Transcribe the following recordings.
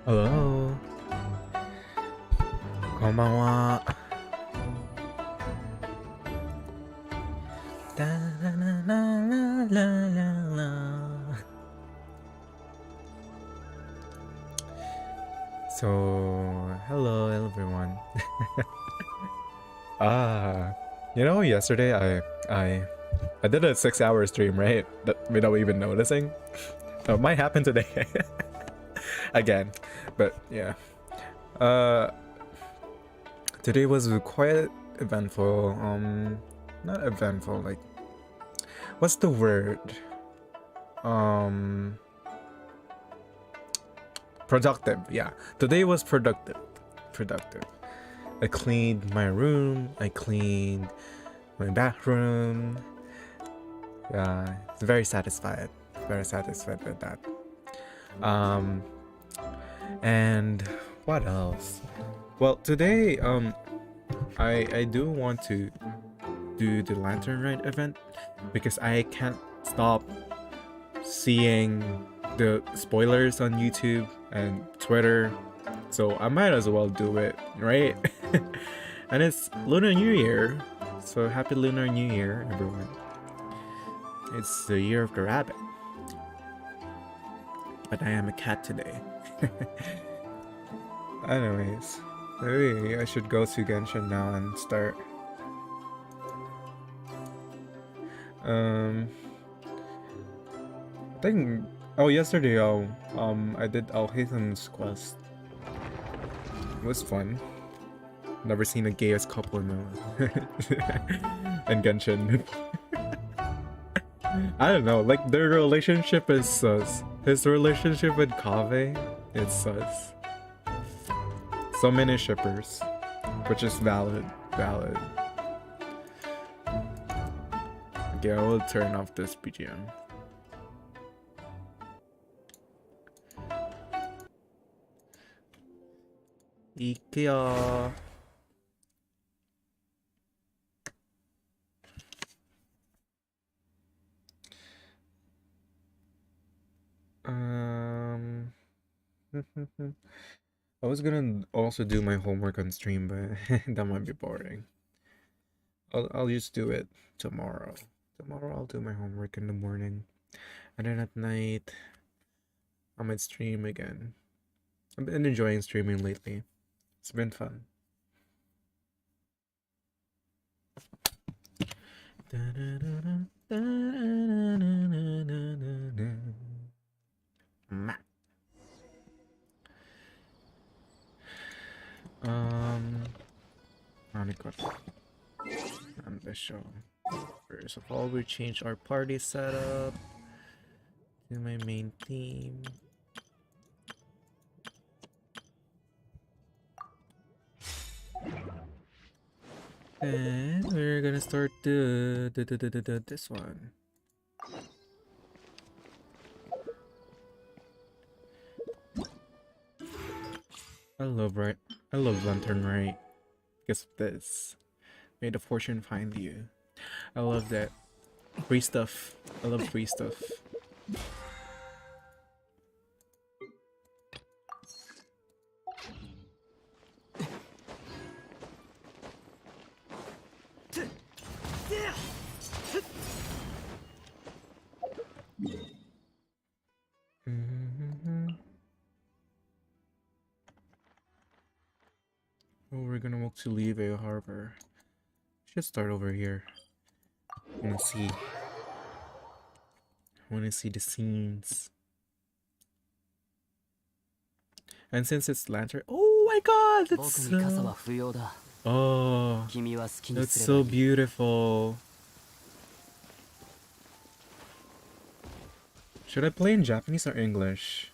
Hello. こんばんは。ラララララララ。So, hello everyone. Yesterday I did a 6-hour stream, right? Without even noticing. So it might happen today again, but yeah. Today was quite eventful. Not eventful. Like, what's the word? Productive. Yeah, today was productive. I cleaned my room. I cleaned my bathroom. Yeah, it's very satisfied. Very satisfied with that. And what else? Well, today I do want to do the Lantern Ride event because I can't stop seeing the spoilers on YouTube and Twitter, so I might as well do it, right? And it's Lunar New Year, so happy Lunar New Year, everyone. It's the year of the rabbit, but I am a cat today. Anyways, maybe I should go to Genshin now and start. I think yesterday I did Alhazen's quest. It was fun. Never seen a gayest couple in Genshin. I don't know, like their relationship is sus. His relationship with Kaveh is sus. So many shippers, which is valid. Okay, I will turn off this BGM. IKEA. I was gonna also do my homework on stream, but that might be boring. I'll just do it tomorrow. Tomorrow I'll do my homework in the morning, and then at night I might stream again. I've been enjoying streaming lately. It's been fun. On the show. First of all, we change our party setup to my main theme. And we're gonna start this one. I love Lantern Rite. Because of this. May the fortune find you. I love that. Free stuff. I love free stuff. Oh, we're gonna walk to Levee Harbor. Should start over here. I wanna see the scenes. And since it's lantern, oh my god, that's that's so beautiful. Should I play in Japanese or English?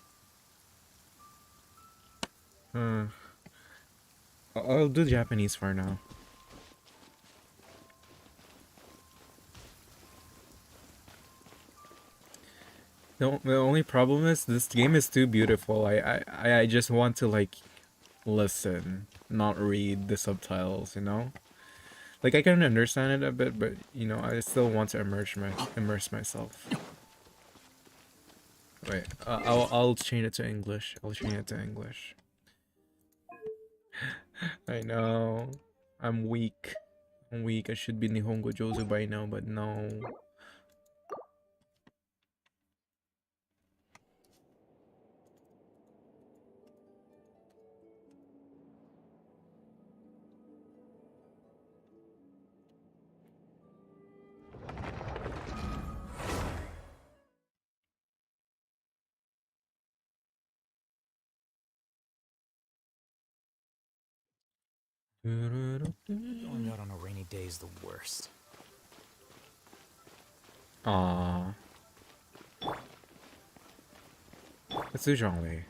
I'll do Japanese for now. The only problem is this game is too beautiful. I just want to like listen, not read the subtitles, you know? Like I can understand it a bit, but you know, I still want to immerse myself. Wait, I'll change it to English. I'll change it to English. I know. I'm weak. I'm weak. I should be Nihongo Jozu by now, but no. Going out on a rainy day is the worst. Aww. Let's do Zhongli.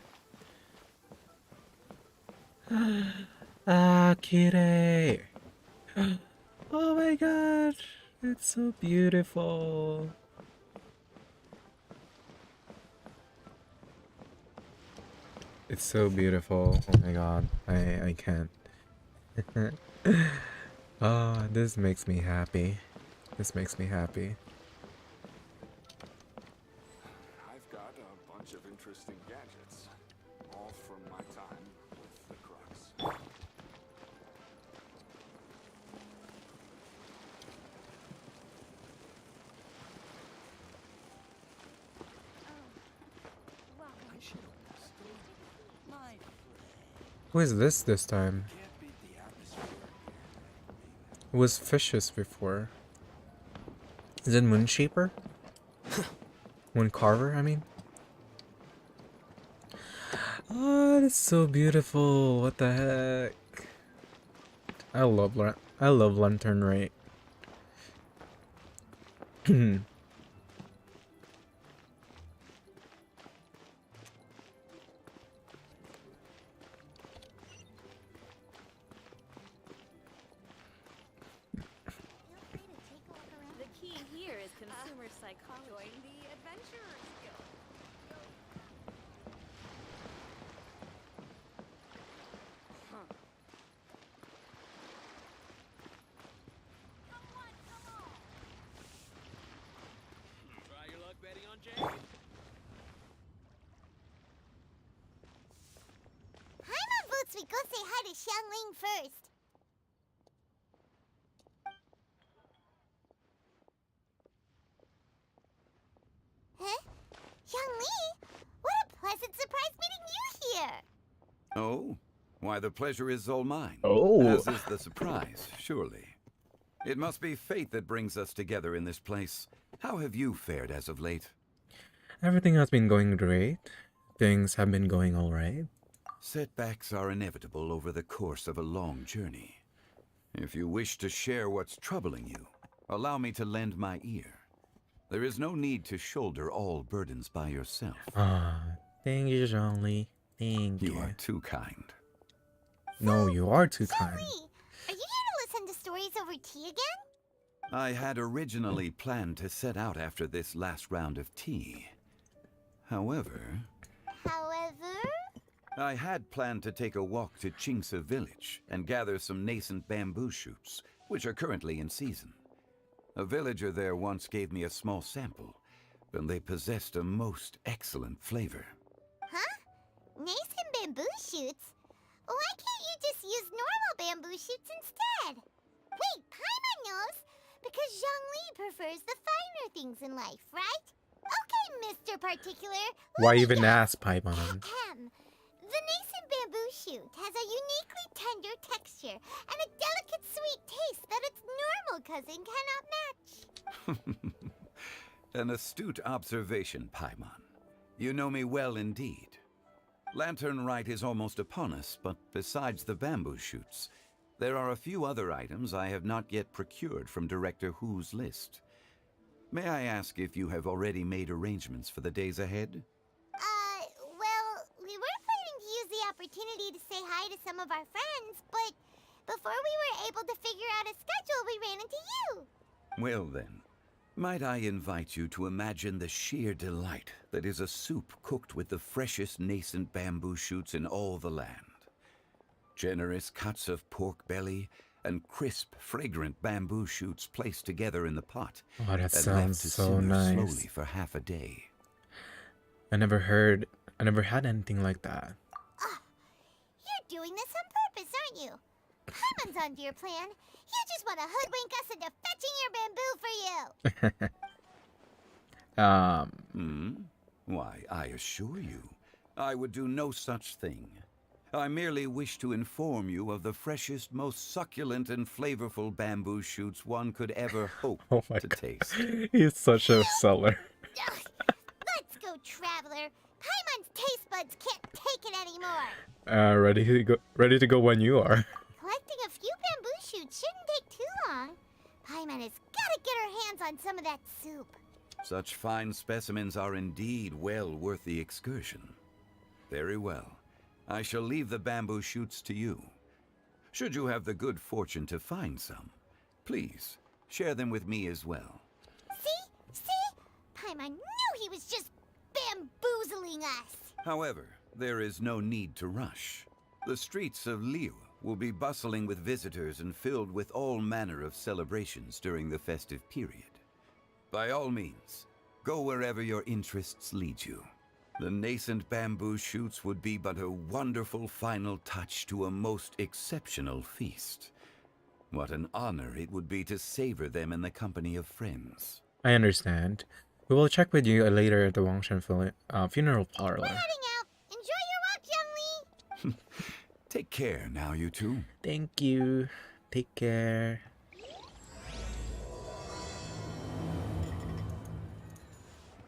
Ah, kirei. Oh my god. It's so beautiful. It's so beautiful. Oh my god. I can't. Oh, this makes me happy. This makes me happy. I've got a bunch of interesting gadgets, all from my time with the Crux. Who is this time? It was Fishes before. Is it Moonshaper? Mooncarver, I mean? Oh, that's so beautiful. What the heck? I love Lantern Rite. We go say hi to Xiangling first. Huh? Xiangli? What a pleasant surprise meeting you here! Oh? Why, the pleasure is all mine. Oh. As is the surprise, surely. It must be fate that brings us together in this place. How have you fared as of late? Everything has been going great. Things have been going alright. Setbacks are inevitable over the course of a long journey. If you wish to share what's troubling you, allow me to lend my ear. There is no need to shoulder all burdens by yourself. Ah, thank you, Zhongli. Thank you. You are too kind. No, you are too kind. Xiangli, are you here to listen to stories over tea again? I had originally planned to set out after this last round of tea. However, I had planned to take a walk to Chingsa village and gather some nascent bamboo shoots, which are currently in season. A villager there once gave me a small sample, and they possessed a most excellent flavor. Huh? Nascent bamboo shoots? Why can't you just use normal bamboo shoots instead? Wait, Paimon knows! Because Zhongli prefers the finer things in life, right? Okay, Mr. Particular. Why even ask, Paimon? The nascent bamboo shoot has a uniquely tender texture and a delicate sweet taste that its normal cousin cannot match. An astute observation, Paimon. You know me well indeed. Lantern Rite is almost upon us, but besides the bamboo shoots, there are a few other items I have not yet procured from Director Hu's list. May I ask if you have already made arrangements for the days ahead? Well, we were planning to use the opportunity to say hi to some of our friends, but before we were able to figure out a schedule, we ran into you. Well then, might I invite you to imagine the sheer delight that is a soup cooked with the freshest nascent bamboo shoots in all the land. Generous cuts of pork belly and crisp, fragrant bamboo shoots placed together in the pot Oh, that and sounds left to so simmer nice. slowly for half a day. I never had anything like that. You're doing this on purpose, aren't you? Paimon's onto your plan. You just want to hoodwink us into fetching your bamboo for you. Why, I assure you, I would do no such thing. I merely wish to inform you of the freshest, most succulent and flavorful bamboo shoots one could ever hope Oh my to god. taste. He's such a seller. Ugh. Let's go, traveler. Paimon's taste buds can't take it anymore. Ready to go when you are. Collecting a few bamboo shoots shouldn't take too long. Paimon has got to get her hands on some of that soup. Such fine specimens are indeed well worth the excursion. Very well. I shall leave the bamboo shoots to you. Should you have the good fortune to find some, please share them with me as well. See? Paimon knew he was just bamboozling us. However, there is no need to rush. The streets of Liu will be bustling with visitors and filled with all manner of celebrations during the festive period. By all means, go wherever your interests lead you. The nascent bamboo shoots would be but a wonderful final touch to a most exceptional feast. What an honor it would be to savor them in the company of friends. I understand. We will check with you later at the Wangshan funeral parlor. We're heading out. Enjoy your walk, young Lee. Take care now, you two. Thank you. Take care.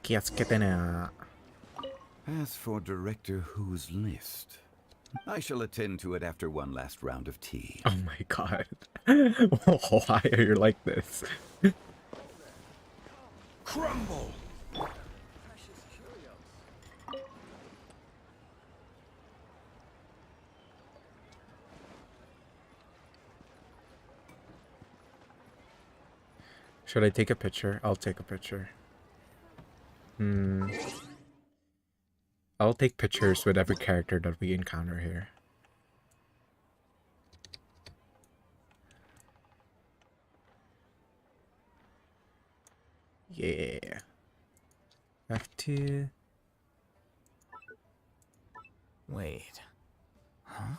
Kiyasukete ne. As for Director Who's list, I shall attend to it after one last round of tea. Oh my god. Why are you like this? Crumble! Should I take a picture? I'll take a picture. I'll take pictures with every character that we encounter here. Yeah. F2. Wait. Huh?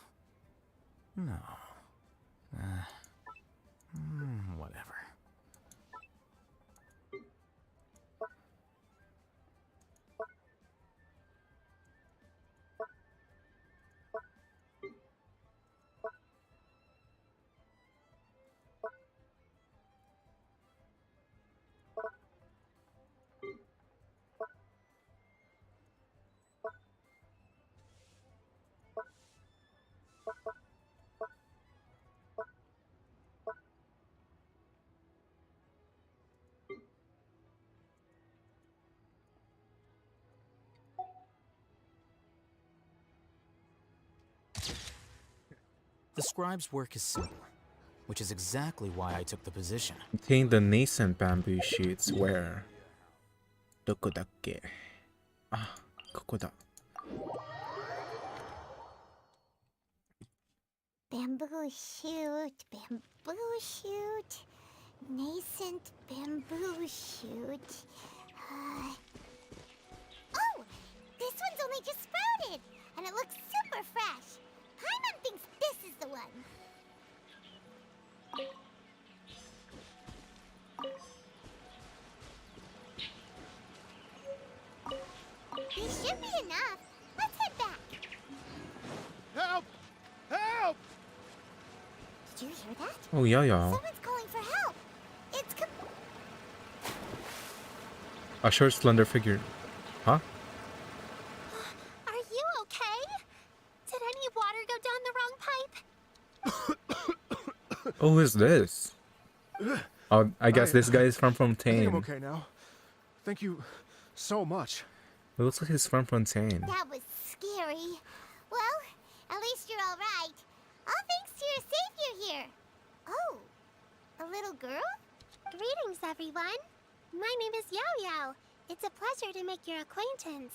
No. Whatever. The scribe's work is simple, which is exactly why I took the position. Obtain the nascent bamboo shoots where? Doko dakke? Ah, koko da. Bamboo shoot, nascent bamboo shoot. Oh, this one's only just sprouted, and it looks super fresh. Paimon thinks this is the one. This should be enough. Let's head back. Help! Help! Did you hear that? Oh yeah, yeah. Someone's calling for help. It's A short, slender figure. Huh? Are you okay? Did any water go down the wrong pipe? Oh, who is this? Oh, I guess this guy is from I think I'm Fontaine. okay now. Thank you so much. It looks like he's from Fontaine. That was scary. Well, at least you're all right. All thanks to your savior here. Oh, a little girl? Greetings, everyone. My name is Yao Yao. It's a pleasure to make your acquaintance.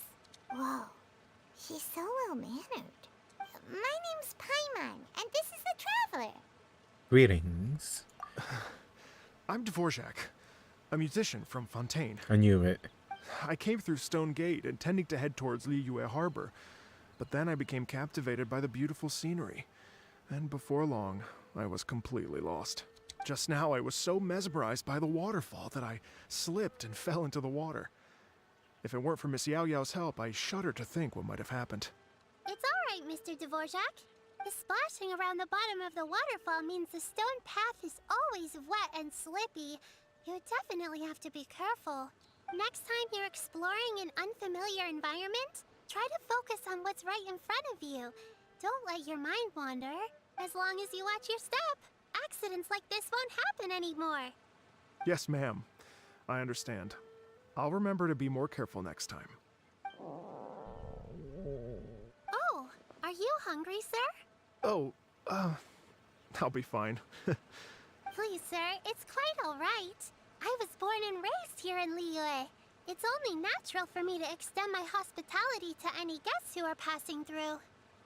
Whoa, she's so well-mannered. My name's Paimon, and this is the traveler. Greetings. I'm Dvorak, a musician from Fontaine. I knew it. I came through Stone Gate, intending to head towards Liyue Harbor, but then I became captivated by the beautiful scenery. And before long, I was completely lost. Just now, I was so mesmerized by the waterfall that I slipped and fell into the water. If it weren't for Miss Yao Yao's help, I shudder to think what might have happened. It's alright, Mr. Dvorak. The splashing around the bottom of the waterfall means the stone path is always wet and slippy. You definitely have to be careful. Next time you're exploring an unfamiliar environment, try to focus on what's right in front of you. Don't let your mind wander. As long as you watch your step, accidents like this won't happen anymore. Yes, ma'am. I understand. I'll remember to be more careful next time. Oh, are you hungry, sir? Oh, I'll be fine. Please, sir, it's quite all right. I was born and raised here in Liyue. It's only natural for me to extend my hospitality to any guests who are passing through.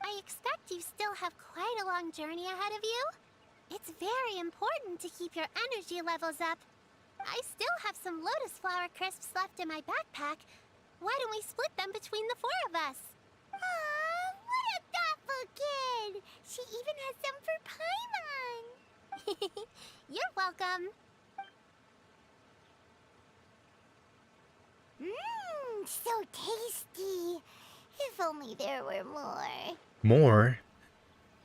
I expect you still have quite a long journey ahead of you. It's very important to keep your energy levels up. I still have some lotus flower crisps left in my backpack. Why don't we split them between the four of us? Aw, what a thoughtful kid! She even has some for Paimon! You're welcome. Mmm, so tasty! If only there were more. More?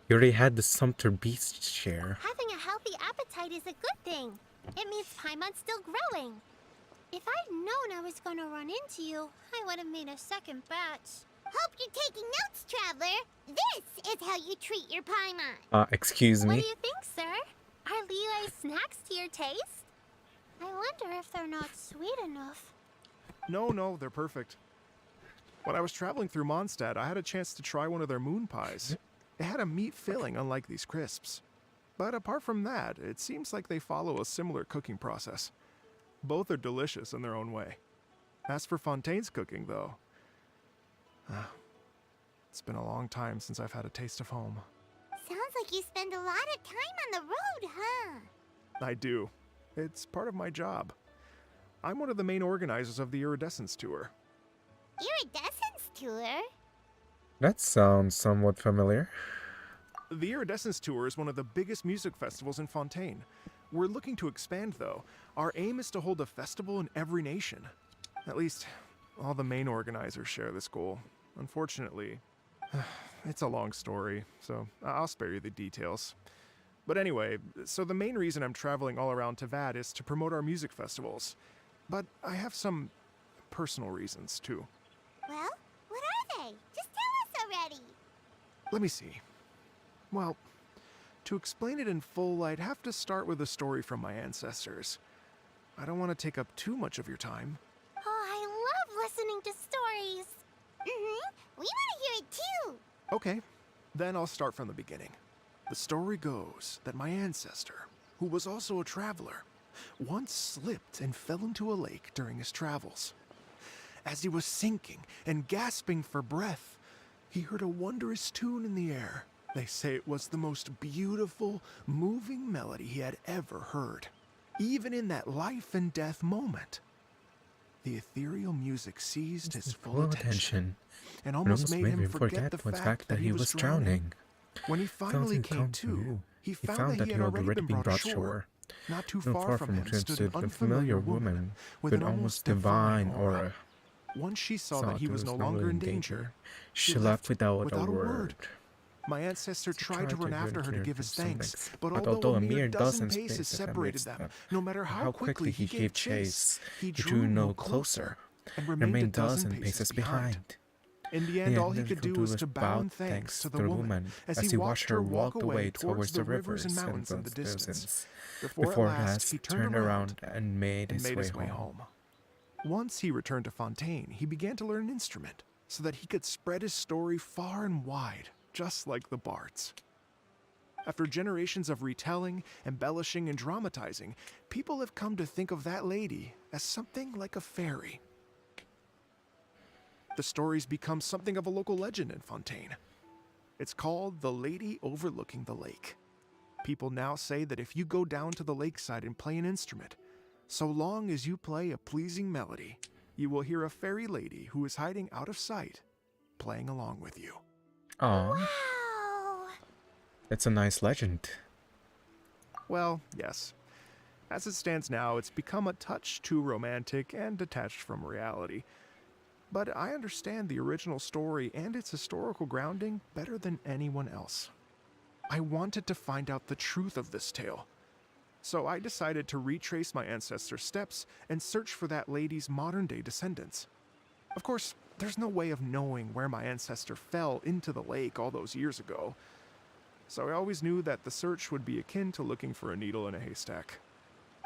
You already had the Sumter Beast share. Having a healthy appetite is a good thing. It means Paimon's still growing. If I'd known I was gonna run into you, I would have made a second batch. Hope you're taking notes, Traveler. This is how you treat your Paimon. Excuse What me? do you think, sir? Are Liyue snacks to your taste? I wonder if they're not sweet enough. No, they're perfect. When I was traveling through Mondstadt, I had a chance to try one of their moon pies. It had a meat filling, unlike these crisps. But apart from that, it seems like they follow a similar cooking process. Both are delicious in their own way. As for Fontaine's cooking, though, it's been a long time since I've had a taste of home. Sounds like you spend a lot of time on the road, huh? I do. It's part of my job. I'm one of the main organizers of the Iridescence Tour. Iridescence Tour? That sounds somewhat familiar. The Iridescence Tour is one of the biggest music festivals in Fontaine. We're looking to expand, though. Our aim is to hold a festival in every nation. At least, all the main organizers share this goal. Unfortunately, it's a long story, so I'll spare you the details. But anyway, so the main reason I'm traveling all around Tavad is to promote our music festivals. But I have some personal reasons, too. Well, what are they? Just tell us already. Let me see. Well, to explain it in full, I'd have to start with a story from my ancestors. I don't want to take up too much of your time. Oh, I love listening to stories. We want to hear it too. Okay, then I'll start from the beginning. The story goes that my ancestor, who was also a traveler, once slipped and fell into a lake during his travels. As he was sinking and gasping for breath, he heard a wondrous tune in the air. They say it was the most beautiful, moving melody he had ever heard. Even in that life and death moment, the ethereal music seized his full attention and almost made him forget the fact that he was drowning. When he finally came to, he found that he had already been brought ashore. Not too far from him stood an unfamiliar woman with an almost divine aura. Once she saw that he was no longer in danger, she left without a word. My ancestor tried to run after her to give his thanks, but although a mere dozen paces separated them, no matter how quickly he gave chase, he drew no closer and remained a dozen paces behind. In the end, all he could do was to bow in thanks to the woman as he watched her walk away towards the rivers and mountains in the distance, before at last he turned around and made his way home. Once he returned to Fontaine, he began to learn an instrument so that he could spread his story far and wide, just like the bards. After generations of retelling, embellishing, and dramatizing, people have come to think of that lady as something like a fairy. The story's become something of a local legend in Fontaine. It's called The Lady Overlooking the Lake. People now say that if you go down to the lakeside and play an instrument, so long as you play a pleasing melody, you will hear a fairy lady who is hiding out of sight, playing along with you. Aw, Wow. it's a nice legend. Well, yes. As it stands now, it's become a touch too romantic and detached from reality. But I understand the original story and its historical grounding better than anyone else. I wanted to find out the truth of this tale. So I decided to retrace my ancestors' steps and search for that lady's modern-day descendants. Of course, there's no way of knowing where my ancestor fell into the lake all those years ago. So I always knew that the search would be akin to looking for a needle in a haystack.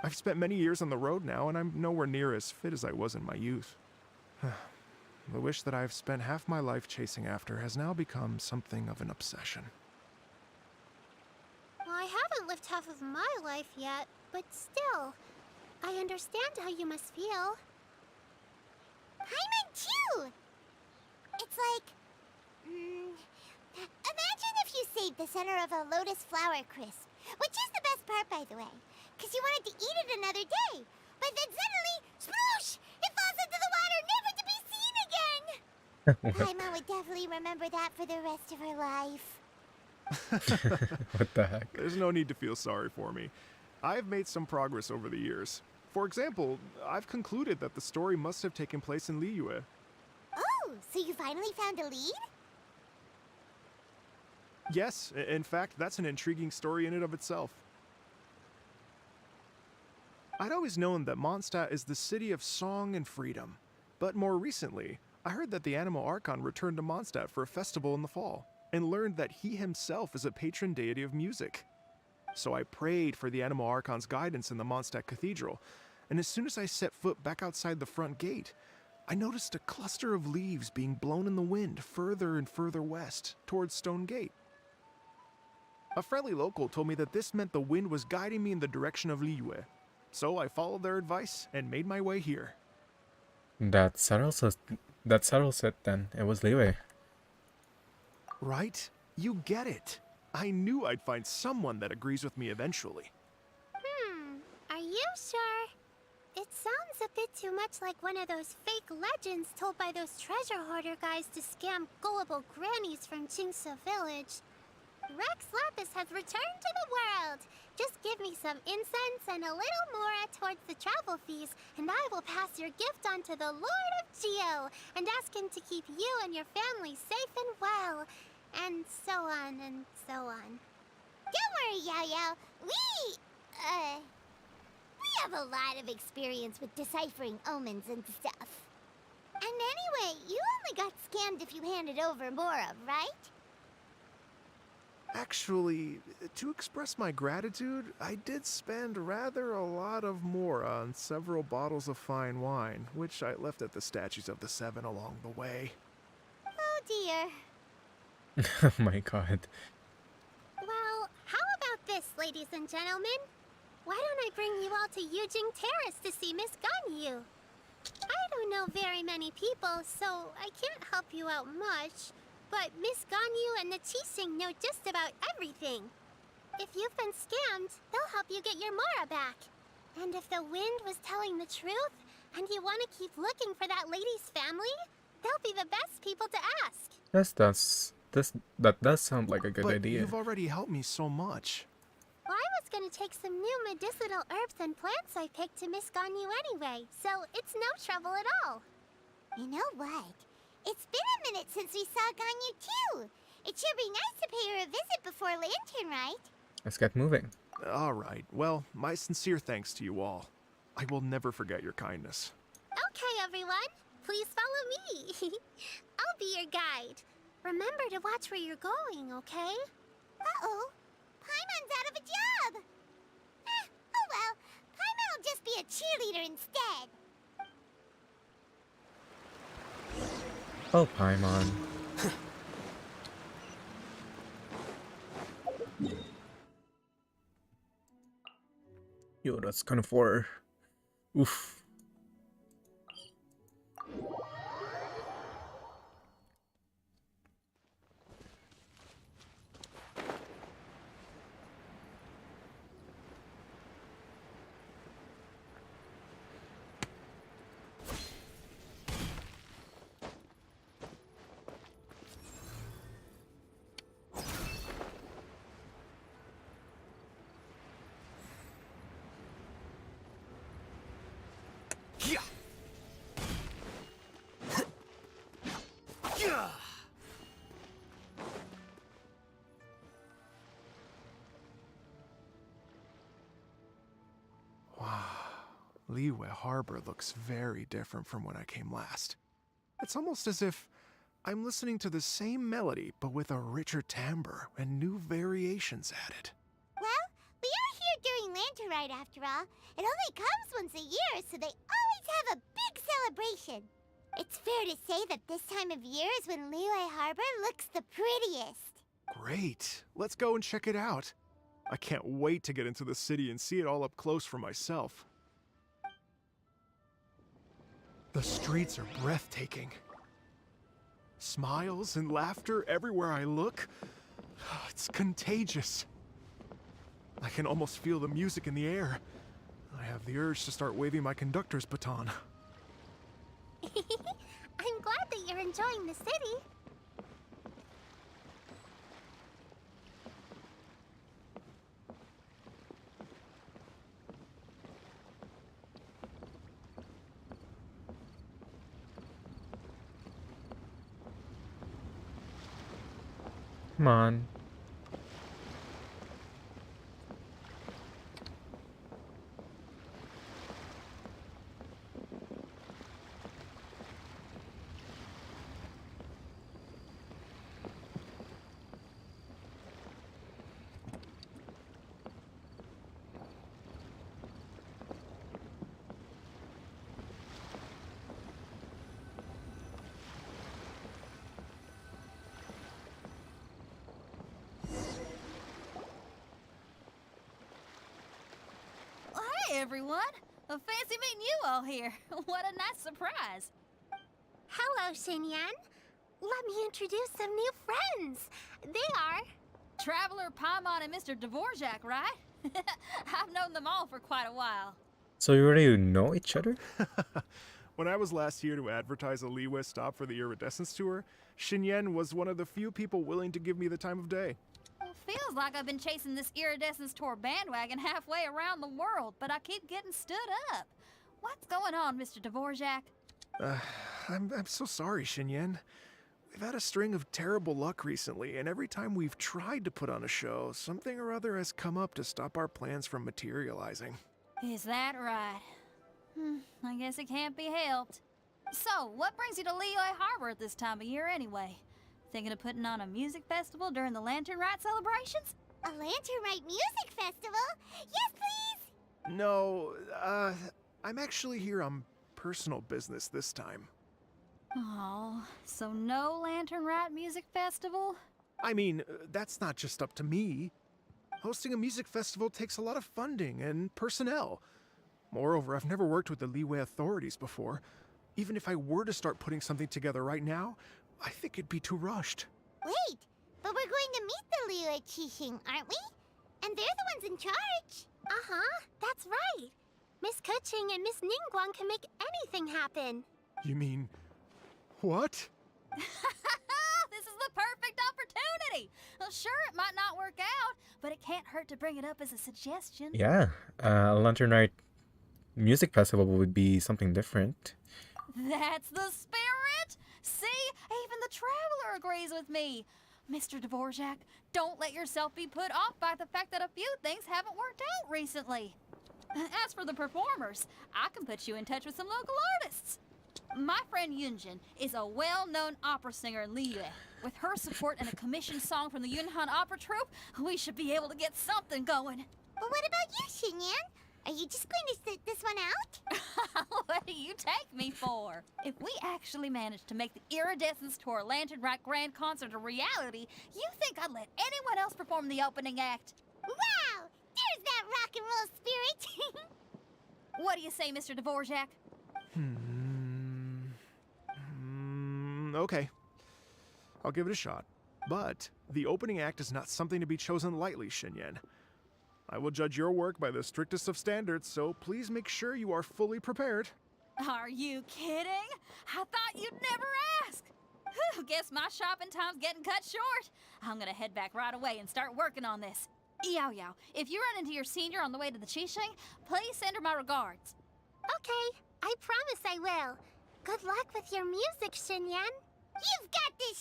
I've spent many years on the road now, and I'm nowhere near as fit as I was in my youth. The wish that I've spent half my life chasing after has now become something of an obsession. Well, I haven't lived half of my life yet, but still, I understand how you must feel. Paimon too! It's like... imagine if you saved the center of a lotus flower crisp, which is the best part, by the way, because you wanted to eat it another day. But then suddenly, sploosh! It falls into the water, never to be seen again! Paimon would definitely remember that for the rest of her life. What the heck? There's no need to feel sorry for me. I've made some progress over the years. For example, I've concluded that the story must have taken place in Liyue. Oh, so you finally found a lead? Yes, in fact, that's an intriguing story in and of itself. I'd always known that Mondstadt is the city of song and freedom, but more recently, I heard that the Animal Archon returned to Mondstadt for a festival in the fall, and learned that he himself is a patron deity of music. So I prayed for the Animal Archon's guidance in the Mondstadt Cathedral, and as soon as I set foot back outside the front gate, I noticed a cluster of leaves being blown in the wind further and further west, towards Stone Gate. A friendly local told me that this meant the wind was guiding me in the direction of Liyue, so I followed their advice and made my way here. That settles it. That settles it then. It was Liyue. Right? You get it. I knew I'd find someone that agrees with me eventually. Are you sure? It sounds a bit too much like one of those fake legends told by those treasure hoarder guys to scam gullible grannies from Jingsa Village. Rex Lapis has returned to the world. Just give me some incense and a little more towards the travel fees, and I will pass your gift on to the Lord of Geo and ask him to keep you and your family safe and well, and so on and so on. Don't worry, Yao Yao. We have a lot of experience with deciphering omens and stuff. And anyway, you only got scammed if you handed over more of, right? Actually, to express my gratitude, I did spend rather a lot of more on several bottles of fine wine, which I left at the statues of the Seven along the way. Oh dear. Oh my god. Well, how about this, ladies and gentlemen? Why don't I bring you all to Yujing Terrace to see Miss Ganyu? I don't know very many people, so I can't help you out much. But Miss Ganyu and the Qixing know just about everything. If you've been scammed, they'll help you get your Mora back. And if the wind was telling the truth, and you want to keep looking for that lady's family, they'll be the best people to ask. That does sound like a good But idea. you've already helped me so much. Well, I was gonna take some new medicinal herbs and plants I picked to Miss Ganyu anyway, so it's no trouble at all. You know what? It's been a minute since we saw Ganyu too. It should be nice to pay her a visit before Lantern, right? Let's get moving. All right, well, my sincere thanks to you all. I will never forget your kindness. Okay, everyone, please follow me. I'll be your guide. Remember to watch where you're going, okay? Uh-oh. Paimon's out of a job. Oh well. Paimon will just be a cheerleader instead. Oh, Paimon. Yo, that's kind of far. Oof. Wow, Liyue Harbor looks very different from when I came last. It's almost as if I'm listening to the same melody, but with a richer timbre and new variations added. Well, we are here during Lantern Rite after all. It only comes once a year, so they always have a big celebration. It's fair to say that this time of year is when Liyue Harbor looks the prettiest. Great, let's go and check it out. I can't wait to get into the city and see it all up close for myself. The streets are breathtaking. Smiles and laughter everywhere I look. It's contagious. I can almost feel the music in the air. I have the urge to start waving my conductor's baton. I'm glad that you're enjoying the city. Come on. Hey everyone! Fancy meeting you all here. What a nice surprise. Hello, Xinyan. Let me introduce some new friends. They are... Traveler, Paimon, and Mr. Dvorak, right? I've known them all for quite a while. So you already know each other? When I was last here to advertise a Liyue stop for the Iridescence Tour, Xinyan was one of the few people willing to give me the time of day. Well, feels like I've been chasing this Iridescence Tour bandwagon halfway around the world, but I keep getting stood up. What's going on, Mr. Dvorak? I'm so sorry, Xinyan. We've had a string of terrible luck recently, and every time we've tried to put on a show, something or other has come up to stop our plans from materializing. Is that right? I guess it can't be helped. So, what brings you to Liyue Harbor at this time of year anyway? Thinking of putting on a music festival during the Lantern Rite celebrations? A Lantern Rite music festival? Yes, please! No, I'm actually here on personal business this time. Oh, so no Lantern Rite music festival? I mean, that's not just up to me. Hosting a music festival takes a lot of funding and personnel. Moreover, I've never worked with the Liyue authorities before. Even if I were to start putting something together right now, I think it'd be too rushed. Wait, but we're going to meet the Liyue Qixing, aren't we? And they're the ones in charge. Uh-huh, that's right. Miss Kuching and Miss Ningguang can make anything happen. You mean... what? This is the perfect opportunity! Well, sure, it might not work out, but it can't hurt to bring it up as a suggestion. Yeah, a Lantern Rite music festival would be something different. That's the spirit! See? Even the Traveler agrees with me. Mr. Dvorak, don't let yourself be put off by the fact that a few things haven't worked out recently. As for the performers, I can put you in touch with some local artists. My friend Yunjin is a well-known opera singer in Liyue. With her support and a commissioned song from the Yunhan Opera Troupe, we should be able to get something going. But what about you, Xinyan? Are you just going to sit this one out? What do you take me for? If we actually manage to make the Iridescence Tour Lantern Rite Grand Concert a reality, you think I'd let anyone else perform the opening act? Wow! There's that rock and roll spirit! What do you say, Mr. Dvorak? Okay. I'll give it a shot. But the opening act is not something to be chosen lightly, Xinyan. I will judge your work by the strictest of standards, so please make sure you are fully prepared. Are you kidding? I thought you'd never ask. Whew, guess my shopping time's getting cut short. I'm gonna head back right away and start working on this. Yao Yao, if you run into your senior on the way to the Qixing, please send her my regards. Okay, I promise I will. Good luck with your music, Xinyan. You've got this,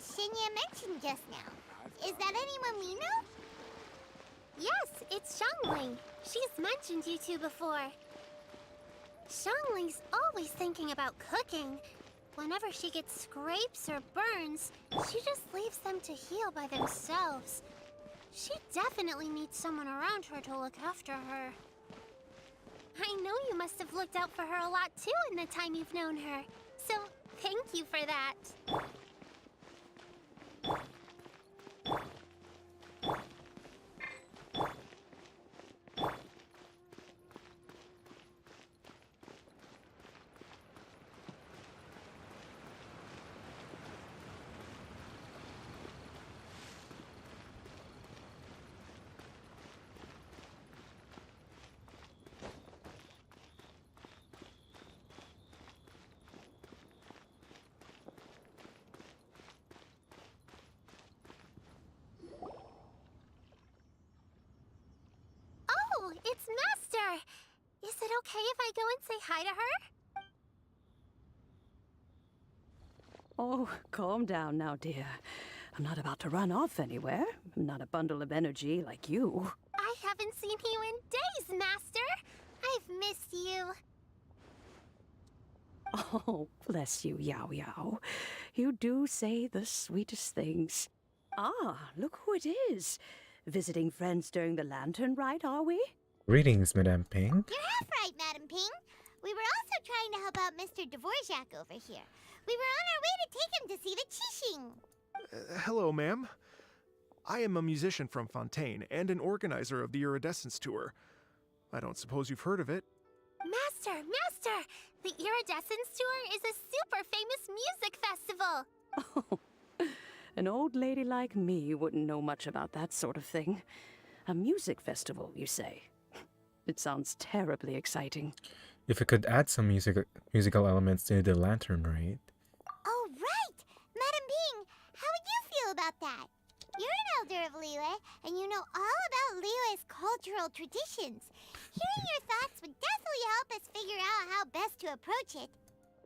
Shinya mentioned just now. Is that anyone we know? Yes, it's Xiangling. She's mentioned you two before. Xiangling's always thinking about cooking. Whenever she gets scrapes or burns, she just leaves them to heal by themselves. She definitely needs someone around her to look after her. I know you must have looked out for her a lot too in the time you've known her. So, thank you for that. Oh, it's Master! Is it okay if I go and say hi to her? Oh, calm down now, dear. I'm not about to run off anywhere. I'm not a bundle of energy like you. I haven't seen you in days, Master! I've missed you. Oh, bless you, Yao Yao. You do say the sweetest things. Ah, look who it is. Visiting friends during the lantern rite, are we? Greetings, Madame Ping. You're half right, Madam Ping. We were also trying to help out Mr. Dvorak over here. We were on our way to take him to see the Qixing. Hello, ma'am. I am a musician from Fontaine and an organizer of the Iridescence Tour. I don't suppose you've heard of it. Master! Master! The Iridescence Tour is a super famous music festival! Oh, an old lady like me wouldn't know much about that sort of thing. A music festival, you say? It sounds terribly exciting. If we could add some musical elements to the lantern, right? Oh, right! Madam Ping, how would you feel about that? You're an elder of Liyue, and you know all about Liyue's cultural traditions. Hearing your thoughts would definitely help us figure out how best to approach it.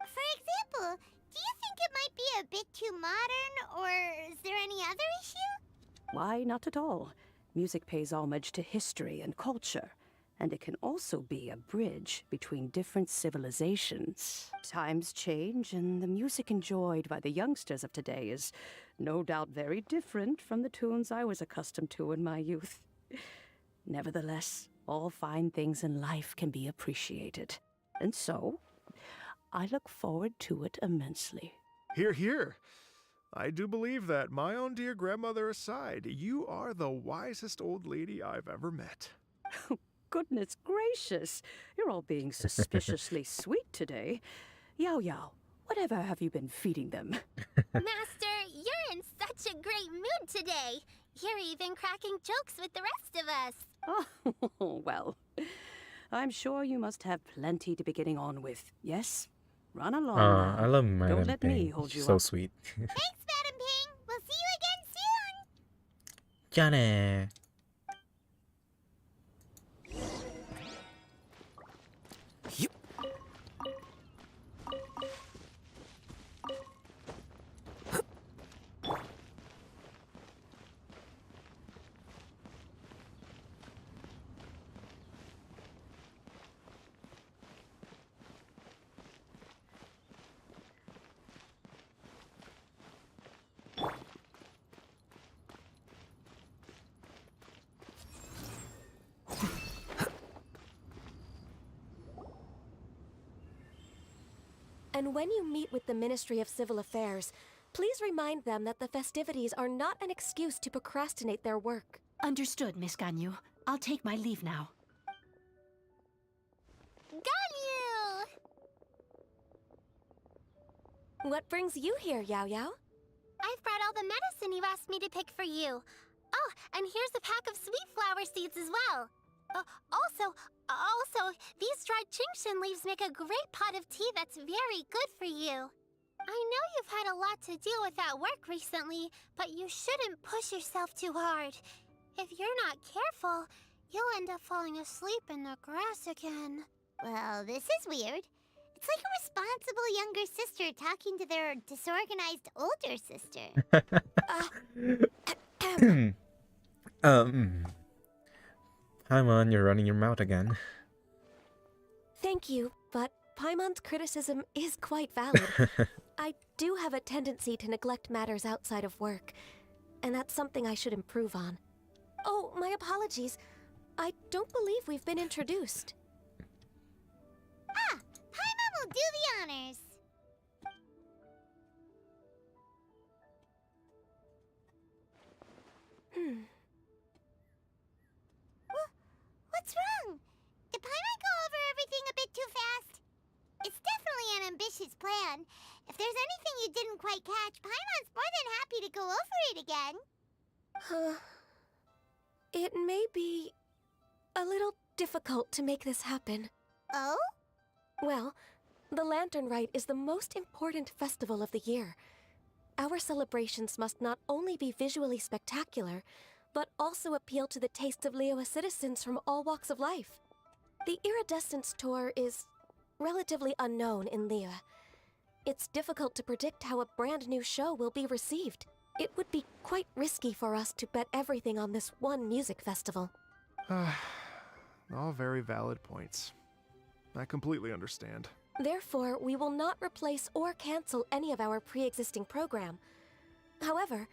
For example, do you think it might be a bit too modern, or is there any other issue? Why, not at all. Music pays homage to history and culture, and it can also be a bridge between different civilizations. Times change, and the music enjoyed by the youngsters of today is no doubt very different from the tunes I was accustomed to in my youth. Nevertheless, all fine things in life can be appreciated. And so, I look forward to it immensely. Hear, hear. I do believe that, my own dear grandmother aside, you are the wisest old lady I've ever met. Goodness gracious, you're all being suspiciously sweet today. Yao Yao, whatever have you been feeding them? Master, you're in such a great mood today. You're even cracking jokes with the rest of us. Oh, well, I'm sure you must have plenty to be getting on with, yes? Run along now. I love Madame Don't let Ping. me hold you So up. sweet. Thanks, Madam Ping. We'll see you again soon. Johnny. And when you meet with the Ministry of Civil Affairs, please remind them that the festivities are not an excuse to procrastinate their work. Understood, Miss Ganyu. I'll take my leave now. Ganyu! What brings you here, Yao Yao? I've brought all the medicine you asked me to pick for you. Oh, and here's a pack of sweet flower seeds as well. Also, these dried Qingshan leaves make a great pot of tea that's very good for you. I know you've had a lot to deal with at work recently, but you shouldn't push yourself too hard. If you're not careful, you'll end up falling asleep in the grass again. Well, this is weird. It's like a response irresponsible younger sister talking to their disorganized older sister. Paimon, you're running your mouth again. Thank you, but Paimon's criticism is quite valid. I do have a tendency to neglect matters outside of work, and that's something I should improve on. Oh, my apologies. I don't believe we've been introduced. Ah, Paimon will do the honors. What's wrong? Did Paimon go over everything a bit too fast? It's definitely an ambitious plan. If there's anything you didn't quite catch, Paimon's more than happy to go over it again. It may be a little difficult to make this happen. Oh? Well, the Lantern Rite is the most important festival of the year. Our celebrations must not only be visually spectacular, but also appeal to the tastes of Liyue citizens from all walks of life. The Iridescence Tour is relatively unknown in Liyue. It's difficult to predict how a brand new show will be received. It would be quite risky for us to bet everything on this one music festival. All very valid points. I completely understand. Therefore, we will not replace or cancel any of our pre-existing program. However,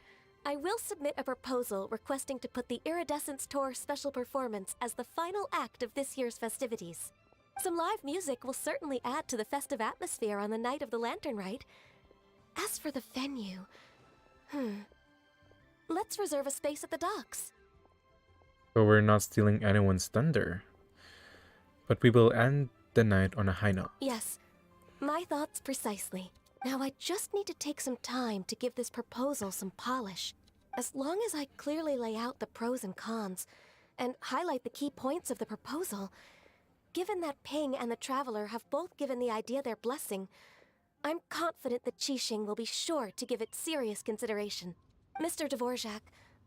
I will submit a proposal requesting to put the Iridescence Tour special performance as the final act of this year's festivities. Some live music will certainly add to the festive atmosphere on the night of the Lantern Rite. As for the venue, let's reserve a space at the docks. So we're not stealing anyone's thunder. But we will end the night on a high note. Yes, my thoughts precisely. Now I just need to take some time to give this proposal some polish. As long as I clearly lay out the pros and cons, and highlight the key points of the proposal, given that Ping and the Traveler have both given the idea their blessing, I'm confident that Qixing will be sure to give it serious consideration. Mr. Dvorak,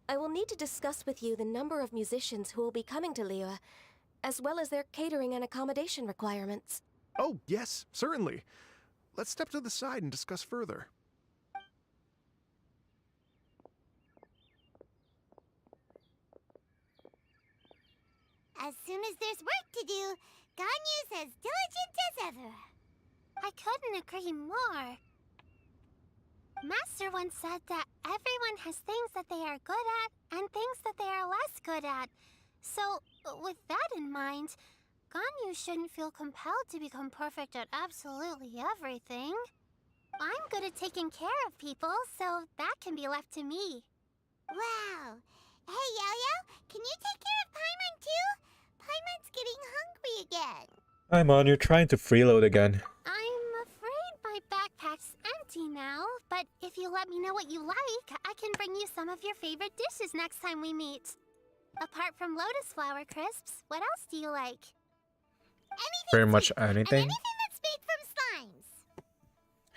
I will need to discuss with you the number of musicians who will be coming to Liyue, as well as their catering and accommodation requirements. Oh, yes, certainly. Let's step to the side and discuss further. As soon as there's work to do, Ganyu's as diligent as ever. I couldn't agree more. Master once said that everyone has things that they are good at and things that they are less good at. So, with that in mind, Ganyu shouldn't feel compelled to become perfect at absolutely everything. I'm good at taking care of people, so that can be left to me. Wow. Hey, Yo-Yo, can you take care of Paimon too? Paimon's getting hungry again. Paimon, you're trying to freeload again. I'm afraid my backpack's empty now, but if you let me know what you like, I can bring you some of your favorite dishes next time we meet. Apart from lotus flower crisps, what else do you like? Anything Very sweet, much and anything. anything that's made from slimes.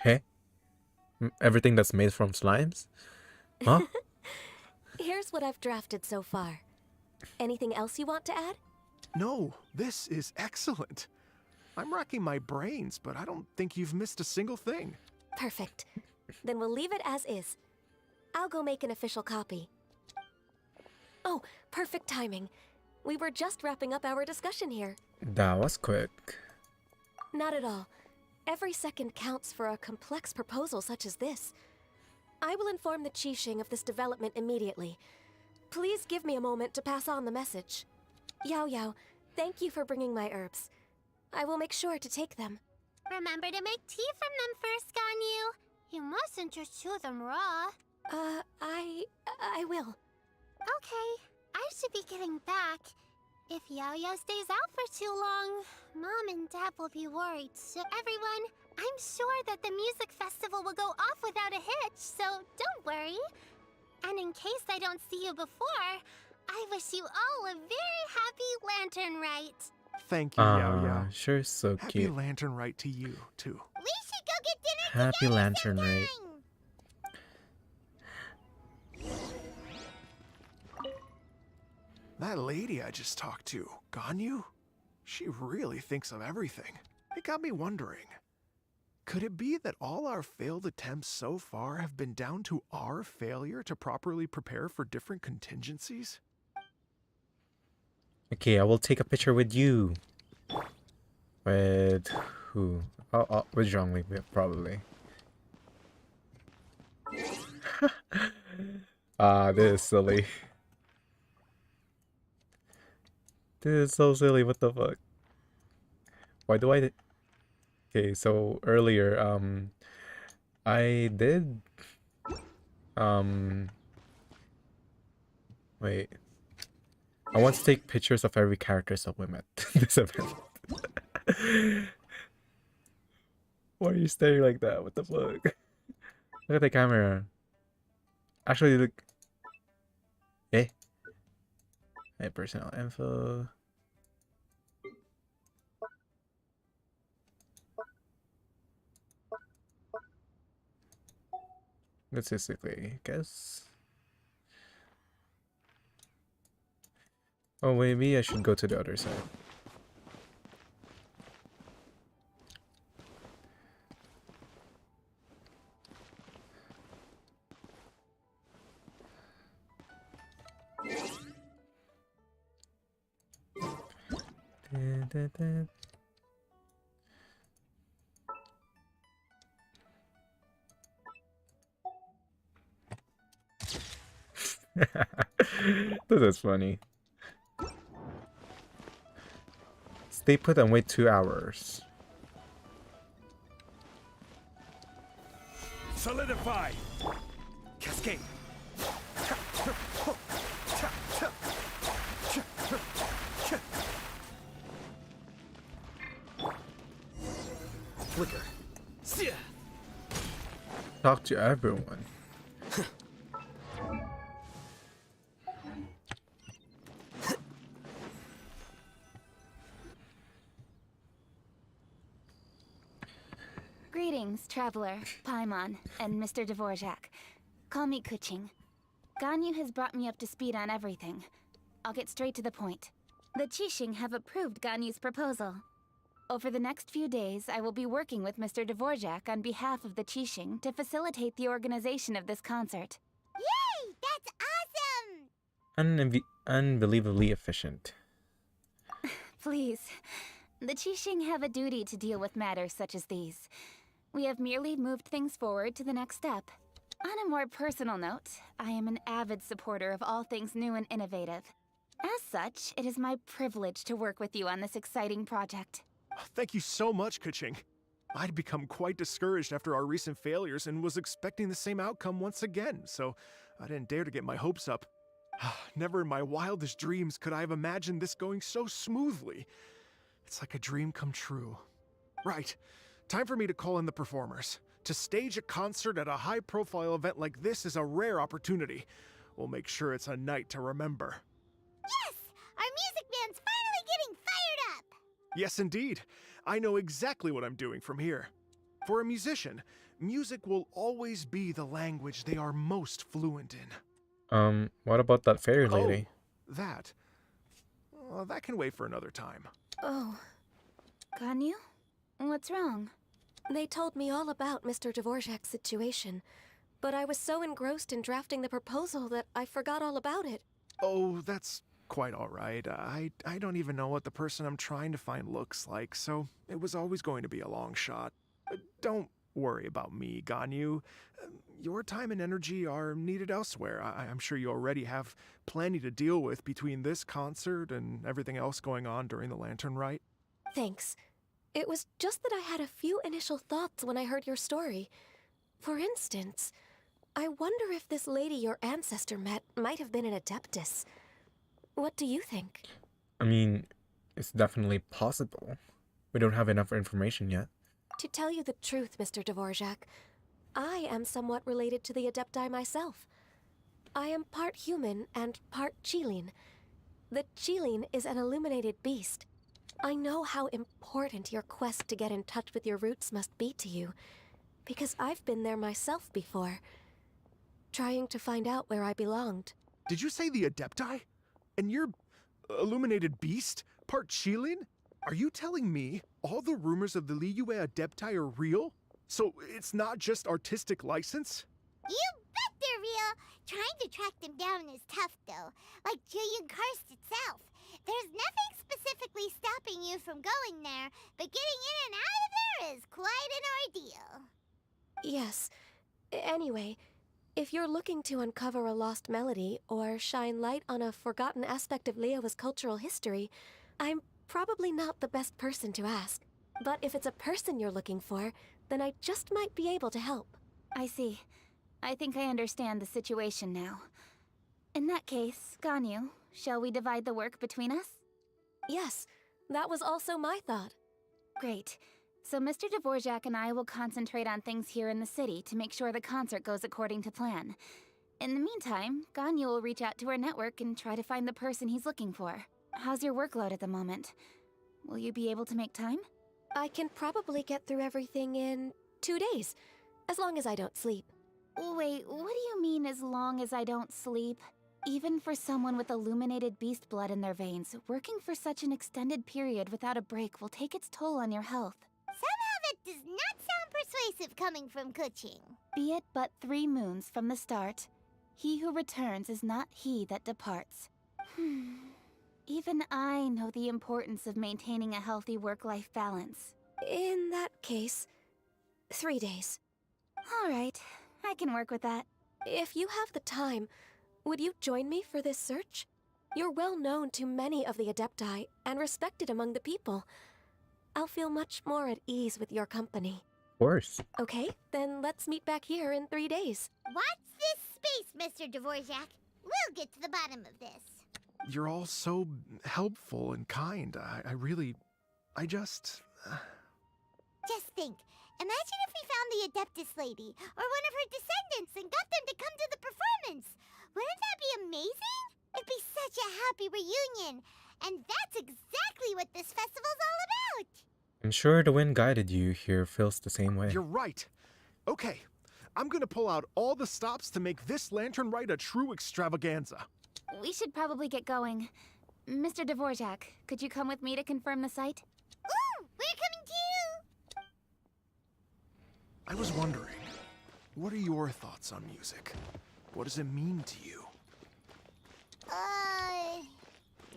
Hey? Everything that's made from slimes? Huh? Here's what I've drafted so far. Anything else you want to add? No, this is excellent. I'm racking my brains, but I don't think you've missed a single thing. Perfect. Then we'll leave it as is. I'll go make an official copy. Oh, perfect timing. We were just wrapping up our discussion here. That was quick. Not at all. Every second counts for a complex proposal such as this. I will inform the Qixing of this development immediately. Please give me a moment to pass on the message. Yao Yao, thank you for bringing my herbs. I will make sure to take them. Remember to make tea from them first, Ganyu. You mustn't just chew them raw. I will. Okay, I should be getting back. If Yao-Yao stays out for too long, Mom and Dad will be worried. So everyone, I'm sure that the music festival will go off without a hitch, so don't worry. And in case I don't see you before, I wish you all a very happy Lantern Rite. Thank you, Yao Yao. Sure, so Happy cute. Lantern Rite to you, too. We should go get dinner Happy together Lantern Rite. sometime. That lady I just talked to, Ganyu, she really thinks of everything. It got me wondering, Could it be that all our failed attempts so far have been down to our failure to properly prepare for different contingencies? Okay, I will take a picture with you. With who? With Zhongli, probably. This is silly. This is so silly. What the fuck? Why do I? Okay, so earlier, I did, wait. I want to take pictures of every character that we met this event. Why are you staring like that? What the fuck? Look at the camera. Actually, look. Eh? My personal info. Statistically, I guess. Oh, maybe I should go to the other side. This is funny. Stay put and wait 2 hours. Solidify! Cascade! Flicker. Talk to everyone. Greetings, Traveler, Paimon, and Mr. Dvorak. Call me Kuching. Ganyu has brought me up to speed on everything. I'll get straight to the point. The Qixing have approved Ganyu's proposal. Over the next few days, I will be working with Mr. Dvorak on behalf of the Qixing to facilitate the organization of this concert. Yay! That's awesome! Unbelievably efficient. Please. The Qixing have a duty to deal with matters such as these. We have merely moved things forward to the next step. On a more personal note, I am an avid supporter of all things new and innovative. As such, it is my privilege to work with you on this exciting project. Thank you so much, Kuching. I'd become quite discouraged after our recent failures and was expecting the same outcome once again, so I didn't dare to get my hopes up. Never in my wildest dreams could I have imagined this going so smoothly. It's like a dream come true. Right. Time for me to call in the performers. To stage a concert at a high-profile event like this is a rare opportunity. We'll make sure it's a night to remember. Yes! Our music band's finally getting fired up! Yes, indeed. I know exactly what I'm doing from here. For a musician, music will always be the language they are most fluent in. What about that fairy lady? Oh, that. Well, that can wait for another time. Oh. Ganyu? What's wrong? They told me all about Mr. Dvorak's situation, but I was so engrossed in drafting the proposal that I forgot all about it. Oh, that's quite all right. I don't even know what the person I'm trying to find looks like, so it was always going to be a long shot. Don't worry about me, Ganyu. Your time and energy are needed elsewhere. I'm sure you already have plenty to deal with between this concert and everything else going on during the Lantern Rite. Thanks. It was just that I had a few initial thoughts when I heard your story. For instance, I wonder if this lady your ancestor met might have been an Adeptus. What do you think? I mean, it's definitely possible. We don't have enough information yet. To tell you the truth, Mr. Dvorak, I am somewhat related to the Adepti myself. I am part human and part Qilin. The Qilin is an illuminated beast. I know how important your quest to get in touch with your roots must be to you, because I've been there myself before, trying to find out where I belonged. Did you say the Adepti? And you're illuminated beast? Part Qilin? Are you telling me all the rumors of the Liyue Adepti are real? So it's not just artistic license? You bet they're real! Trying to track them down is tough, though. Like Julian Karst itself. There's nothing specifically stopping you from going there, but getting in and out of there is quite an ordeal. Yes. Anyway, if you're looking to uncover a lost melody or shine light on a forgotten aspect of Liyue's cultural history, I'm probably not the best person to ask. But if it's a person you're looking for, then I just might be able to help. I see. I think I understand the situation now. In that case, Ganyu, shall we divide the work between us? Yes, that was also my thought. Great. So Mr. Dvorak and I will concentrate on things here in the city to make sure the concert goes according to plan. In the meantime, Ganyu will reach out to her network and try to find the person he's looking for. How's your workload at the moment? Will you be able to make time? I can probably get through everything in 2 days, as long as I don't sleep. Wait, what do you mean as long as I don't sleep? Even for someone with illuminated beast blood in their veins, working for such an extended period without a break will take its toll on your health. Somehow that does not sound persuasive coming from Kuching. Be it but 3 moons from the start, he who returns is not he that departs. Even I know the importance of maintaining a healthy work-life balance. In that case, 3 days. All right, I can work with that. If you have the time, would you join me for this search? You're well known to many of the Adepti and respected among the people. I'll feel much more at ease with your company. Of course. Okay, then let's meet back here in 3 days. Watch this space, Mr. Dvorak. We'll get to the bottom of this. You're all so helpful and kind. I just... Just think. Imagine if we found the Adeptus lady, or one of her descendants, and got them to come to the performance. Wouldn't that be amazing? It'd be such a happy reunion. And that's exactly what this festival's all about. I'm sure the wind guided you here feels the same way. You're right. Okay, I'm gonna pull out all the stops to make this lantern rite a true extravaganza. We should probably get going. Mr. Dvorak, could you come with me to confirm the site? Ooh, we're coming too! I was wondering, what are your thoughts on music? What does it mean to you?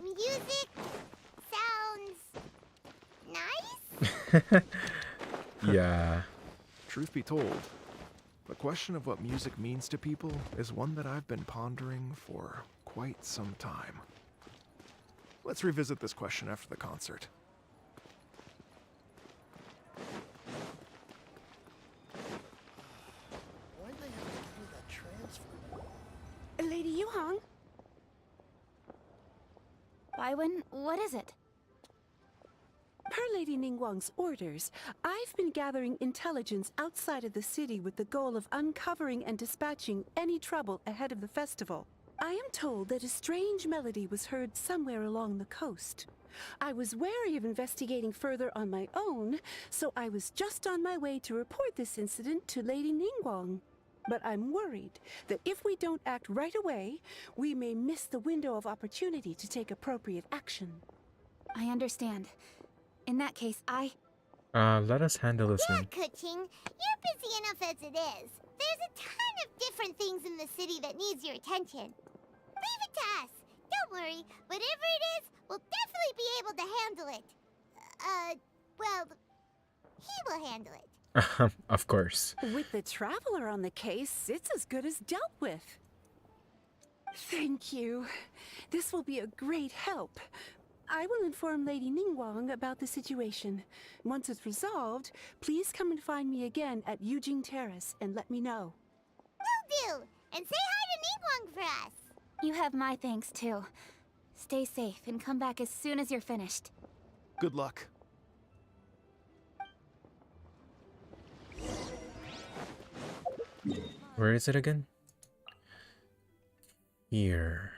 Music sounds nice? Yeah. Truth be told, the question of what music means to people is one that I've been pondering for quite some time. Let's revisit this question after the concert. Why'd they have to give me that transfer? Lady Yuhong? Baiwen, what is it? Per Lady Ningguang's orders, I've been gathering intelligence outside of the city with the goal of uncovering and dispatching any trouble ahead of the festival. I am told that a strange melody was heard somewhere along the coast. I was wary of investigating further on my own, so I was just on my way to report this incident to Lady Ningguang. But I'm worried that if we don't act right away, we may miss the window of opportunity to take appropriate action. I understand. In that case, Let us handle this Yeah, one. Kuching, you're busy enough as it is. There's a ton of different things in the city that needs your attention. Leave it to us. Don't worry. Whatever it is, we'll definitely be able to handle it. Well, he will handle it. Of course. With the Traveler on the case, it's as good as dealt with. Thank you. This will be a great help. I will inform Lady Ningguang about the situation. Once it's resolved, please come and find me again at Yujing Terrace and let me know. Will do. And say hi to Ningguang for us. You have my thanks too. Stay safe and come back as soon as you're finished. Good luck. Where is it again? Here.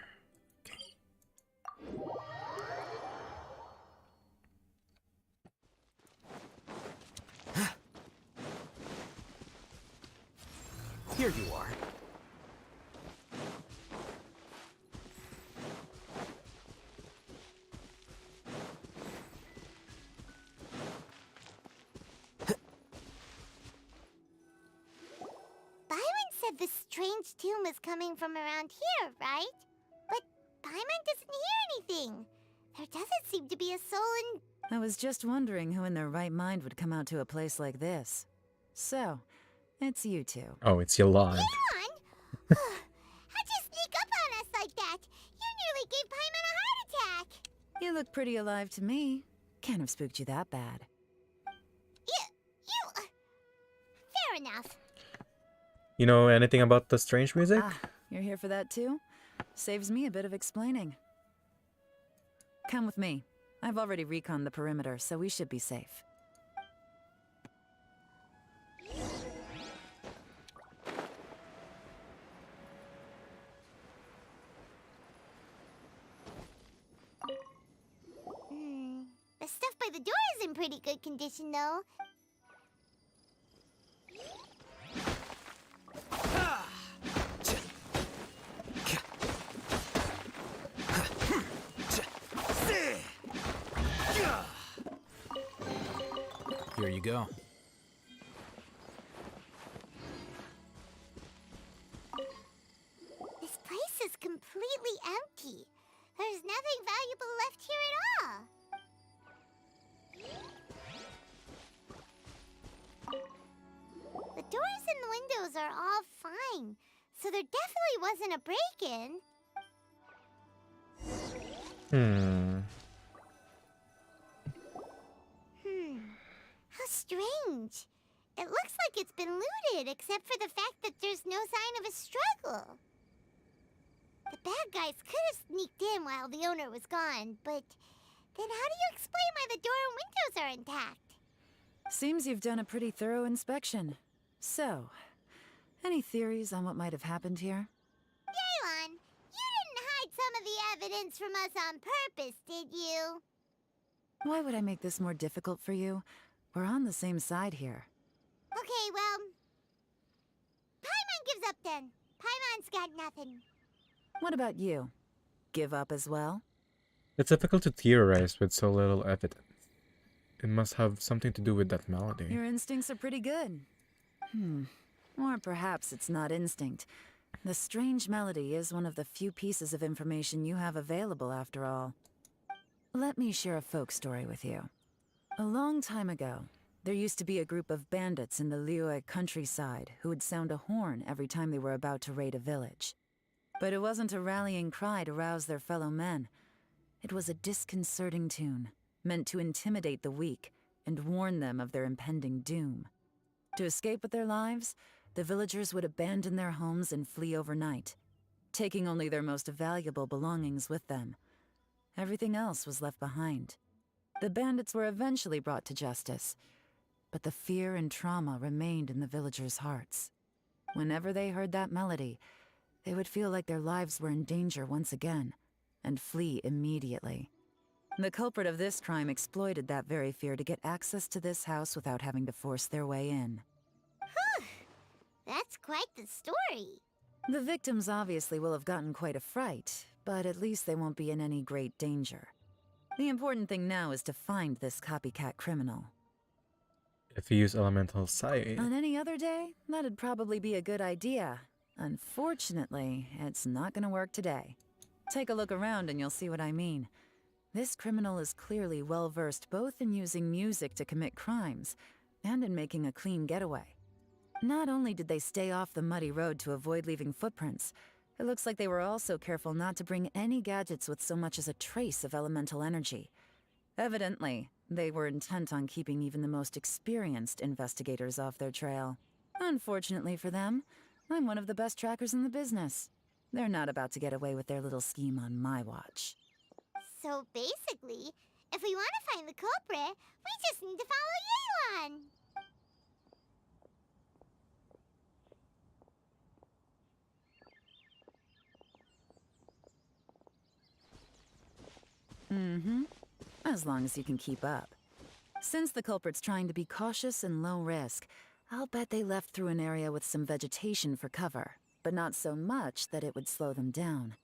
Here you are. said the strange tune was coming from around here, right? But Paimon doesn't hear anything. There doesn't seem to be a soul in... I was just wondering who in their right mind would come out to a place like this. So, it's you two. Oh, it's Yolan. How'd you sneak up on us like that? You nearly gave Paimon a heart attack. You look pretty alive to me. Can't have spooked you that bad. Fair enough. You know anything about the strange music? Ah, you're here for that too? Saves me a bit of explaining. Come with me. I've already reconned the perimeter, so we should be safe. The stuff by the door is in pretty good condition, though. Here you go. This place is completely empty. There's nothing valuable left here at all. The doors and the windows are all fine, so there definitely wasn't a break-in. How strange. It looks like it's been looted, except for the fact that there's no sign of a struggle. The bad guys could have sneaked in while the owner was gone, but then how do you explain why the door and windows are intact? Seems you've done a pretty thorough inspection. So, any theories on what might have happened here? Yelan, you didn't hide some of the evidence from us on purpose, did you? Why would I make this more difficult for you? We're on the same side here. Okay, well... Paimon gives up then. Paimon's got nothing. What about you? Give up as well? It's difficult to theorize with so little evidence. It must have something to do with that melody. Your instincts are pretty good. Or perhaps it's not instinct. The strange melody is one of the few pieces of information you have available after all. Let me share a folk story with you. A long time ago, there used to be a group of bandits in the Liyue countryside who would sound a horn every time they were about to raid a village. But it wasn't a rallying cry to rouse their fellow men. It was a disconcerting tune, meant to intimidate the weak and warn them of their impending doom. To escape with their lives, the villagers would abandon their homes and flee overnight, taking only their most valuable belongings with them. Everything else was left behind. The bandits were eventually brought to justice, but the fear and trauma remained in the villagers' hearts. Whenever they heard that melody, they would feel like their lives were in danger once again, and flee immediately. The culprit of this crime exploited that very fear to get access to this house without having to force their way in. That's quite the story. The victims obviously will have gotten quite a fright, but at least they won't be in any great danger. The important thing now is to find this copycat criminal. If you use elemental sight... On any other day, that'd probably be a good idea. Unfortunately, it's not gonna work today. Take a look around and you'll see what I mean. This criminal is clearly well-versed both in using music to commit crimes and in making a clean getaway. Not only did they stay off the muddy road to avoid leaving footprints, it looks like they were also careful not to bring any gadgets with so much as a trace of elemental energy. Evidently, they were intent on keeping even the most experienced investigators off their trail. Unfortunately for them, I'm one of the best trackers in the business. They're not about to get away with their little scheme on my watch. So basically, if we want to find the culprit, we just need to follow Yelan. As long as you can keep up. Since the culprit's trying to be cautious and low risk, I'll bet they left through an area with some vegetation for cover, but not so much that it would slow them down.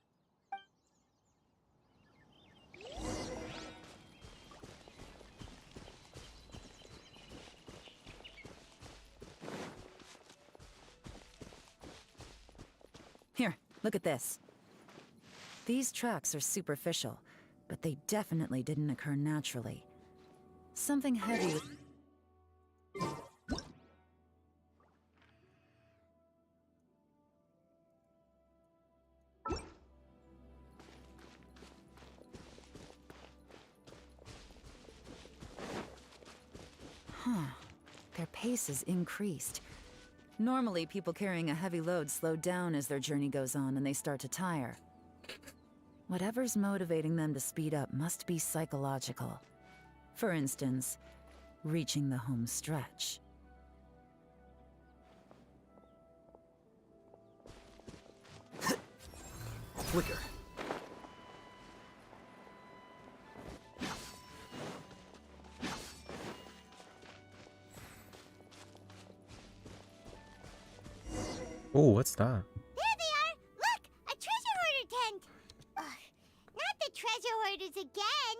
Here, look at this. These tracks are superficial, but they definitely didn't occur naturally. Something heavy with... Huh. Their pace is increased. Normally, people carrying a heavy load slow down as their journey goes on and they start to tire. Whatever's motivating them to speed up must be psychological. For instance, reaching the home stretch. Quicker. Oh, what's that? There they are! Look! A treasure hoarder tent! Ugh, not the treasure hoarders again!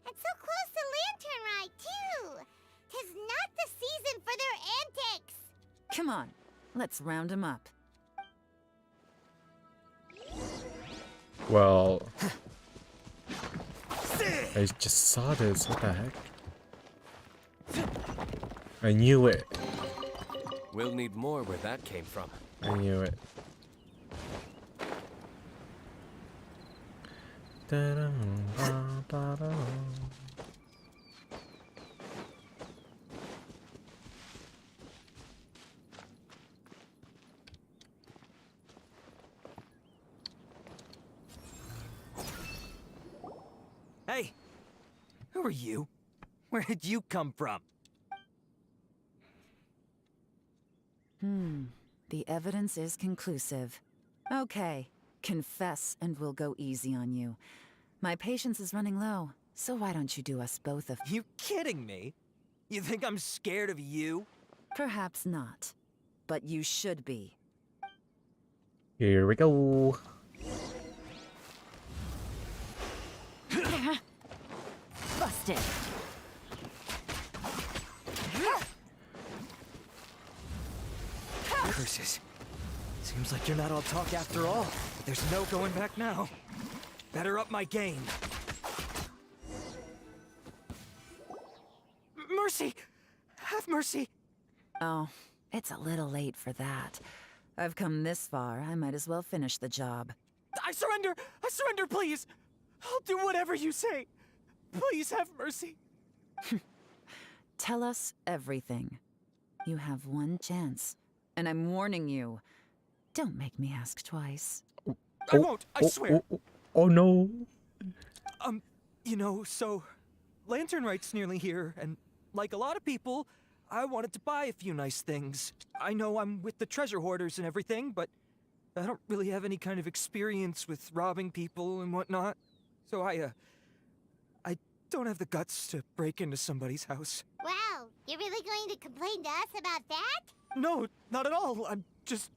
And so close to Lantern Rite, too! 'Tis not the season for their antics! Come on, let's round them up. Well, I just saw this. What the heck? I knew it. We'll need more where that came from. I knew it. Hey! Who are you? Where did you come from? The evidence is conclusive. Okay, confess and we'll go easy on you. My patience is running low, so why don't you do us both a... You kidding me? You think I'm scared of you? Perhaps not, but you should be. Here we go. Busted. Curses. Seems like you're not all talk after all. But there's no going back now. Better up my game. Mercy! Have mercy! Oh, it's a little late for that. I've come this far, I might as well finish the job. I surrender! I surrender, please! I'll do whatever you say. Please have mercy. Tell us everything. You have one chance, and I'm warning you. Don't make me ask twice. I won't, I swear. Oh no. You know, so Lantern Rite's nearly here, and like a lot of people, I wanted to buy a few nice things. I know I'm with the treasure hoarders and everything, but I don't really have any kind of experience with robbing people and whatnot. So I don't have the guts to break into somebody's house. Wow, you're really going to complain to us about that? No, not at all. I'm just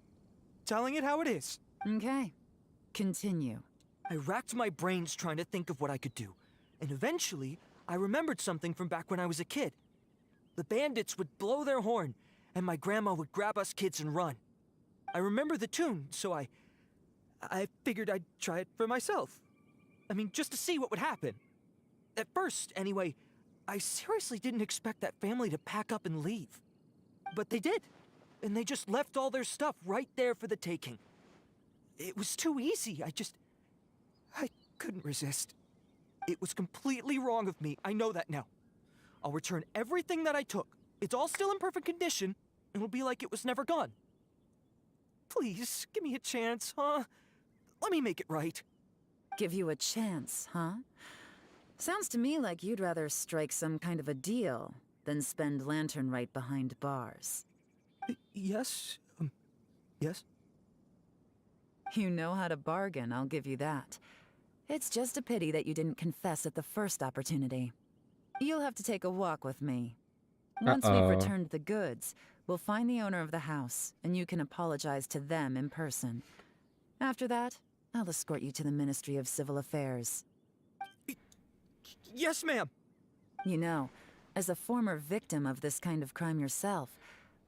telling it how it is. Okay, continue. I racked my brains trying to think of what I could do, and eventually I remembered something from back when I was a kid. The bandits would blow their horn, and my grandma would grab us kids and run. I remember the tune, so I figured I'd try it for myself. I mean, just to see what would happen. At first, anyway, I seriously didn't expect that family to pack up and leave. But they did, and they just left all their stuff right there for the taking. It was too easy, I couldn't resist. It was completely wrong of me, I know that now. I'll return everything that I took. It's all still in perfect condition, and it'll be like it was never gone. Please, give me a chance, huh? Let me make it right. Give you a chance, huh? Sounds to me like you'd rather strike some kind of a deal than spend Lantern Rite behind bars. Yes? Yes? You know how to bargain, I'll give you that. It's just a pity that you didn't confess at the first opportunity. You'll have to take a walk with me. Once we've returned the goods, we'll find the owner of the house, and you can apologize to them in person. After that, I'll escort you to the Ministry of Civil Affairs. Yes, ma'am. You know, as a former victim of this kind of crime yourself,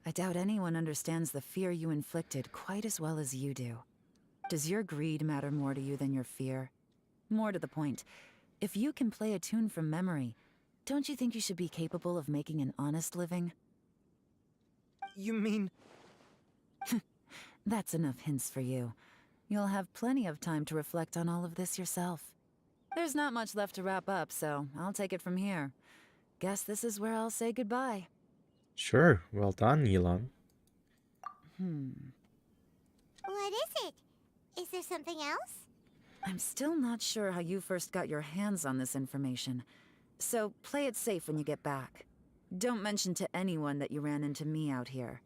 I doubt anyone understands the fear you inflicted quite as well as you do. Does your greed matter more to you than your fear? More to the point, if you can play a tune from memory, don't you think you should be capable of making an honest living? You mean... That's enough hints for you. You'll have plenty of time to reflect on all of this yourself. There's not much left to wrap up, so I'll take it from here. Guess this is where I'll say goodbye. Sure, well done, Elon. What is it? Is there something else? I'm still not sure how you first got your hands on this information, so play it safe when you get back. Don't mention to anyone that you ran into me out here.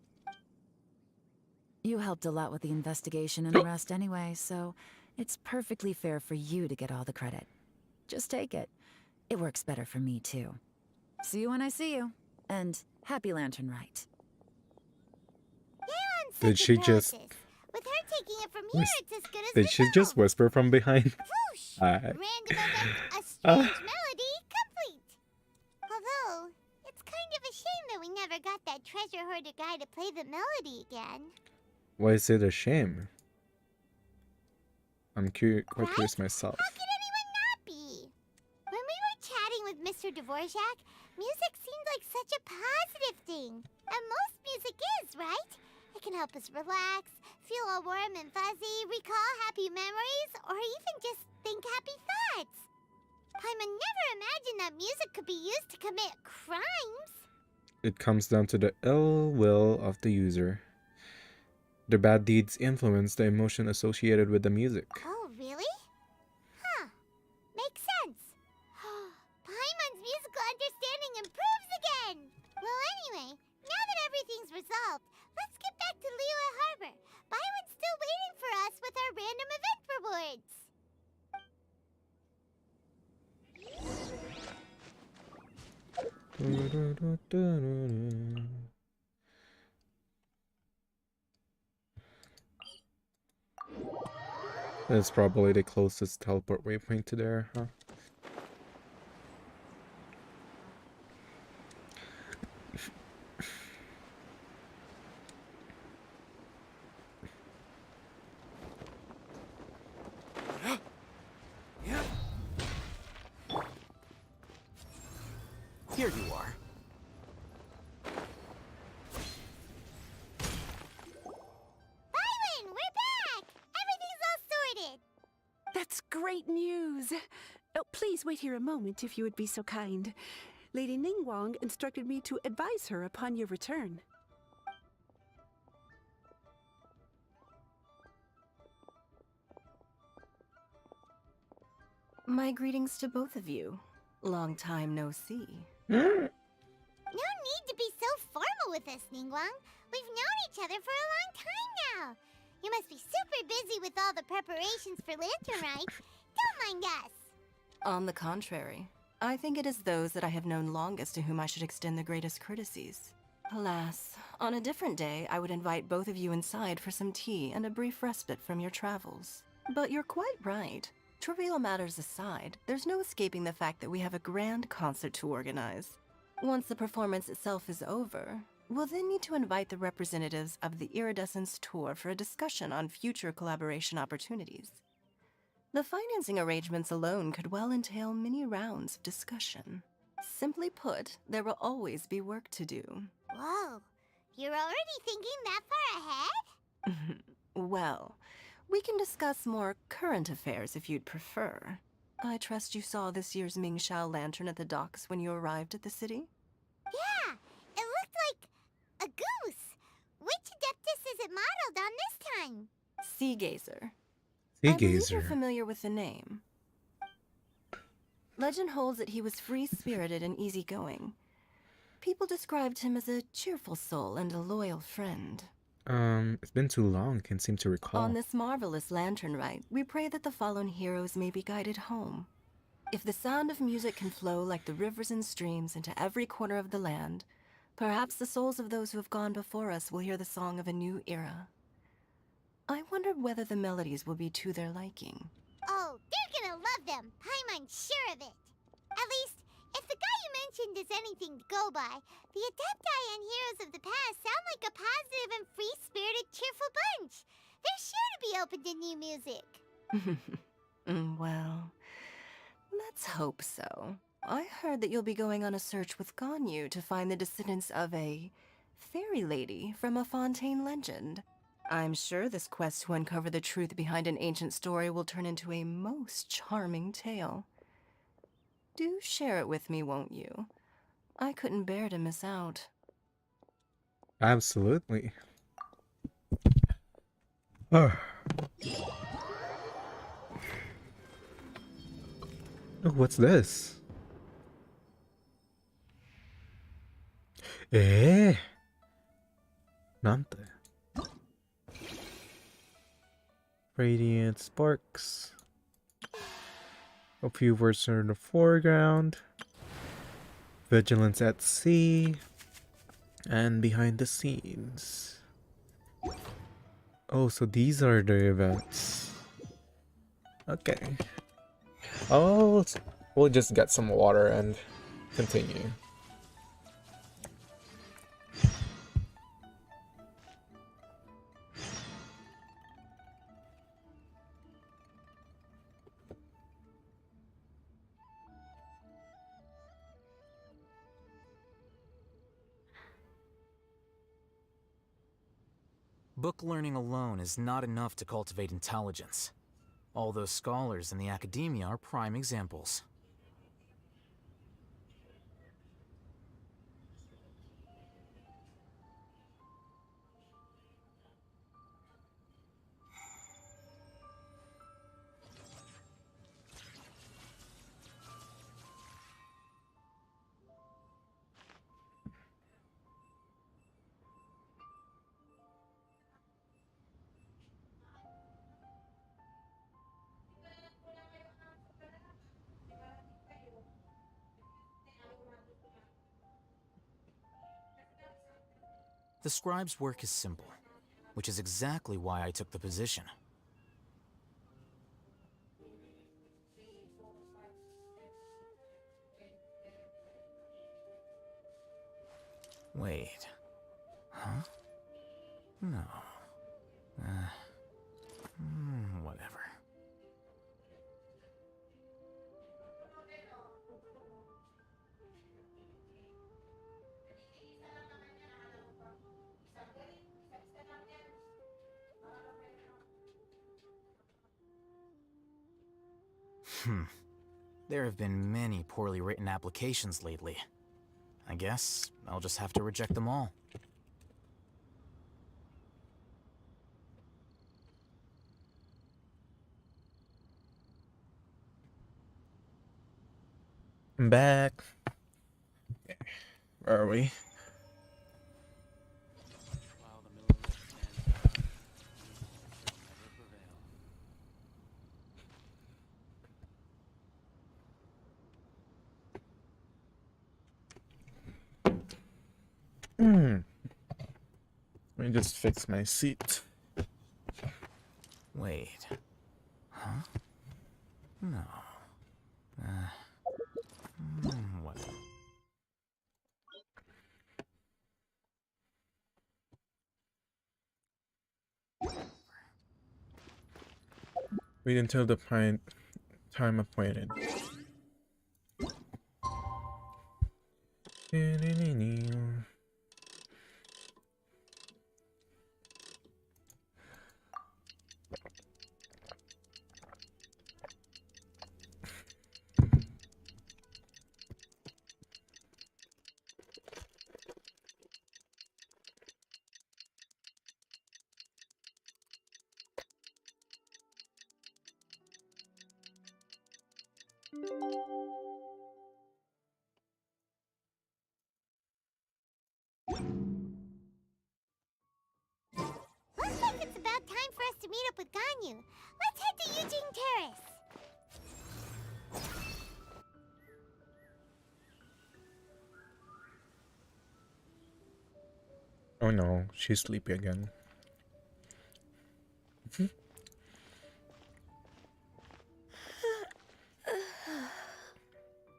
You helped a lot with the investigation and arrest anyway, so it's perfectly fair for you to get all the credit. Just take it. It works better for me, too. See you when I see you, and happy Lantern Rite. Did she just... With her taking it from here, it's as good as Did she just whisper from behind? Random event, a strange melody, complete. Although, it's kind of a shame that we never got that treasure hoarder guy to play the melody again. Why is it a shame? I'm quite curious myself. How could anyone not be? When we were chatting with Mr. Dvorak, music seemed like such a positive thing. And most music is, right? It can help us relax, feel all warm and fuzzy, recall happy memories, or even just think happy thoughts. Paimon never imagined that music could be used to commit crimes. It comes down to the ill will of the user. Their bad deeds influence the emotion associated with the music. Oh, really? Huh. Makes sense. Paimon's musical understanding improves again. Well, anyway, now that everything's resolved, let's get back to Liyue Harbor. Byron's still waiting for us with our random event rewards. That's probably the closest teleport waypoint to there, huh? Here you are. Byron, we're back! Everything's all sorted. That's great news. Oh, please wait here a moment if you would be so kind. Lady Ningguang instructed me to advise her upon your return. My greetings to both of you. Long time no see. No need to be so formal with us, Ningguang. We've known each other for a long time now. You must be super busy with all the preparations for Lantern Rite. Don't mind us. On the contrary, I think it is those that I have known longest to whom I should extend the greatest courtesies. Alas, on a different day, I would invite both of you inside for some tea and a brief respite from your travels. But you're quite right. Trivial matters aside, there's no escaping the fact that we have a grand concert to organize. Once the performance itself is over, we'll then need to invite the representatives of the Iridescence Tour for a discussion on future collaboration opportunities. The financing arrangements alone could well entail many rounds of discussion. Simply put, there will always be work to do. Whoa, you're already thinking that far ahead? Well, we can discuss more current affairs if you'd prefer. I trust you saw this year's Mingxiao lantern at the docks when you arrived at the city? Yeah, it looked like a goose. Which Adeptus is it modeled on this time? Sea Gazer. Sea I believe Gazer. you're familiar with the name. Legend holds that he was free-spirited and easygoing. People described him as a cheerful soul and a loyal friend. It's been too long, can't seem to recall. On this marvelous lantern rite, we pray that the fallen heroes may be guided home. If the sound of music can flow like the rivers and streams into every corner of the land, perhaps the souls of those who have gone before us will hear the song of a new era. I wonder whether the melodies will be to their liking. Oh, they're gonna love them. Paimon's sure of it. At least, if the guy you mentioned is anything to go by, the Adepti and heroes of the past sound like a positive and free-spirited, cheerful bunch. They're sure to be open to new music. Well, let's hope so. I heard that you'll be going on a search with Ganyu to find the descendants of a fairy lady from a Fontaine legend. I'm sure this quest to uncover the truth behind an ancient story will turn into a most charming tale. Do share it with me, won't you? I couldn't bear to miss out. Absolutely. Oh. Oh, what's this? Nante. Radiant sparks. A few words are in the foreground. Vigilance at sea. And behind the scenes. Oh, so these are the events. Okay. Oh, we'll just get some water and continue. Book learning alone is not enough to cultivate intelligence. All those scholars in the academia are prime examples. The scribe's work is simple, which is exactly why I took the position. Wait. Huh? No. Whatever. There have been many poorly written applications lately. I guess I'll just have to reject them all. I'm back. Okay. Where are we? Let me just fix my seat. Wait. Huh? No. Whatever. Wait until the time appointed. Looks like it's about time for us to meet up with Ganyu. Let's head to Eugene Terrace. Oh no, she's sleepy again.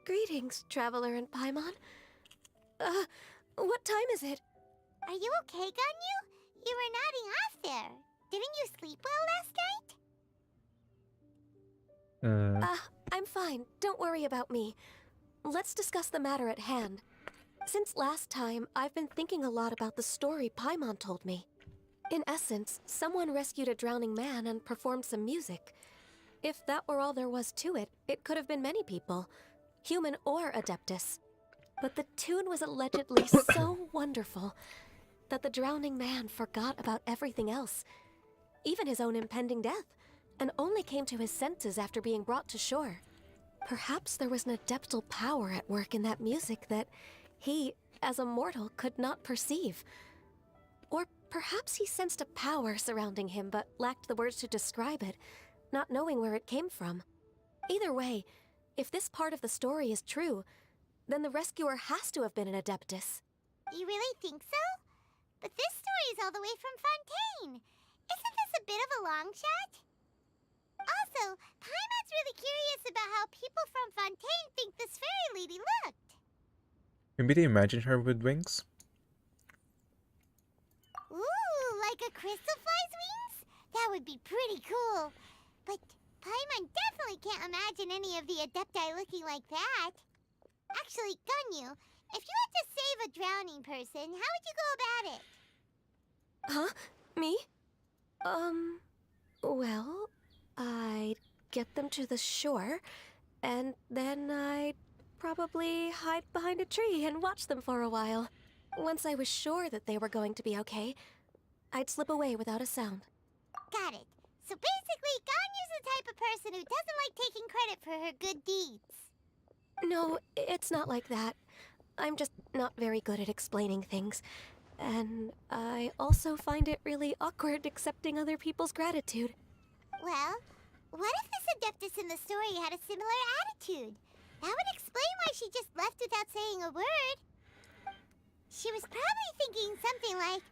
Greetings, Traveler and Paimon. What time is it? Are you okay, Ganyu? You were nodding off there. Didn't you sleep well last night? I'm fine. Don't worry about me. Let's discuss the matter at hand. Since last time, I've been thinking a lot about the story Paimon told me. In essence, someone rescued a drowning man and performed some music. If that were all there was to it, it could have been many people, human or Adeptus. But the tune was allegedly so wonderful that the drowning man forgot about everything else, even his own impending death, and only came to his senses after being brought to shore. Perhaps there was an adeptal power at work in that music that he, as a mortal, could not perceive. Or perhaps he sensed a power surrounding him but lacked the words to describe it, not knowing where it came from. Either way, if this part of the story is true, then the rescuer has to have been an Adeptus. You really think so? But this story is all the way from Fontaine. Isn't this a bit of a long shot? Also, Paimon's really curious about how people from Fontaine think this fairy lady looked. Maybe they imagine her with wings? Ooh, like a crystal fly's wings? That would be pretty cool. But Paimon definitely can't imagine any of the Adepti looking like that. Actually, Ganyu, if you had to save a drowning person, how would you go about it? Huh? Me? Well, I'd get them to the shore, and then I'd probably hide behind a tree and watch them for a while. Once I was sure that they were going to be okay, I'd slip away without a sound. Got it. So basically, Ganyu's the type of person who doesn't like taking credit for her good deeds. No, it's not like that. I'm just not very good at explaining things. And I also find it really awkward accepting other people's gratitude. Well, what if this Adeptus in the story had a similar attitude? That would explain why she just left without saying a word. She was probably thinking something like,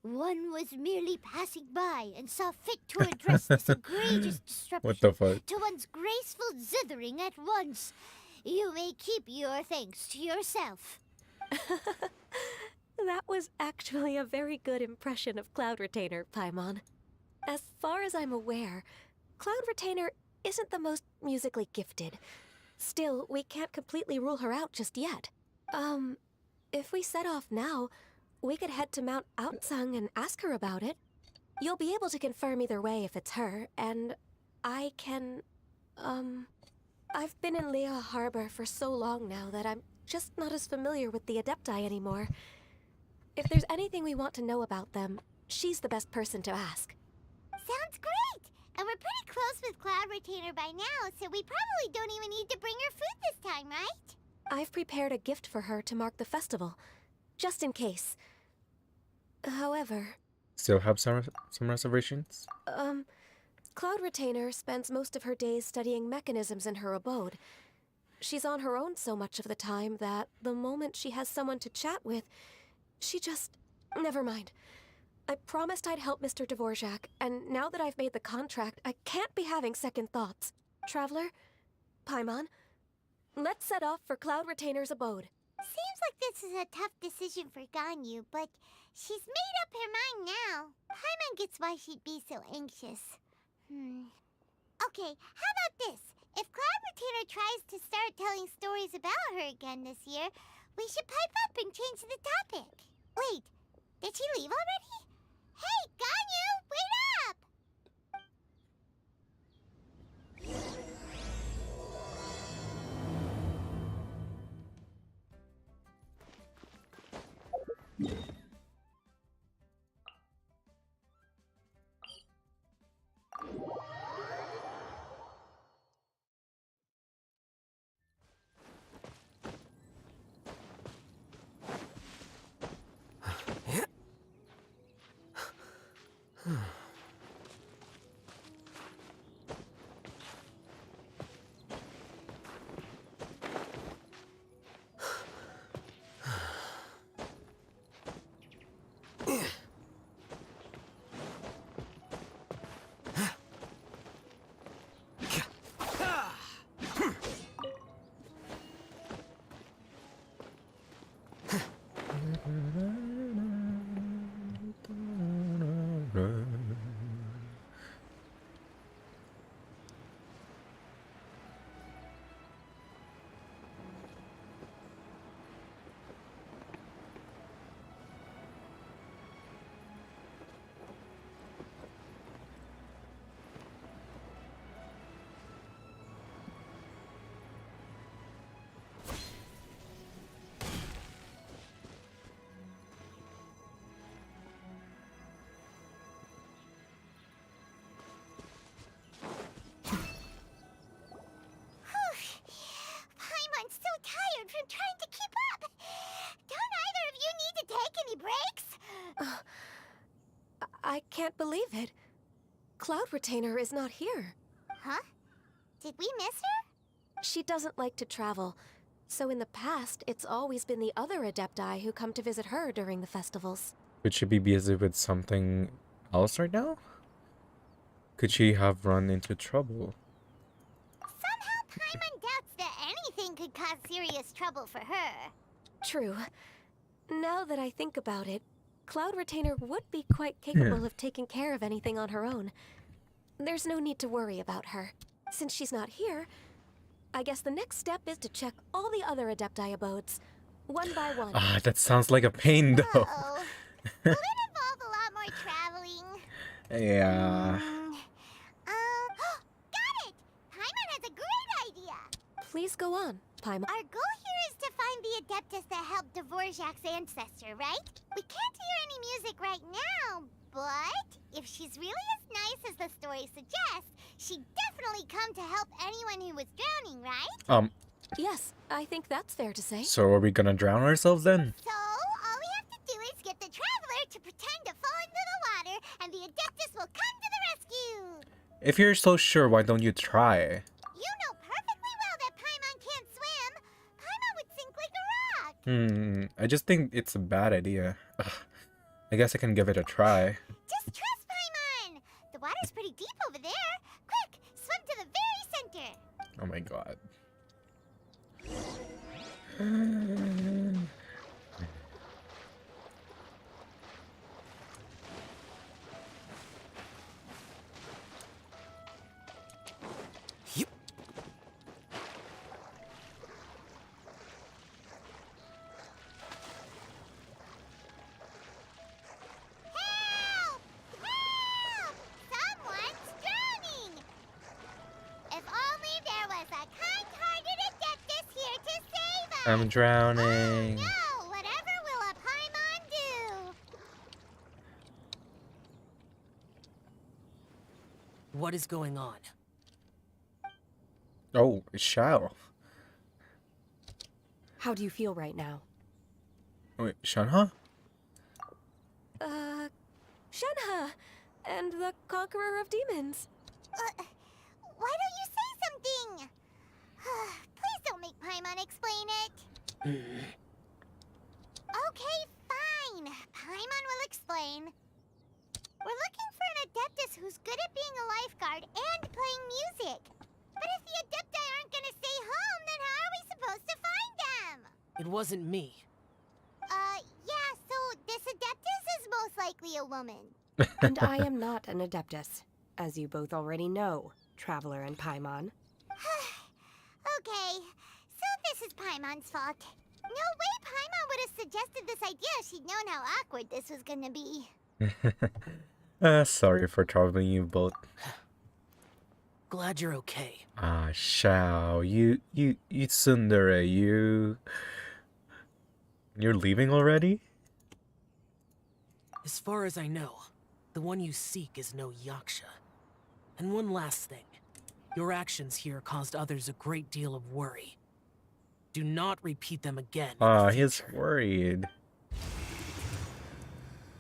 one was merely passing by and saw fit to address this egregious disruption What the fuck? to one's graceful zithering at once. You may keep your thanks to yourself. That was actually a very good impression of Cloud Retainer, Paimon. As far as I'm aware, Cloud Retainer isn't the most musically gifted. Still, we can't completely rule her out just yet. If we set off now, we could head to Mount Outsung and ask her about it. You'll be able to confirm either way if it's her, and I can, I've been in Lea Harbor for so long now that I'm just not as familiar with the Adepti anymore. If there's anything we want to know about them, she's the best person to ask. Sounds great! And we're pretty close with Cloud Retainer by now, so we probably don't even need to bring her food this time, right? I've prepared a gift for her to mark the festival, just in case. However... Still have some reservations? Cloud Retainer spends most of her days studying mechanisms in her abode. She's on her own so much of the time that the moment she has someone to chat with, she just... Never mind. I promised I'd help Mr. Dvorak, and now that I've made the contract, I can't be having second thoughts. Traveler, Paimon, let's set off for Cloud Retainer's abode. Seems like this is a tough decision for Ganyu, but she's made up her mind now. Paimon gets why she'd be so anxious. Okay, how about this? If Cloud Retainer tries to start telling stories about her again this year, we should pipe up and change the topic. Wait, did she leave already? Hey, Ganyu, wait up! I can't believe it. Cloud Retainer is not here. Huh? Did we miss her? She doesn't like to travel, so in the past, it's always been the other Adepti who come to visit her during the festivals. Could she be busy with something else right now? Could she have run into trouble? Somehow Paimon doubts that anything could cause serious trouble for her. True. Now that I think about it, Cloud Retainer would be quite capable of taking care of anything on her own. There's no need to worry about her. Since she's not here, I guess the next step is to check all the other Adepti abodes, one by one. Ah, that sounds like a pain though. Uh-oh. Will it involve a lot more traveling? Yeah. Got it! Paimon has a great idea! Please go on, Paimon. Our goal here is to find the Adeptus that helped Dvorak's ancestor, right? We can't hear any music right now, but if she's really as nice as the story suggests, she'd definitely come to help anyone who was drowning, right? Yes, I think that's fair to say. So are we gonna drown ourselves then? So, all we have to do is get the Traveler to pretend to fall into the water, and the Adeptus will come to the rescue! If you're so sure, why don't you try? You know perfectly well that Paimon can't swim! Paimon would sink like a rock! I just think it's a bad idea. Ugh. I guess I can give it a try. Just trust Paimon! The water's pretty deep over there. Quick, swim to the very center! Oh my god. Help! Help! Someone's drowning! If only there was a kind-hearted Adeptus here to save us! I'm drowning. No! Whatever will a Paimon do? What is going on? Oh, Shao. How do you feel right now? Wait, Shanha? Shenhe! And the Conqueror of Demons. Why don't you say something? Please don't make Paimon explain it. Okay, fine. Paimon will explain. We're looking for an Adeptus who's good at being a lifeguard and playing music. But if the Adepti aren't gonna stay home, then how are we supposed to find them? It wasn't me. Yeah, so this Adeptus is most likely a woman. And I am not an Adeptus, as you both already know, Traveler and Paimon. Okay, so this is Paimon's fault. No way Paimon would have suggested this idea if she'd known how awkward this was gonna be. Sorry for troubling you both. Glad you're okay. Ah, Shao, you tsundere, you're leaving already? As far as I know, the one you seek is no Yaksha. And one last thing. Your actions here caused others a great deal of worry. Do not repeat them again. Ah, he's worried.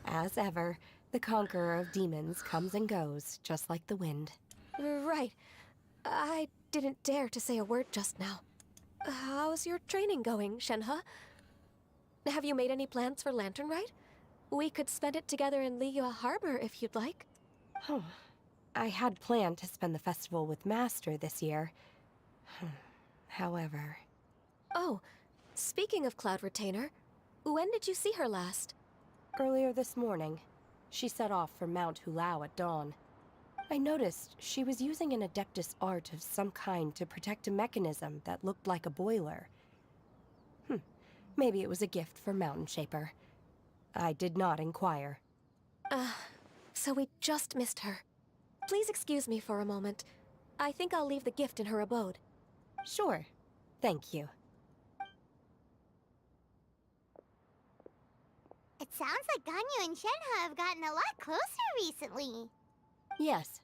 As ever, the Conqueror of Demons comes and goes, just like the wind. Right. I didn't dare to say a word just now. How's your training going, Shenhe? Have you made any plans for Lantern Rite? We could spend it together in Liyue Harbor if you'd like. I had planned to spend the festival with Master this year. However... Oh, speaking of Cloud Retainer, when did you see her last? Earlier this morning. She set off for Mount Hulao at dawn. I noticed she was using an Adeptus art of some kind to protect a mechanism that looked like a boiler. Maybe it was a gift for Mountain Shaper. I did not inquire. So we just missed her. Please excuse me for a moment. I think I'll leave the gift in her abode. Sure. Thank you. It sounds like Ganyu and Shenhe have gotten a lot closer recently. Yes.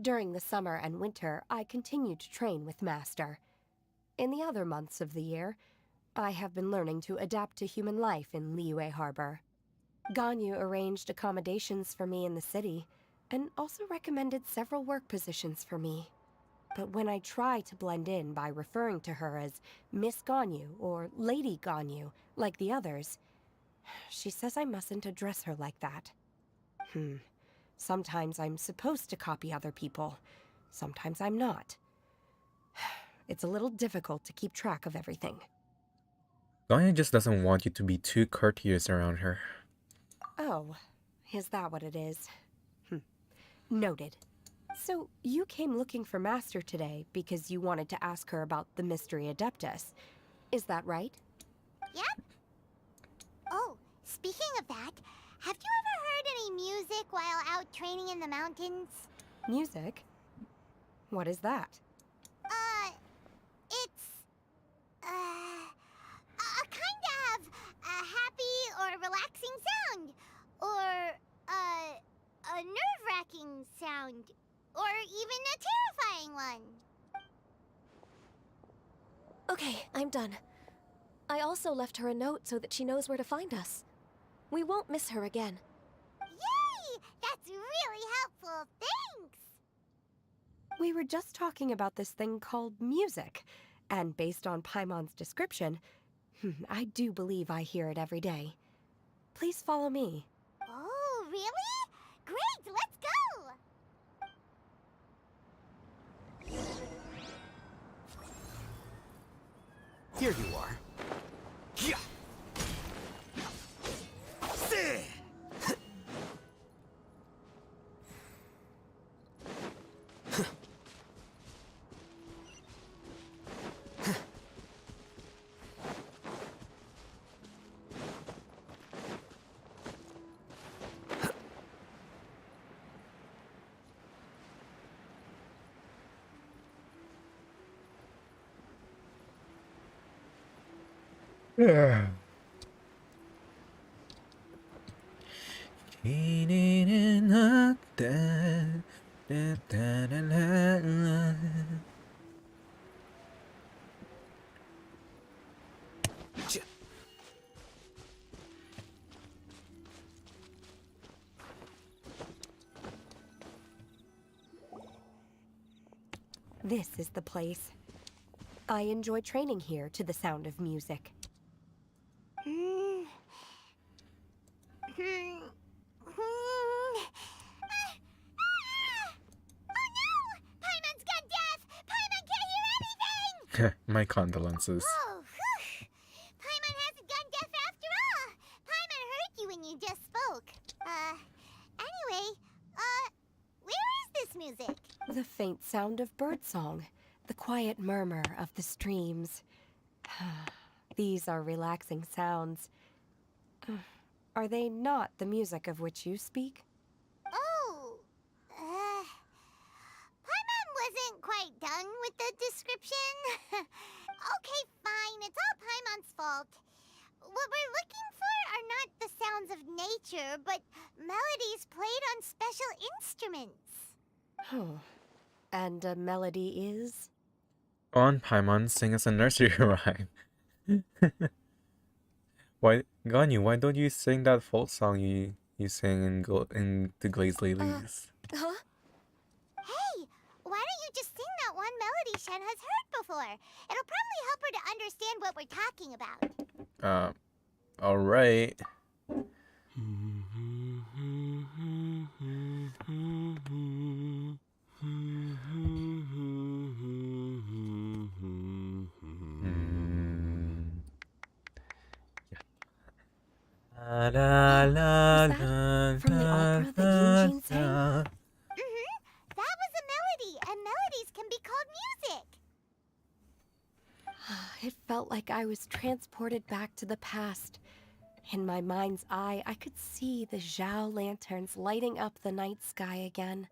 During the summer and winter, I continue to train with Master. In the other months of the year, I have been learning to adapt to human life in Liyue Harbor. Ganyu arranged accommodations for me in the city, and also recommended several work positions for me. But when I try to blend in by referring to her as Miss Ganyu or Lady Ganyu, like the others, she says I mustn't address her like that. Sometimes I'm supposed to copy other people. Sometimes I'm not. It's a little difficult to keep track of everything. Ganyu just doesn't want you to be too courteous around her. Oh, is that what it is? Noted. So, you came looking for Master today because you wanted to ask her about the Mystery Adeptus. Is that right? Yep. Oh, speaking of that, have you ever heard any music while out training in the mountains? Music? What is that? It's a kind of a happy or relaxing sound, or a nerve-wracking sound, or even a terrifying one. Okay, I'm done. I also left her a note so that she knows where to find us. We won't miss her again. Yay! That's really helpful. Thanks! We were just talking about this thing called music, and based on Paimon's description, I do believe I hear it every day. Please follow me. Oh, really? Great, let's go! Here you are. Yeah. Yeah. This is the place. I enjoy training here to the sound of music. My condolences. Oh, whew. Paimon hasn't gone deaf after all. Paimon heard you when you just spoke. Anyway, where is this music? The faint sound of birdsong, the quiet murmur of the streams. These are relaxing sounds. Are they not the music of which you speak? Oh, Paimon wasn't quite done with the description. Okay, fine, it's all Paimon's fault. What we're looking for are not the sounds of nature, but melodies played on special instruments. Oh. And a melody is? On Paimon, sing us a nursery rhyme. Why, Ganyu, why don't you sing that folk song you sang in the Glazed Lilies? Huh? Hey, why don't you just sing that one melody Shen has heard before? It'll probably help her to understand what we're talking about. Alright. La la la la from the opera that Yunjin sang? That was a melody, and melodies can be called music. It felt like I was transported back to the past. In my mind's eye, I could see the Zhao lanterns lighting up the night sky again.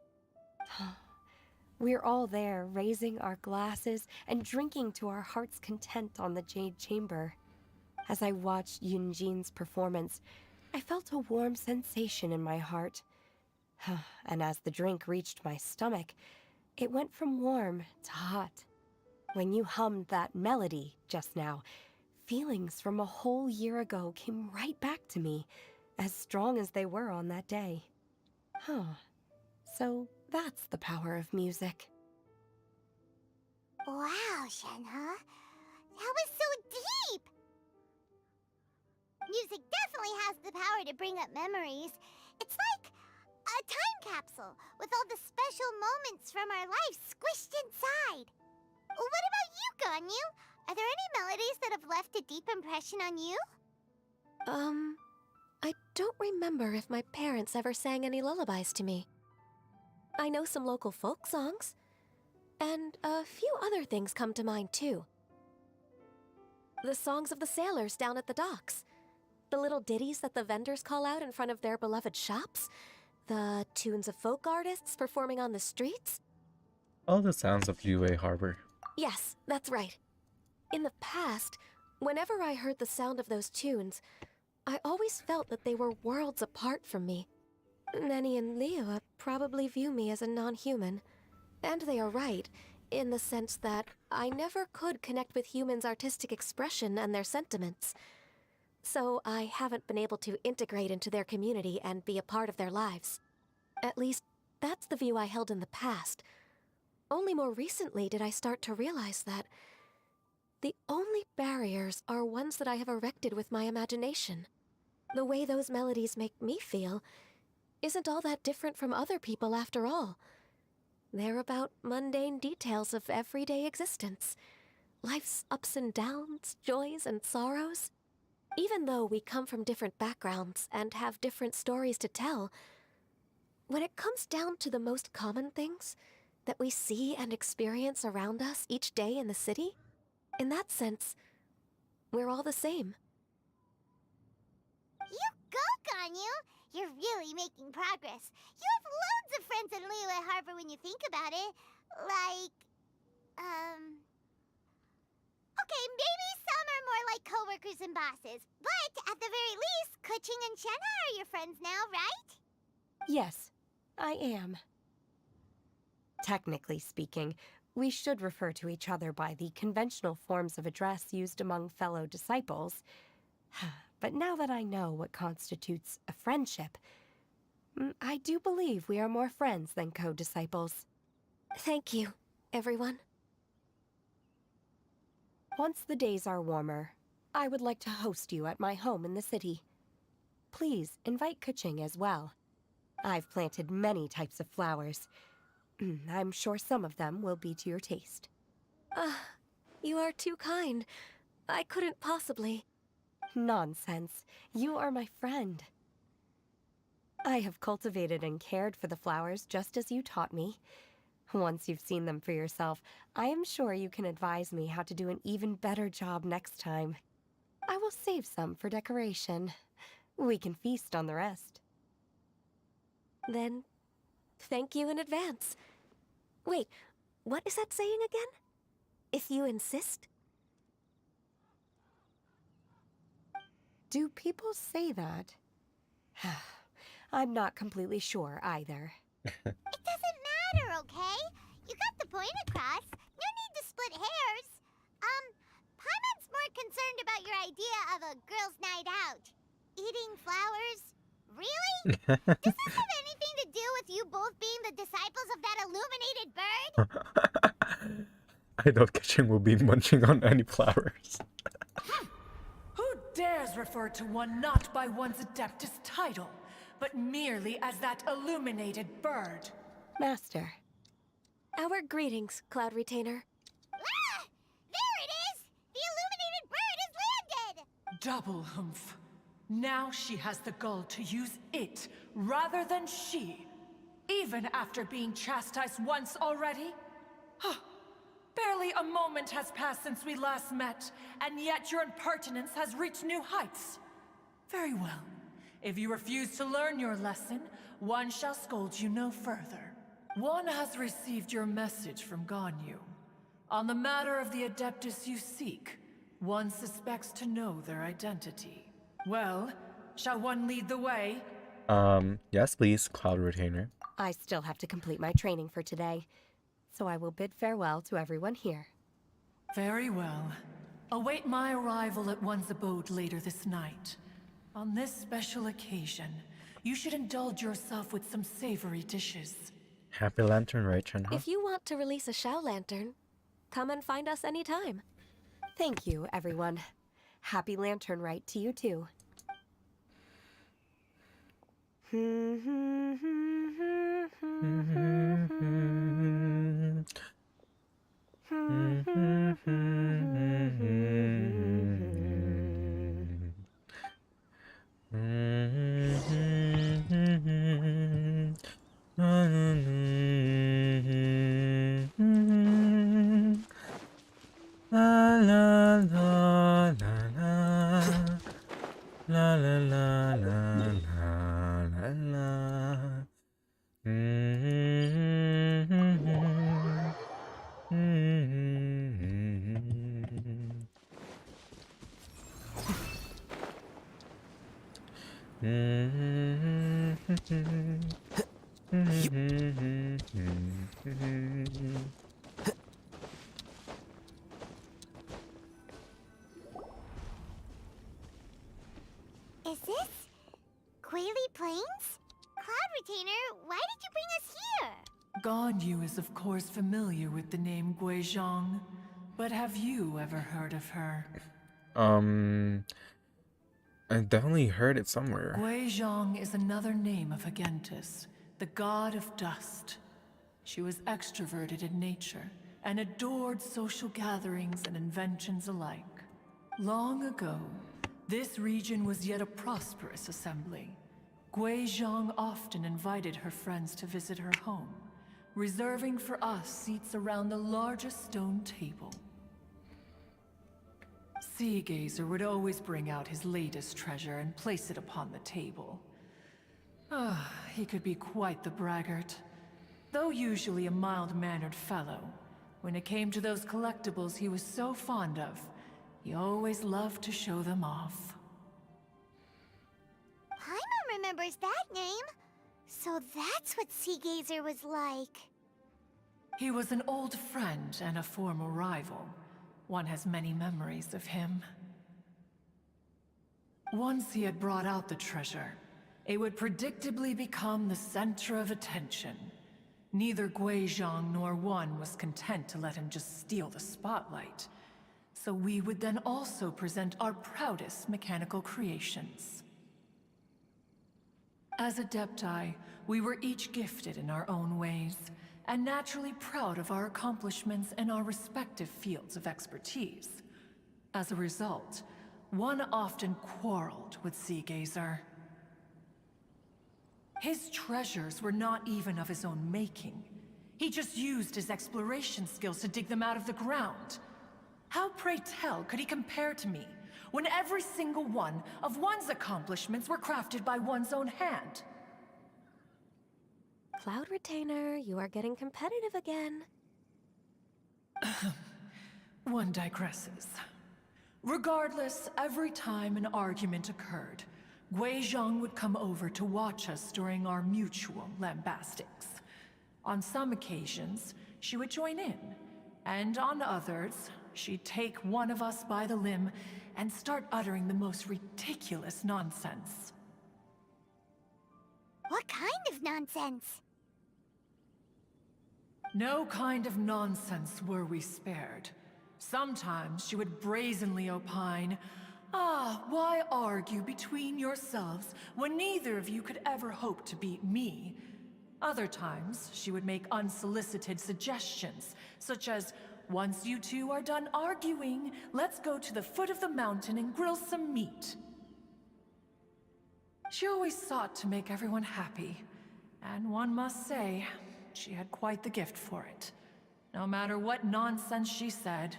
We're all there, raising our glasses and drinking to our heart's content on the Jade Chamber. As I watched Yunjin's performance, I felt a warm sensation in my heart. And as the drink reached my stomach, it went from warm to hot. When you hummed that melody just now, feelings from a whole year ago came right back to me, as strong as they were on that day. Huh. So that's the power of music. Wow, Shenhe. That was so deep! Music definitely has the power to bring up memories. It's like a time capsule with all the special moments from our lives squished inside. What about you, Ganyu? Are there any melodies that have left a deep impression on you? I don't remember if my parents ever sang any lullabies to me. I know some local folk songs, and a few other things come to mind too. The songs of the sailors down at the docks, the little ditties that the vendors call out in front of their beloved shops, the tunes of folk artists performing on the streets. All the sounds of Liyue Harbor. Yes, that's right. In the past, whenever I heard the sound of those tunes, I always felt that they were worlds apart from me. Nenny and Liyue probably view me as a non-human. And they are right, in the sense that I never could connect with humans' artistic expression and their sentiments. So I haven't been able to integrate into their community and be a part of their lives. At least, that's the view I held in the past. Only more recently did I start to realize that the only barriers are ones that I have erected with my imagination. The way those melodies make me feel isn't all that different from other people after all. They're about mundane details of everyday existence. Life's ups and downs, joys and sorrows. Even though we come from different backgrounds and have different stories to tell, when it comes down to the most common things that we see and experience around us each day in the city, in that sense, we're all the same. You go, Ganyu! You're really making progress. You have loads of friends in Liyue Harbor when you think about it. Like, okay, maybe some are more like coworkers and bosses. But at the very least, Kuching and Shenhe are your friends now, right? Yes, I am. Technically speaking, we should refer to each other by the conventional forms of address used among fellow disciples. But now that I know what constitutes a friendship, I do believe we are more friends than co-disciples. Thank you, everyone. Once the days are warmer, I would like to host you at my home in the city. Please invite Kuching as well. I've planted many types of flowers. I'm sure some of them will be to your taste. You are too kind. I couldn't possibly. Nonsense. You are my friend. I have cultivated and cared for the flowers just as you taught me. Once you've seen them for yourself, I am sure you can advise me how to do an even better job next time. I will save some for decoration. We can feast on the rest. Then, thank you in advance. Wait, what is that saying again? If you insist? Do people say that? I'm not completely sure either. It doesn't matter, okay? You got the point across. No need to split hairs. Paimon's more concerned about your idea of a girls' night out. Eating flowers? Really? Does this have anything to do with you both being the disciples of that illuminated bird? I doubt Kuching will be munching on any flowers. Who dares refer to one not by one's Adeptus title, but merely as that illuminated bird? Master. Our greetings, Cloud Retainer. Ah! There it is! The illuminated bird has landed! Double humph. Now she has the gall to use it rather than she, even after being chastised once already? Barely a moment has passed since we last met, and yet your impertinence has reached new heights. Very well. If you refuse to learn your lesson, one shall scold you no further. One has received your message from Ganyu. On the matter of the Adeptus you seek, one suspects to know their identity. Well, shall one lead the way? Yes please, Cloud Retainer. I still have to complete my training for today, so I will bid farewell to everyone here. Very well. Await my arrival at one's abode later this night. On this special occasion, you should indulge yourself with some savory dishes. Happy Lantern, right, Chenha? If you want to release a Shao Lantern, come and find us anytime. Thank you, everyone. Happy Lantern Rite to you too. La la la la la la la la la la la. Is this Quaily Plains? Cloud Retainer, why did you bring us here? Ganyu is of course familiar with the name Guizhong, but have you ever heard of her? I definitely heard it somewhere. Guizhong is another name of Agentis, the god of dust. She was extroverted in nature and adored social gatherings and inventions alike. Long ago, this region was yet a prosperous assembly. Guizhong often invited her friends to visit her home, reserving for us seats around the largest stone table. Sea Gazer would always bring out his latest treasure and place it upon the table. He could be quite the braggart. Though usually a mild-mannered fellow, when it came to those collectibles he was so fond of, he always loved to show them off. Paimon remembers that name. So that's what Sea Gazer was like. He was an old friend and a former rival. One has many memories of him. Once he had brought out the treasure, it would predictably become the center of attention. Neither Guizhong nor one was content to let him just steal the spotlight. So we would then also present our proudest mechanical creations. As Adepti, we were each gifted in our own ways, and naturally proud of our accomplishments in our respective fields of expertise. As a result, one often quarreled with Sea Gazer. His treasures were not even of his own making. He just used his exploration skills to dig them out of the ground. How, pray tell, could he compare to me, when every single one of one's accomplishments were crafted by one's own hand? Cloud Retainer, you are getting competitive again. One digresses. Regardless, every time an argument occurred, Guizhong would come over to watch us during our mutual lambastics. On some occasions, she would join in, and on others, she'd take one of us by the limb and start uttering the most ridiculous nonsense. What kind of nonsense? No kind of nonsense were we spared. Sometimes she would brazenly opine, why argue between yourselves when neither of you could ever hope to beat me? Other times, she would make unsolicited suggestions, such as, once you two are done arguing, let's go to the foot of the mountain and grill some meat. She always sought to make everyone happy, and one must say, she had quite the gift for it. No matter what nonsense she said,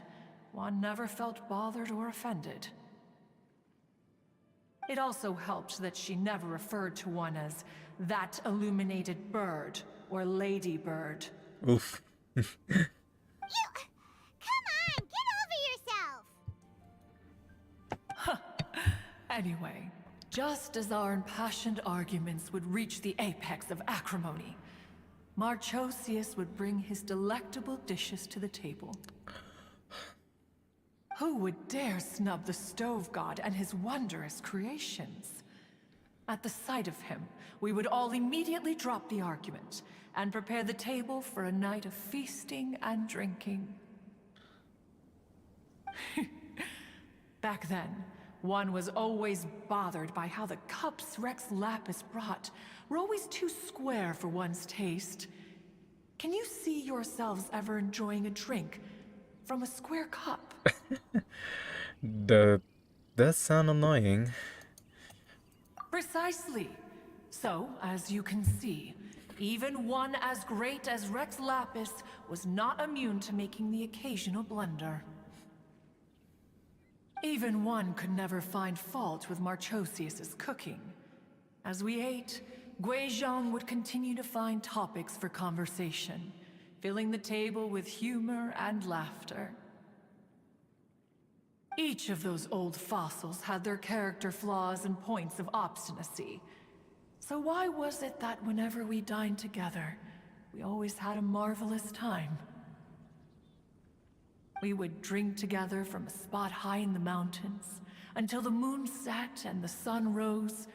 one never felt bothered or offended. It also helped that she never referred to one as that illuminated bird or lady bird. Oof. Come on, get over yourself! Anyway, just as our impassioned arguments would reach the apex of acrimony, Marchosius would bring his delectable dishes to the table. Who would dare snub the stove god and his wondrous creations? At the sight of him, we would all immediately drop the argument and prepare the table for a night of feasting and drinking. Back then, one was always bothered by how the cups Rex Lapis brought were always too square for one's taste. Can you see yourselves ever enjoying a drink from a square cup? That does sound annoying. Precisely. So, as you can see, even one as great as Rex Lapis was not immune to making the occasional blunder. Even one could never find fault with Marchosius's cooking. As we ate, Guizhong would continue to find topics for conversation, filling the table with humor and laughter. Each of those old fossils had their character flaws and points of obstinacy. So why was it that whenever we dined together, we always had a marvelous time? We would drink together from a spot high in the mountains until the moon set and the sun rose,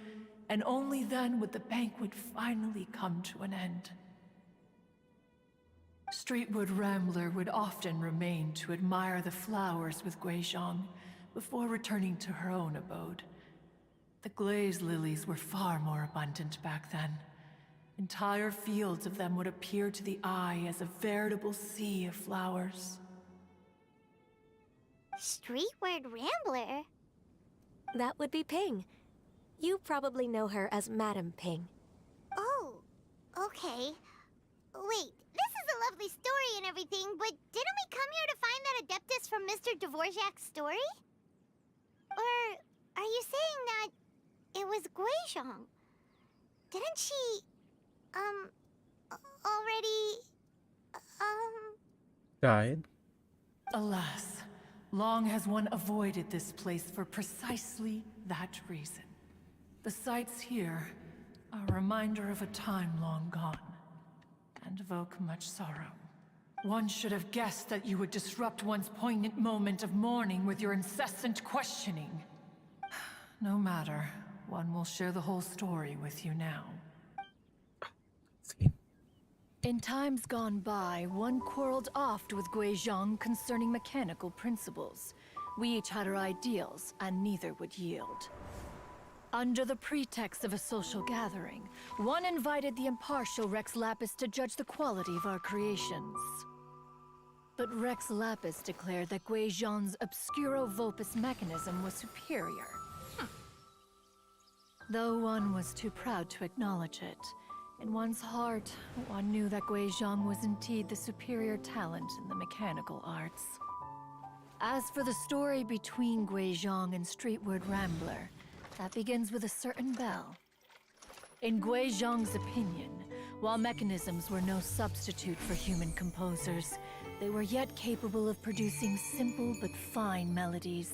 and only then would the banquet finally come to an end. Streetwood Rambler would often remain to admire the flowers with Guizhong before returning to her own abode. The glaze lilies were far more abundant back then. Entire fields of them would appear to the eye as a veritable sea of flowers. Streetward Rambler? That would be Ping. You probably know her as Madam Ping. Oh, okay. Wait, this is a lovely story and everything, but didn't we come here to find that Adeptus from Mr. Dvorak's story? Or are you saying that it was Guizhong? Didn't she, already, Died? Alas, long has one avoided this place for precisely that reason. The sights here are a reminder of a time long gone, and evoke much sorrow. One should have guessed that you would disrupt one's poignant moment of mourning with your incessant questioning. No matter, one will share the whole story with you now. In times gone by, one quarreled oft with Guizhong concerning mechanical principles. We each had our ideals, and neither would yield. Under the pretext of a social gathering, one invited the impartial Rex Lapis to judge the quality of our creations. But Rex Lapis declared that Guizhong's Obscuro Vulpus mechanism was superior. Though one was too proud to acknowledge it, in one's heart, one knew that Guizhong was indeed the superior talent in the mechanical arts. As for the story between Guizhong and Streetward Rambler, that begins with a certain bell. In Guizhong's opinion, while mechanisms were no substitute for human composers, they were yet capable of producing simple but fine melodies.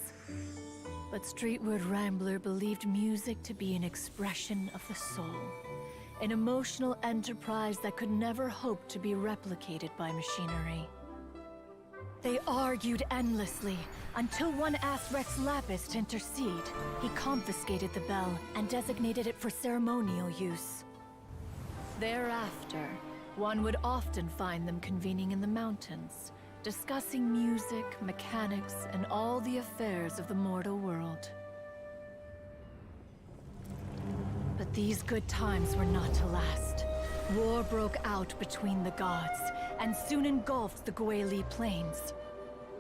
But Streetward Rambler believed music to be an expression of the soul, an emotional enterprise that could never hope to be replicated by machinery. They argued endlessly, until one asked Rex Lapis to intercede. He confiscated the bell and designated it for ceremonial use. Thereafter, one would often find them convening in the mountains, discussing music, mechanics, and all the affairs of the mortal world. But these good times were not to last. War broke out between the gods, and soon engulfed the Guili plains.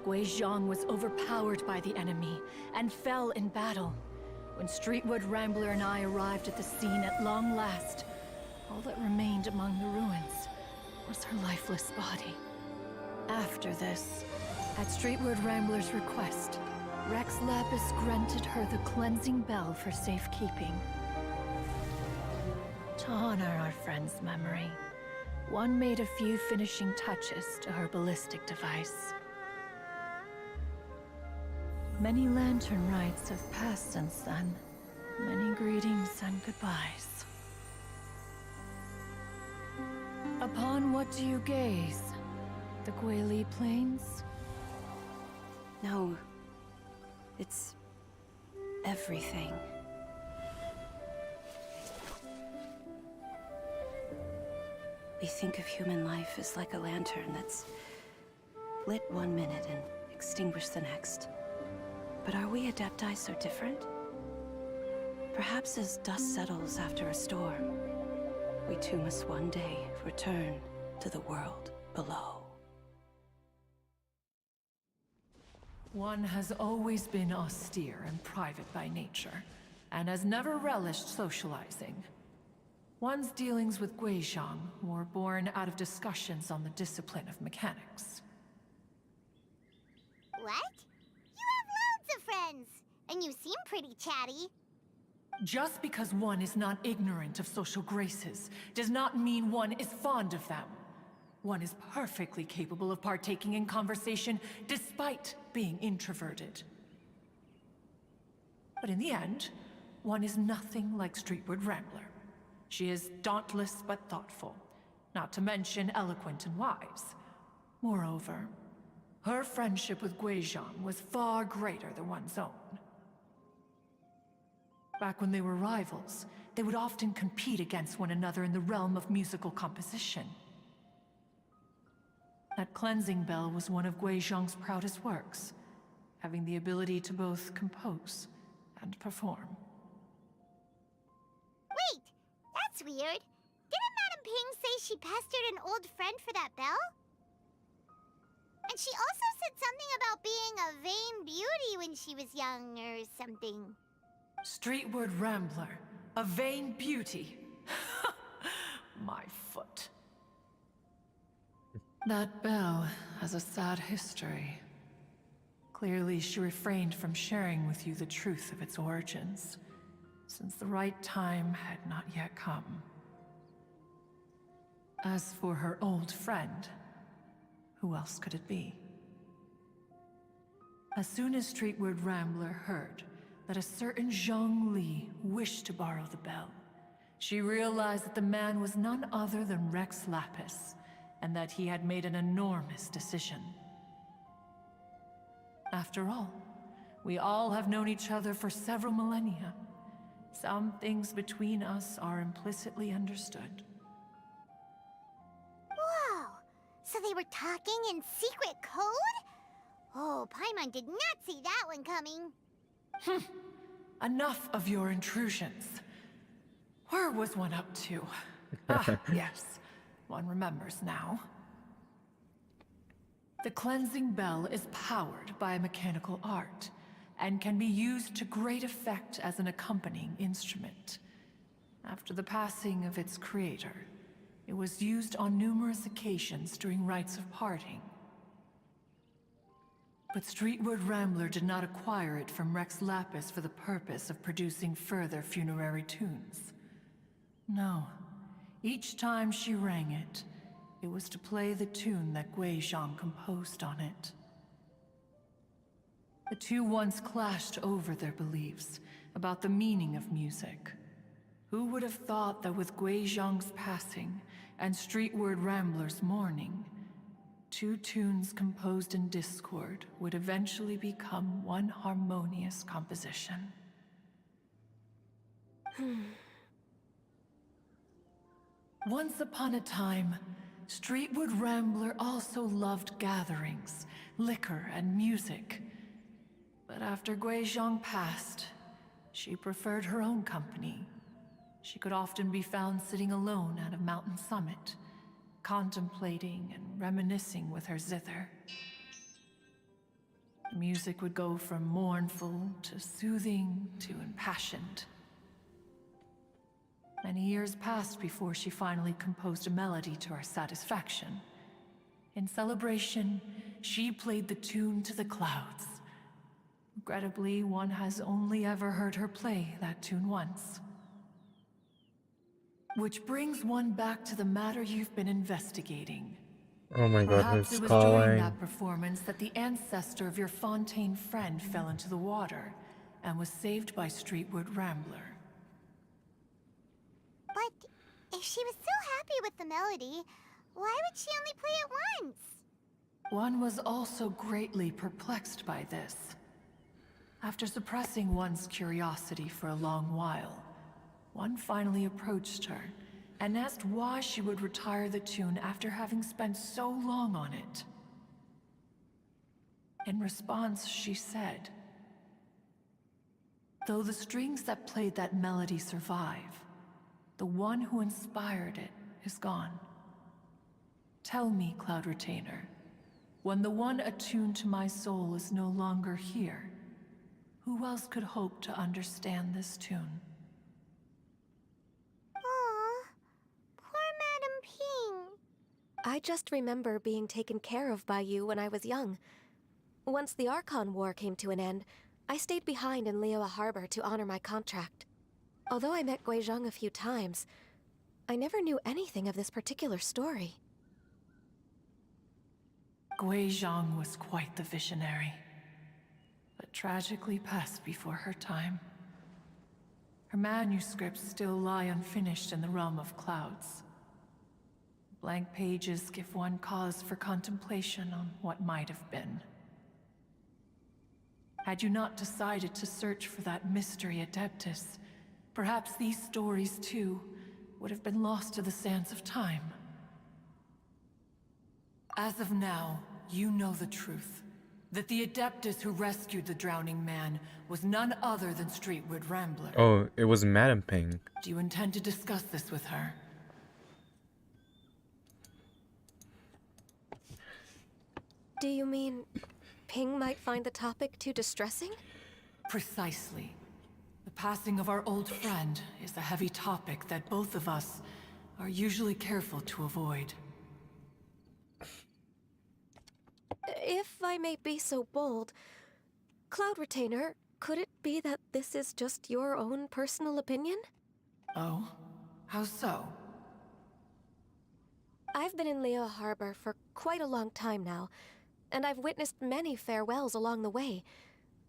Guizhong was overpowered by the enemy, and fell in battle. When Streetwood Rambler and I arrived at the scene at long last, all that remained among the ruins was her lifeless body. After this, at Streetwood Rambler's request, Rex Lapis granted her the cleansing bell for safekeeping. To honor our friend's memory, one made a few finishing touches to her ballistic device. Many lantern rites have passed since then. Many greetings and goodbyes. Upon what do you gaze? The Guili Plains? No, It's everything. We think of human life as like a lantern that's lit one minute and extinguished the next. But are we Adepti so different? Perhaps as dust settles after a storm, we too must one day return to the world below. One has always been austere and private by nature, and has never relished socializing. One's dealings with Guizhong were born out of discussions on the discipline of mechanics. What? You have loads of friends, and you seem pretty chatty. Just because one is not ignorant of social graces does not mean one is fond of them. One is perfectly capable of partaking in conversation despite being introverted. But in the end, one is nothing like Streetward Rambler. She is dauntless but thoughtful, not to mention eloquent and wise. Moreover, her friendship with Guizhong was far greater than one's own. Back when they were rivals, they would often compete against one another in the realm of musical composition. That cleansing bell was one of Guizhong's proudest works, having the ability to both compose and perform. Wait! That's weird. Didn't Madame Ping say she pestered an old friend for that bell? And she also said something about being a vain beauty when she was young or something. Streetward Rambler, a vain beauty. My foot. That bell has a sad history. Clearly, she refrained from sharing with you the truth of its origins, since the right time had not yet come. As for her old friend, who else could it be? As soon as Streetward Rambler heard that a certain Zhang Li wished to borrow the bell, she realized that the man was none other than Rex Lapis, and that he had made an enormous decision. After all, we all have known each other for several millennia. Some things between us are implicitly understood. Whoa! So they were talking in secret code? Oh, Paimon did not see that one coming. Enough of your intrusions. Where was one up to? Yes. One remembers now. The cleansing bell is powered by a mechanical art, and can be used to great effect as an accompanying instrument. After the passing of its creator, it was used on numerous occasions during rites of parting. But Streetward Rambler did not acquire it from Rex Lapis for the purpose of producing further funerary tunes. No. Each time she rang it, it was to play the tune that Guizhong composed on it. The two once clashed over their beliefs about the meaning of music. Who would have thought that with Guizhong's passing and Streetward Rambler's mourning, two tunes composed in discord would eventually become one harmonious composition? Once upon a time, Streetward Rambler also loved gatherings, liquor, and music. But after Guizhong passed, she preferred her own company. She could often be found sitting alone at a mountain summit, contemplating and reminiscing with her zither. The music would go from mournful to soothing to impassioned. Many years passed before she finally composed a melody to her satisfaction. In celebration, she played the tune to the clouds. Regrettably, one has only ever heard her play that tune once. Which brings one back to the matter you've been investigating. Oh my god, Perhaps who's it was calling? during that performance that the ancestor of your Fontaine friend fell into the water and was saved by Streetward Rambler. But if she was so happy with the melody, why would she only play it once? One was also greatly perplexed by this. After suppressing one's curiosity for a long while, one finally approached her and asked why she would retire the tune after having spent so long on it. In response, she said, "Though the strings that played that melody survive, the one who inspired it is gone. Tell me, Cloud Retainer, when the one attuned to my soul is no longer here, who else could hope to understand this tune?" Aw, poor Madam Ping. I just remember being taken care of by you when I was young. Once the Archon War came to an end, I stayed behind in Liyue Harbor to honor my contract. Although I met Guizhong a few times, I never knew anything of this particular story. Guizhong was quite the visionary, but tragically passed before her time. Her manuscripts still lie unfinished in the realm of clouds. Blank pages give one cause for contemplation on what might have been. Had you not decided to search for that mystery Adeptus, perhaps these stories too would have been lost to the sands of time. As of now, you know the truth. That the Adeptus who rescued the drowning man was none other than Streetwood Rambler. Oh, it was Madam Ping. Do you intend to discuss this with her? Do you mean Ping might find the topic too distressing? Precisely. The passing of our old friend is a heavy topic that both of us are usually careful to avoid. If I may be so bold, Cloud Retainer, could it be that this is just your own personal opinion? Oh? How so? I've been in Liyue Harbor for quite a long time now, and I've witnessed many farewells along the way,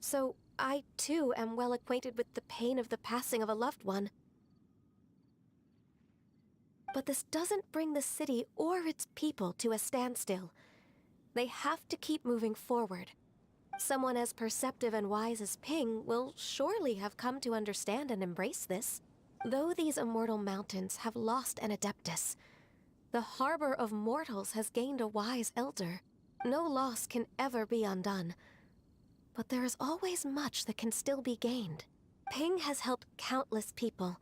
so I too am well acquainted with the pain of the passing of a loved one. But this doesn't bring the city or its people to a standstill. They have to keep moving forward. Someone as perceptive and wise as Ping will surely have come to understand and embrace this. Though these immortal mountains have lost an Adeptus, the harbor of mortals has gained a wise elder. No loss can ever be undone, but there is always much that can still be gained. Ping has helped countless people,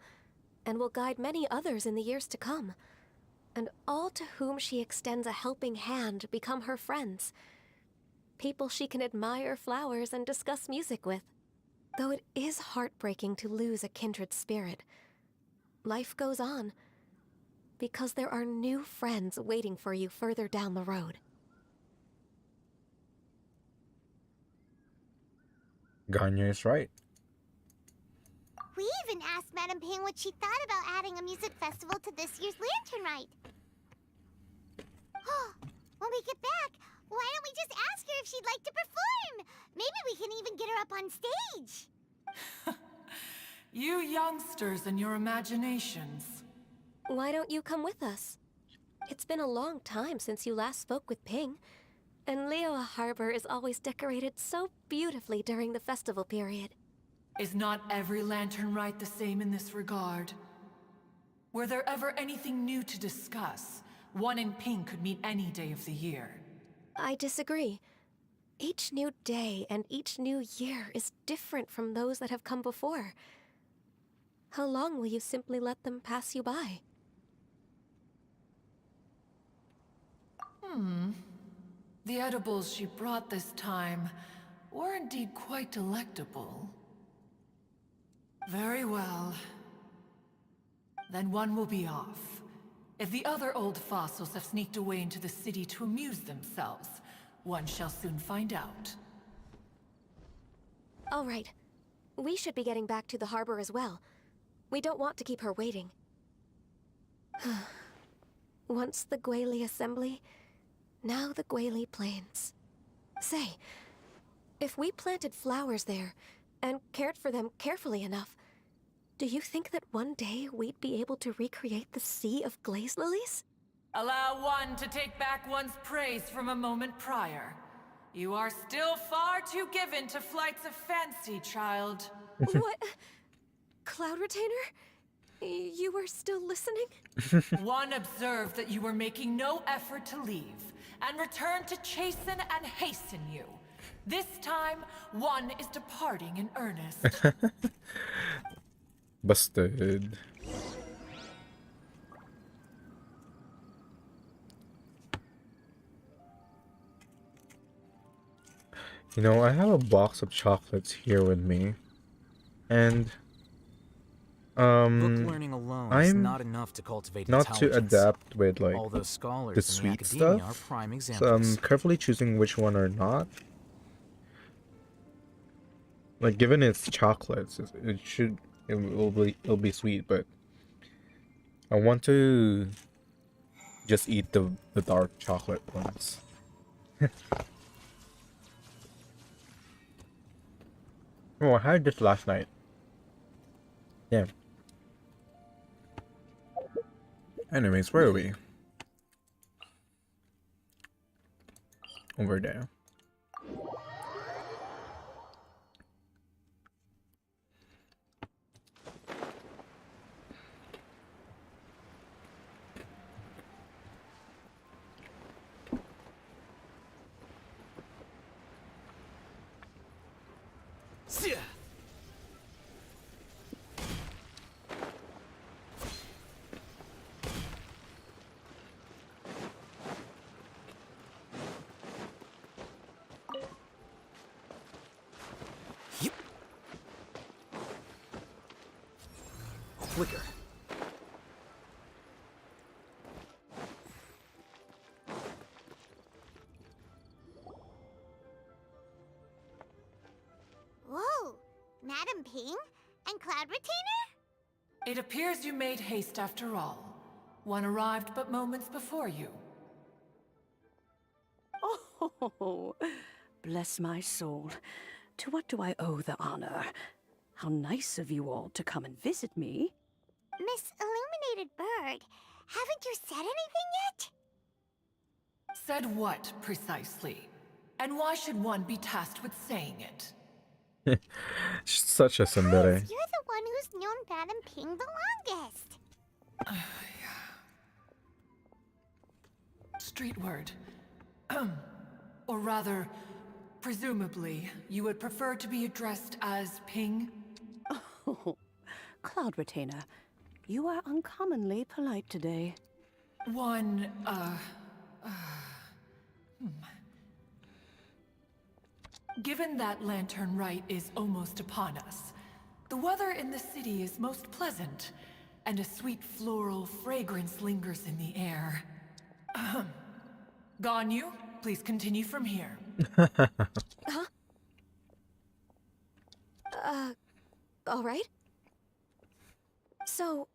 and will guide many others in the years to come. And all to whom she extends a helping hand become her friends. People she can admire flowers and discuss music with. Though it is heartbreaking to lose a kindred spirit, life goes on, because there are new friends waiting for you further down the road. Ganya is right. We even asked Madam Ping what she thought about adding a music festival to this year's Lantern Rite. When we get back, why don't we just ask her if she'd like to perform? Maybe we can even get her up on stage. You youngsters and your imaginations. Why don't you come with us? It's been a long time since you last spoke with Ping, and Liyue Harbor is always decorated so beautifully during the festival period. Is not every Lantern Rite the same in this regard? Were there ever anything new to discuss? One in Ping could meet any day of the year. I disagree. Each new day and each new year is different from those that have come before. How long will you simply let them pass you by? The edibles she brought this time were indeed quite delectable. Very well. Then one will be off. If the other old fossils have sneaked away into the city to amuse themselves, one shall soon find out. All right. We should be getting back to the harbor as well. We don't want to keep her waiting. Once the Guili Assembly, now the Guili Plains. Say, if we planted flowers there and cared for them carefully enough, do you think that one day we'd be able to recreate the sea of glaze lilies? Allow one to take back one's praise from a moment prior. You are still far too given to flights of fancy, child. What? Cloud Retainer? You were still listening? One observed that you were making no effort to leave, and returned to chasten and hasten you. This time, one is departing in earnest. Busted. You know, I have a box of chocolates here with me, and Book learning alone is I'm not enough to cultivate not to intelligence. adapt with like Although scholars the in sweet academia are stuff, prime so examples. I'm carefully choosing which one or not. Like, given it's chocolates, it'll be sweet, but I want to just eat the dark chocolate ones. Oh, I had this last night. Yeah. Anyways, where are we? Over there. Flicker. Whoa! Madam Ping? And Cloud Retainer? It appears you made haste after all. One arrived but moments before you. Oh, bless my soul. To what do I owe the honor? How nice of you all to come and visit me. Miss Illuminated Bird, haven't you said anything yet? Said what, precisely? And why should one be tasked with saying it? Such a Because tsundere. you're the one who's known Madam Ping the longest. Street word. Or rather, presumably, you would prefer to be addressed as Ping? Oh, Cloud Retainer, you are uncommonly polite today. One, Given that Lantern Rite is almost upon us, the weather in the city is most pleasant, and a sweet floral fragrance lingers in the air. Ganyu, please continue from here. Huh? All right. So,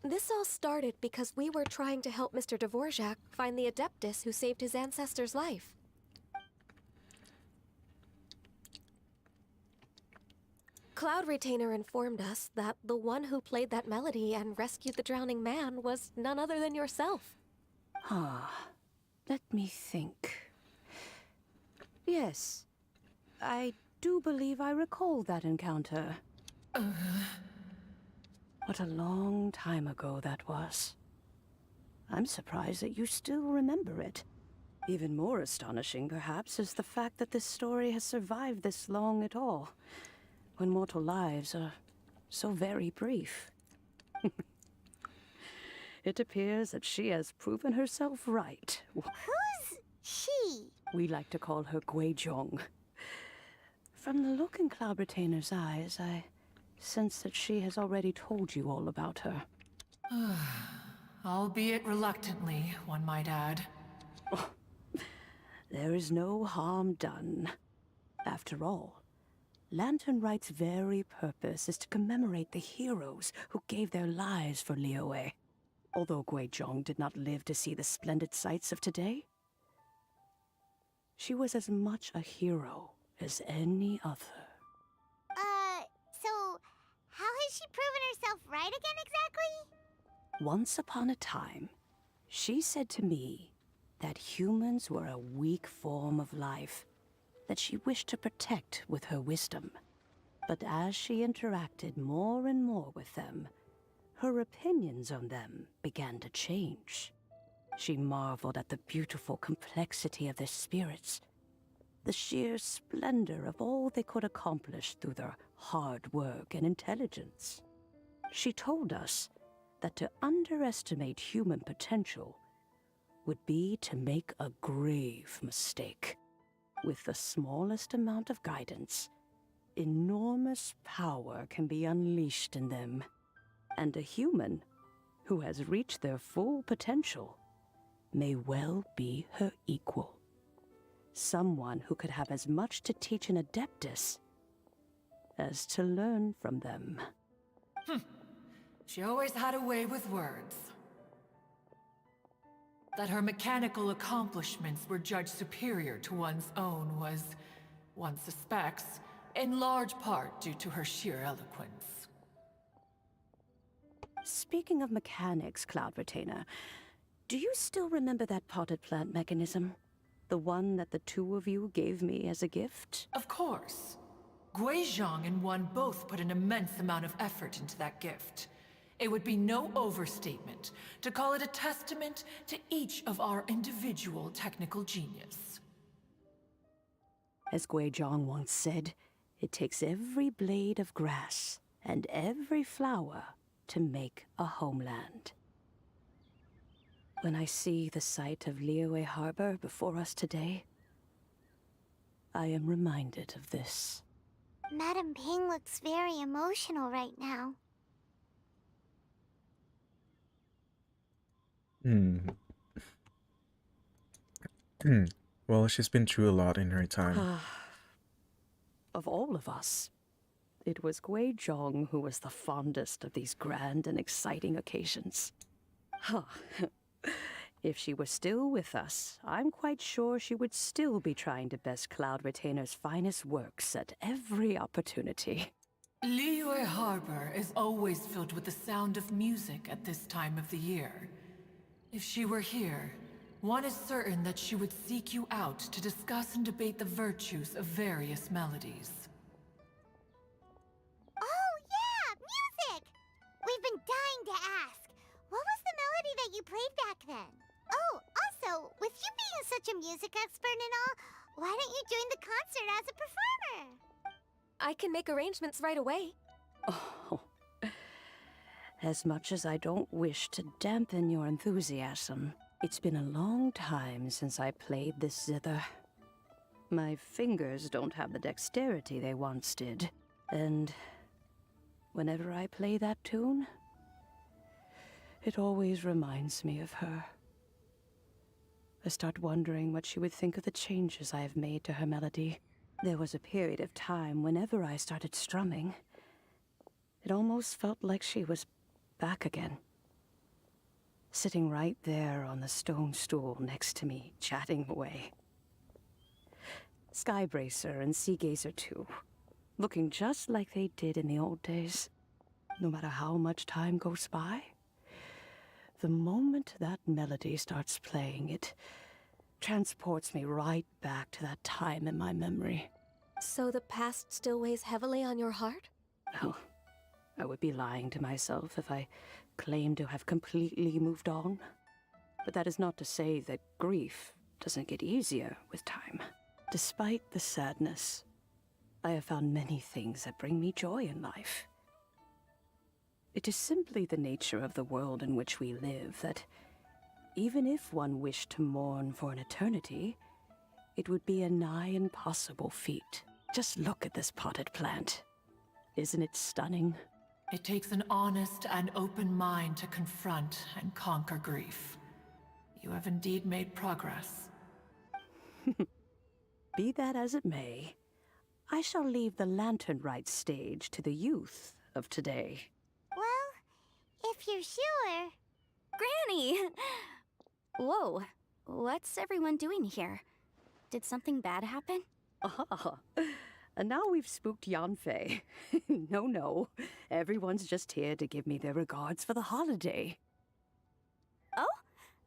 this all started because we were trying to help Mr. Dvorak find the Adeptus who saved his ancestor's life. Cloud Retainer informed us that the one who played that melody and rescued the drowning man was none other than yourself. Ah, let me think. Yes, I do believe I recall that encounter. What a long time ago that was. I'm surprised that you still remember it. Even more astonishing, perhaps, is the fact that this story has survived this long at all, when mortal lives are so very brief. It appears that she has proven herself right. Who's she? We like to call her Guizhong. From the look in Cloud Retainer's eyes, I sense that she has already told you all about her. Albeit reluctantly, one might add. There is no harm done. After all, Lantern Rite's very purpose is to commemorate the heroes who gave their lives for Liyue. Although Guizhong did not live to see the splendid sights of today, she was as much a hero as any other. So how has she proven herself right again exactly? Once upon a time, she said to me that humans were a weak form of life, that she wished to protect with her wisdom. But as she interacted more and more with them, her opinions on them began to change. She marveled at the beautiful complexity of their spirits, the sheer splendor of all they could accomplish through their hard work and intelligence. She told us that to underestimate human potential would be to make a grave mistake. With the smallest amount of guidance, enormous power can be unleashed in them, and a human who has reached their full potential may well be her equal. Someone who could have as much to teach an adeptus as to learn from them. She always had a way with words. That her mechanical accomplishments were judged superior to one's own was, one suspects, in large part due to her sheer eloquence. Speaking of mechanics, Cloud Retainer, do you still remember that potted plant mechanism? The one that the two of you gave me as a gift? Of course. Guizhong and one both put an immense amount of effort into that gift. It would be no overstatement to call it a testament to each of our individual technical genius. As Guizhong once said, it takes every blade of grass and every flower to make a homeland. When I see the sight of Liyue Harbor before us today, I am reminded of this. Madam Ping looks very emotional right now. Well, she's been through a lot in her time. Of all of us, it was Guizhong who was the fondest of these grand and exciting occasions. If she were still with us, I'm quite sure she would still be trying to best Cloud Retainer's finest works at every opportunity. Liyue Harbor is always filled with the sound of music at this time of the year. If she were here, one is certain that she would seek you out to discuss and debate the virtues of various melodies. Oh yeah, music! We've been dying to ask. What was the melody that you played back then? Oh, also, with you being such a music expert and all, why don't you join the concert as a performer? I can make arrangements right away. Oh, as much as I don't wish to dampen your enthusiasm, it's been a long time since I played this zither. My fingers don't have the dexterity they once did, and whenever I play that tune, it always reminds me of her. I start wondering what she would think of the changes I have made to her melody. There was a period of time whenever I started strumming, it almost felt like she was back again. Sitting right there on the stone stool next to me, chatting away. Skybracer and Seagazer too, looking just like they did in the old days. No matter how much time goes by, the moment that melody starts playing, it transports me right back to that time in my memory. So the past still weighs heavily on your heart? Oh, I would be lying to myself if I claimed to have completely moved on. But that is not to say that grief doesn't get easier with time. Despite the sadness, I have found many things that bring me joy in life. It is simply the nature of the world in which we live that even if one wished to mourn for an eternity, it would be a nigh impossible feat. Just look at this potted plant. Isn't it stunning? It takes an honest and open mind to confront and conquer grief. You have indeed made progress. Be that as it may, I shall leave the lantern rite stage to the youth of today. Well, if you're sure. Granny! Whoa, what's everyone doing here? Did something bad happen? And now we've spooked Yanfei. No. Everyone's just here to give me their regards for the holiday. Oh,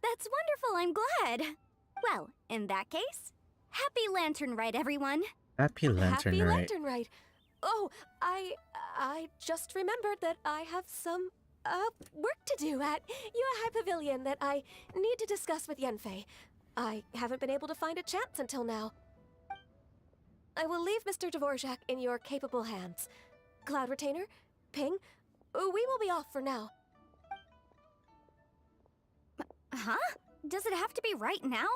that's wonderful, I'm glad. Well, in that case, Happy Lantern Rite, everyone! Happy Lantern Happy Rite. Lantern Rite. Oh, I just remembered that I have some work to do at Yuehai Pavilion that I need to discuss with Yenfei. I haven't been able to find a chance until now. I will leave Mr. Dvorak in your capable hands. Cloud Retainer, Ping, we will be off for now. Huh? Does it have to be right now?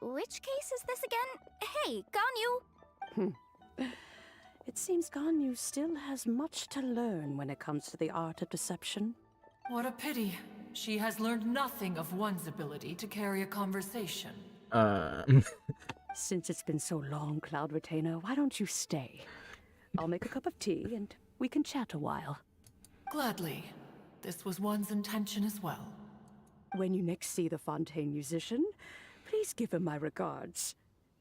Which case is this again? Hey, Ganyu! It seems Ganyu still has much to learn when it comes to the art of deception. What a pity. She has learned nothing of one's ability to carry a conversation. Since it's been so long, Cloud Retainer, why don't you stay? I'll make a cup of tea and we can chat a while. Gladly. This was one's intention as well. When you next see the Fontaine musician, please give him my regards.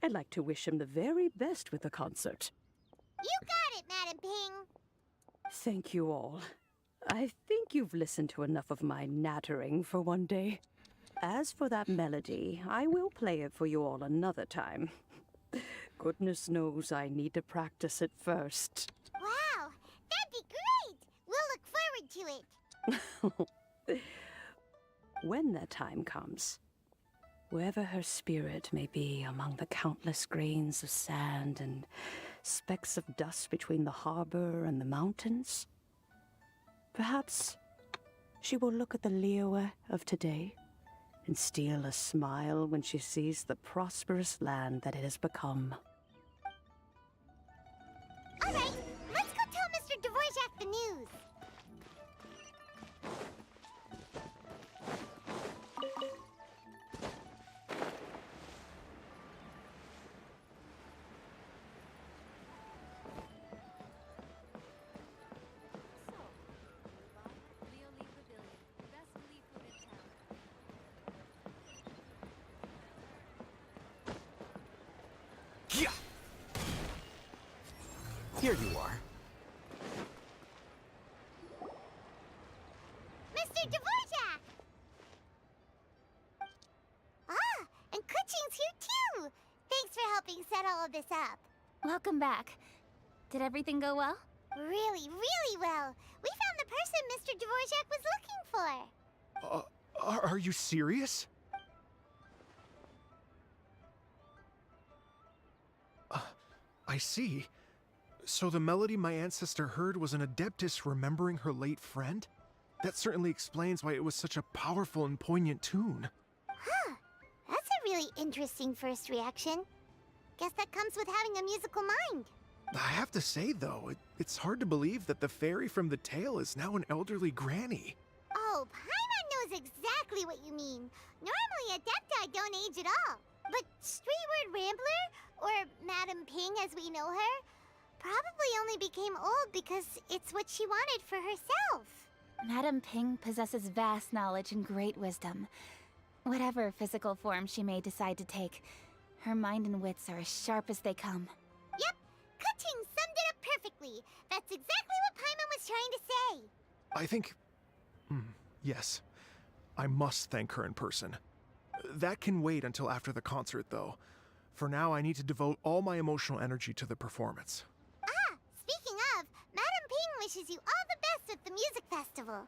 I'd like to wish him the very best with the concert. You got it, Madam Ping. Thank you all. I think you've listened to enough of my nattering for one day. As for that melody, I will play it for you all another time. Goodness knows I need to practice it first. Wow, that'd be great. We'll look forward to it. When that time comes, wherever her spirit may be among the countless grains of sand and specks of dust between the harbor and the mountains, perhaps she will look at the Liyue of today and steal a smile when she sees the prosperous land that it has become. All right, let's go tell Mr. Dvorak the news. Here you are. Mr. Dvorak! Ah, and Kuching's here too! Thanks for helping set all of this up. Welcome back. Did everything go well? Really, really well. We found the person Mr. Dvorak was looking for. Are you serious? I see. So the melody my ancestor heard was an adeptus remembering her late friend? That certainly explains why it was such a powerful and poignant tune. Huh. That's a really interesting first reaction. Guess that comes with having a musical mind. I have to say, though, it's hard to believe that the fairy from the tale is now an elderly granny. Oh, Paimon knows exactly what you mean. Normally, Adepti don't age at all. But Streetward Rambler, or Madam Ping as we know her, probably only became old because it's what she wanted for herself. Madam Ping possesses vast knowledge and great wisdom. Whatever physical form she may decide to take, her mind and wits are as sharp as they come. Yep, Kuching summed it up perfectly. That's exactly what Paimon was trying to say. I think... yes. I must thank her in person. That can wait until after the concert, though. For now, I need to devote all my emotional energy to the performance. Speaking of, Madam Ping wishes you all the best at the music festival.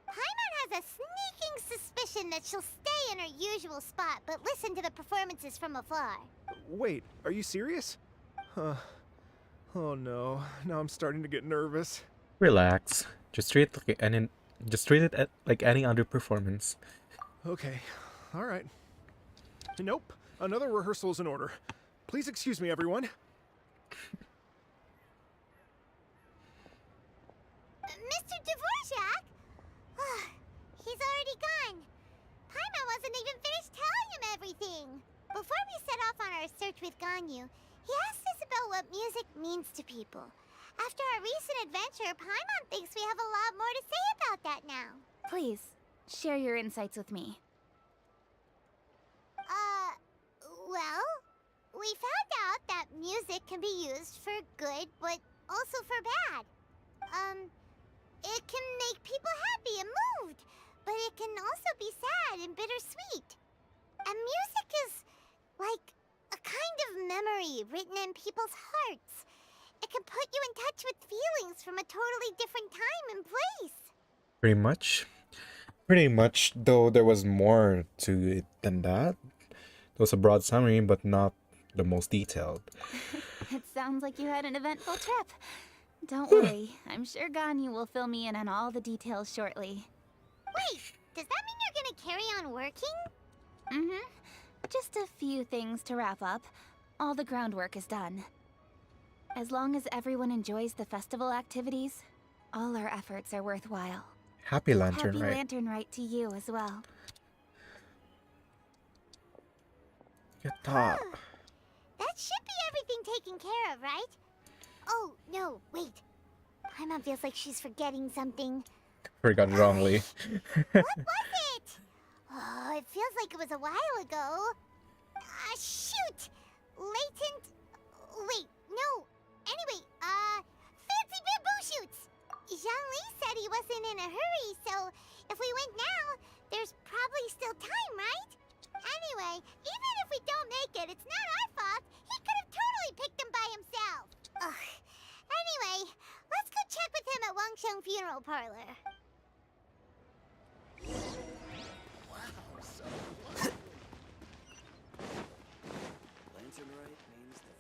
Paimon has a sneaking suspicion that she'll stay in her usual spot, but listen to the performances from afar. Wait, are you serious? Oh no, now I'm starting to get nervous. Relax. Just treat it like any other performance. Okay, alright. Nope, another rehearsal is in order. Please excuse me, everyone. Mr. Dvorak? He's already gone. Paimon wasn't even finished telling him everything. Before we set off on our search with Ganyu, he asked us about what music means to people. After our recent adventure, Paimon thinks we have a lot more to say about that now. Please, share your insights with me. Well, we found out that music can be used for good, but also for bad. It can make people happy and moved, but it can also be sad and bittersweet. And music is like a kind of memory written in people's hearts. It can put you in touch with feelings from a totally different time and place. Pretty much. Pretty much, though there was more to it than that. It was a broad summary, but not the most detailed. It sounds like you had an eventful trip. Don't worry, I'm sure Ganyu will fill me in on all the details shortly. Wait, does that mean you're gonna carry on working? Mm-hmm. Just a few things to wrap up. All the groundwork is done. As long as everyone enjoys the festival activities, all our efforts are worthwhile. Happy Lantern Happy Rite. Lantern Rite to you as well. Yatta. That should be everything taken care of, right? Oh, no, wait. Paimon feels like she's forgetting something. Forgot wrongly. What was it? Oh, it feels like it was a while ago. Shoot! Latent... Wait, no. Anyway, fancy bamboo shoots! Zhongli said he wasn't in a hurry, so if we went now, there's probably still time, right? Anyway, even if we don't make it, it's not our fault. He could have totally picked them by himself. Ugh. Anyway, let's go check with him at Wangsheng Funeral Parlor. Lantern Rite means that...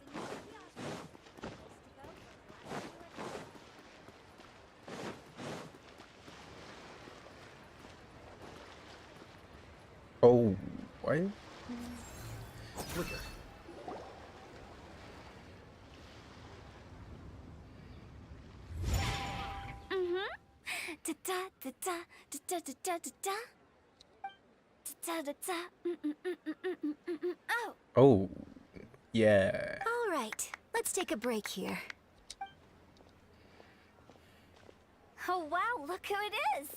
Oh, why? Flicker. Mm-hmm. Da-da, da-da, da-da, da-da, da-da. Da-da-da. Oh. Oh, yeah. All right, let's take a break here. Oh wow, look who it is!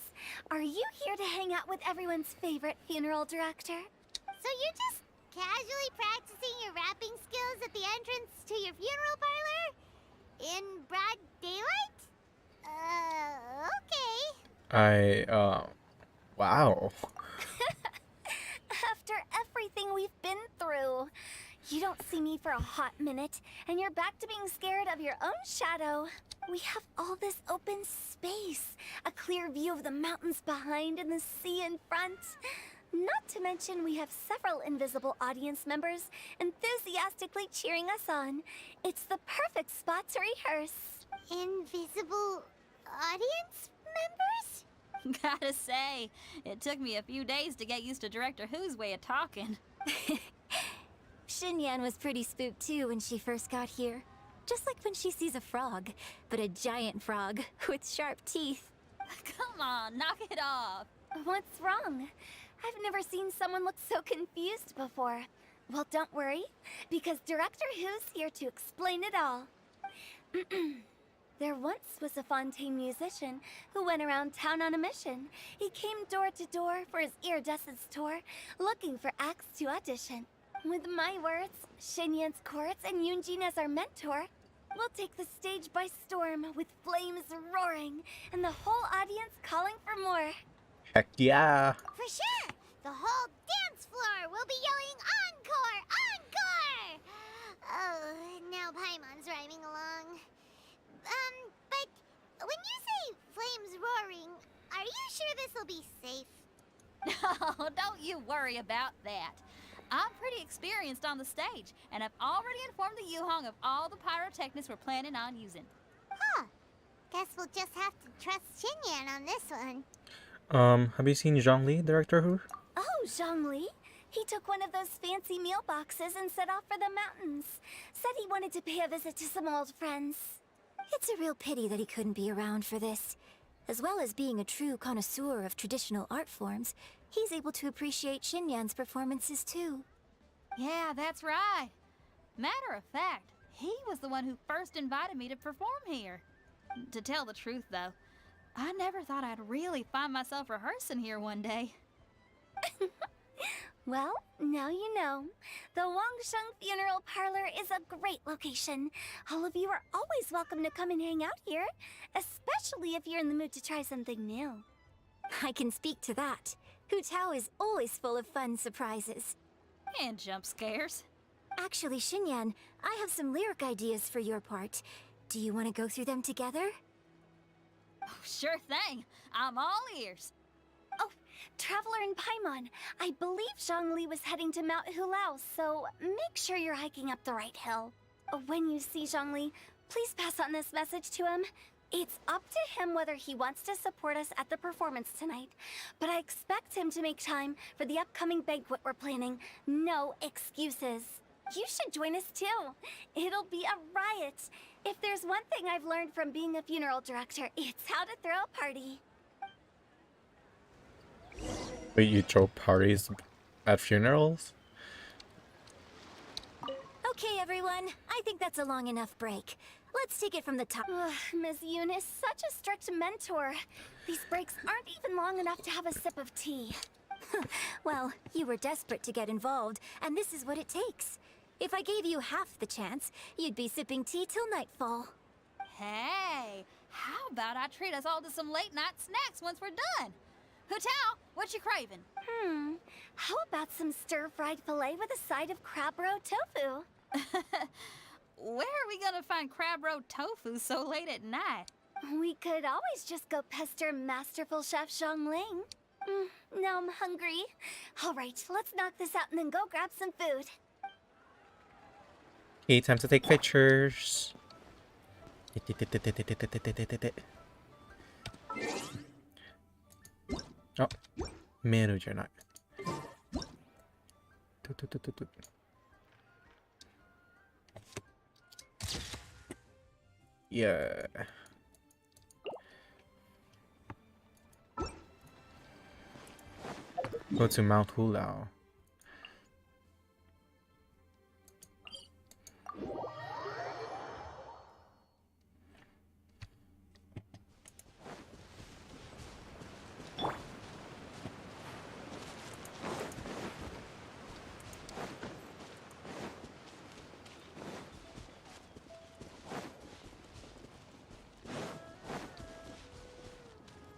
Are you here to hang out with everyone's favorite funeral director? So you're just casually practicing your rapping skills at the entrance to your funeral parlor? In broad daylight? Okay. Wow. After everything we've been through, you don't see me for a hot minute, and you're back to being scared of your own shadow. We have all this open space, a clear view of the mountains behind and the sea in front. Not to mention we have several invisible audience members enthusiastically cheering us on. It's the perfect spot to rehearse. Invisible audience members? Gotta say, it took me a few days to get used to Director Who's way of talking. Xinyan was pretty spooked too when she first got here. Just like when she sees a frog, but a giant frog with sharp teeth. Come on, knock it off. What's wrong? I've never seen someone look so confused before. Well, don't worry, because Director Who's here to explain it all. There once was a Fontaine musician who went around town on a mission. He came door to door for his iridescence tour, looking for acts to audition. With my words, Xinyan's chorus, and Yunjin as our mentor, we'll take the stage by storm with flames roaring and the whole audience calling for more. Heck yeah. For sure! The whole dance floor will be yelling encore! Encore! Oh, now Paimon's rhyming along. But when you say flames roaring, are you sure this'll be safe? No, don't you worry about that. I'm pretty experienced on the stage, and I've already informed the Yuhong of all the pyrotechnics we're planning on using. Huh. Guess we'll just have to trust Xinyan on this one. Have you seen Zhongli, Director Who? Oh, Zhongli. He took one of those fancy meal boxes and set off for the mountains. Said he wanted to pay a visit to some old friends. It's a real pity that he couldn't be around for this. As well as being a true connoisseur of traditional art forms, he's able to appreciate Xinyan's performances too. Yeah, that's right. Matter of fact, he was the one who first invited me to perform here. To tell the truth, though, I never thought I'd really find myself rehearsing here one day. Well, now you know. The Wangsheng Funeral Parlor is a great location. All of you are always welcome to come and hang out here, especially if you're in the mood to try something new. I can speak to that. Hu Tao is always full of fun surprises. And jump scares. Actually, Xinyan, I have some lyric ideas for your part. Do you want to go through them together? Oh, sure thing. I'm all ears. Oh, Traveler and Paimon, I believe Zhongli was heading to Mount Hulao, so make sure you're hiking up the right hill. When you see Zhongli, please pass on this message to him. It's up to him whether he wants to support us at the performance tonight, but I expect him to make time for the upcoming banquet we're planning. No excuses. You should join us too. It'll be a riot. If there's one thing I've learned from being a funeral director, it's how to throw a party. Wait, you throw parties at funerals? Okay, everyone. I think that's a long enough break. Let's take it from the top. Miss Eunice, such a strict mentor. These breaks aren't even long enough to have a sip of tea. Well, you were desperate to get involved, and this is what it takes. If I gave you half the chance, you'd be sipping tea till nightfall. Hey, how about I treat us all to some late night snacks once we're done? Hutao, what you craving? How about some stir-fried filet with a side of crab roe tofu? Where are we gonna find crab roe tofu so late at night? We could always just go pester masterful chef Zhongling. Now I'm hungry. All right, let's knock this out and then go grab some food. Okay, time to take pictures. Oh, manager not. Yeah. Go to Mount Hulao.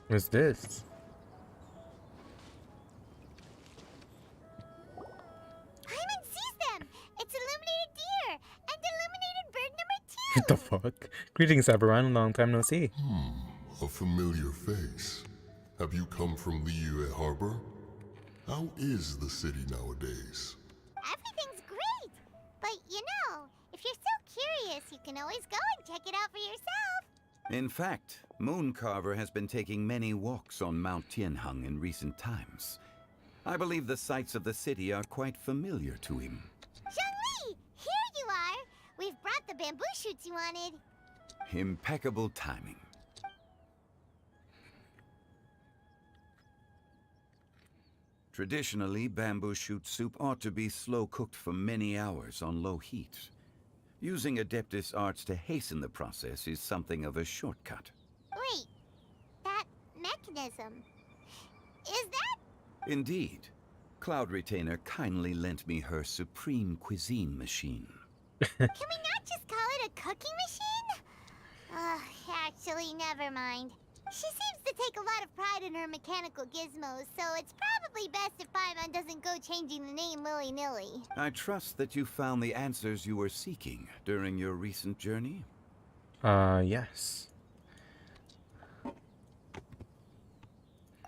What's this? Paimon sees them! It's illuminated deer! And illuminated bird number 2! What the fuck? Greetings, everyone. Long time no see. A familiar face. Have you come from Liyue Harbor? How is the city nowadays? Everything's great! But you know, if you're so curious, you can always go and check it out for yourself! In fact, Mooncarver has been taking many walks on Mount Tianheng in recent times. I believe the sights of the city are quite familiar to him. Zhongli! Here you are! We've brought the bamboo shoots you wanted. Impeccable timing. Traditionally, bamboo shoot soup ought to be slow-cooked for many hours on low heat. Using Adeptus arts to hasten the process is something of a shortcut. Wait, that mechanism... is that... Indeed. Cloud Retainer kindly lent me her supreme cuisine machine. Can we not just call it a cooking machine? Actually, never mind. She seems to take a lot of pride in her mechanical gizmos, so it's probably best if Paimon doesn't go changing the name willy-nilly. I trust that you found the answers you were seeking during your recent journey? Yes.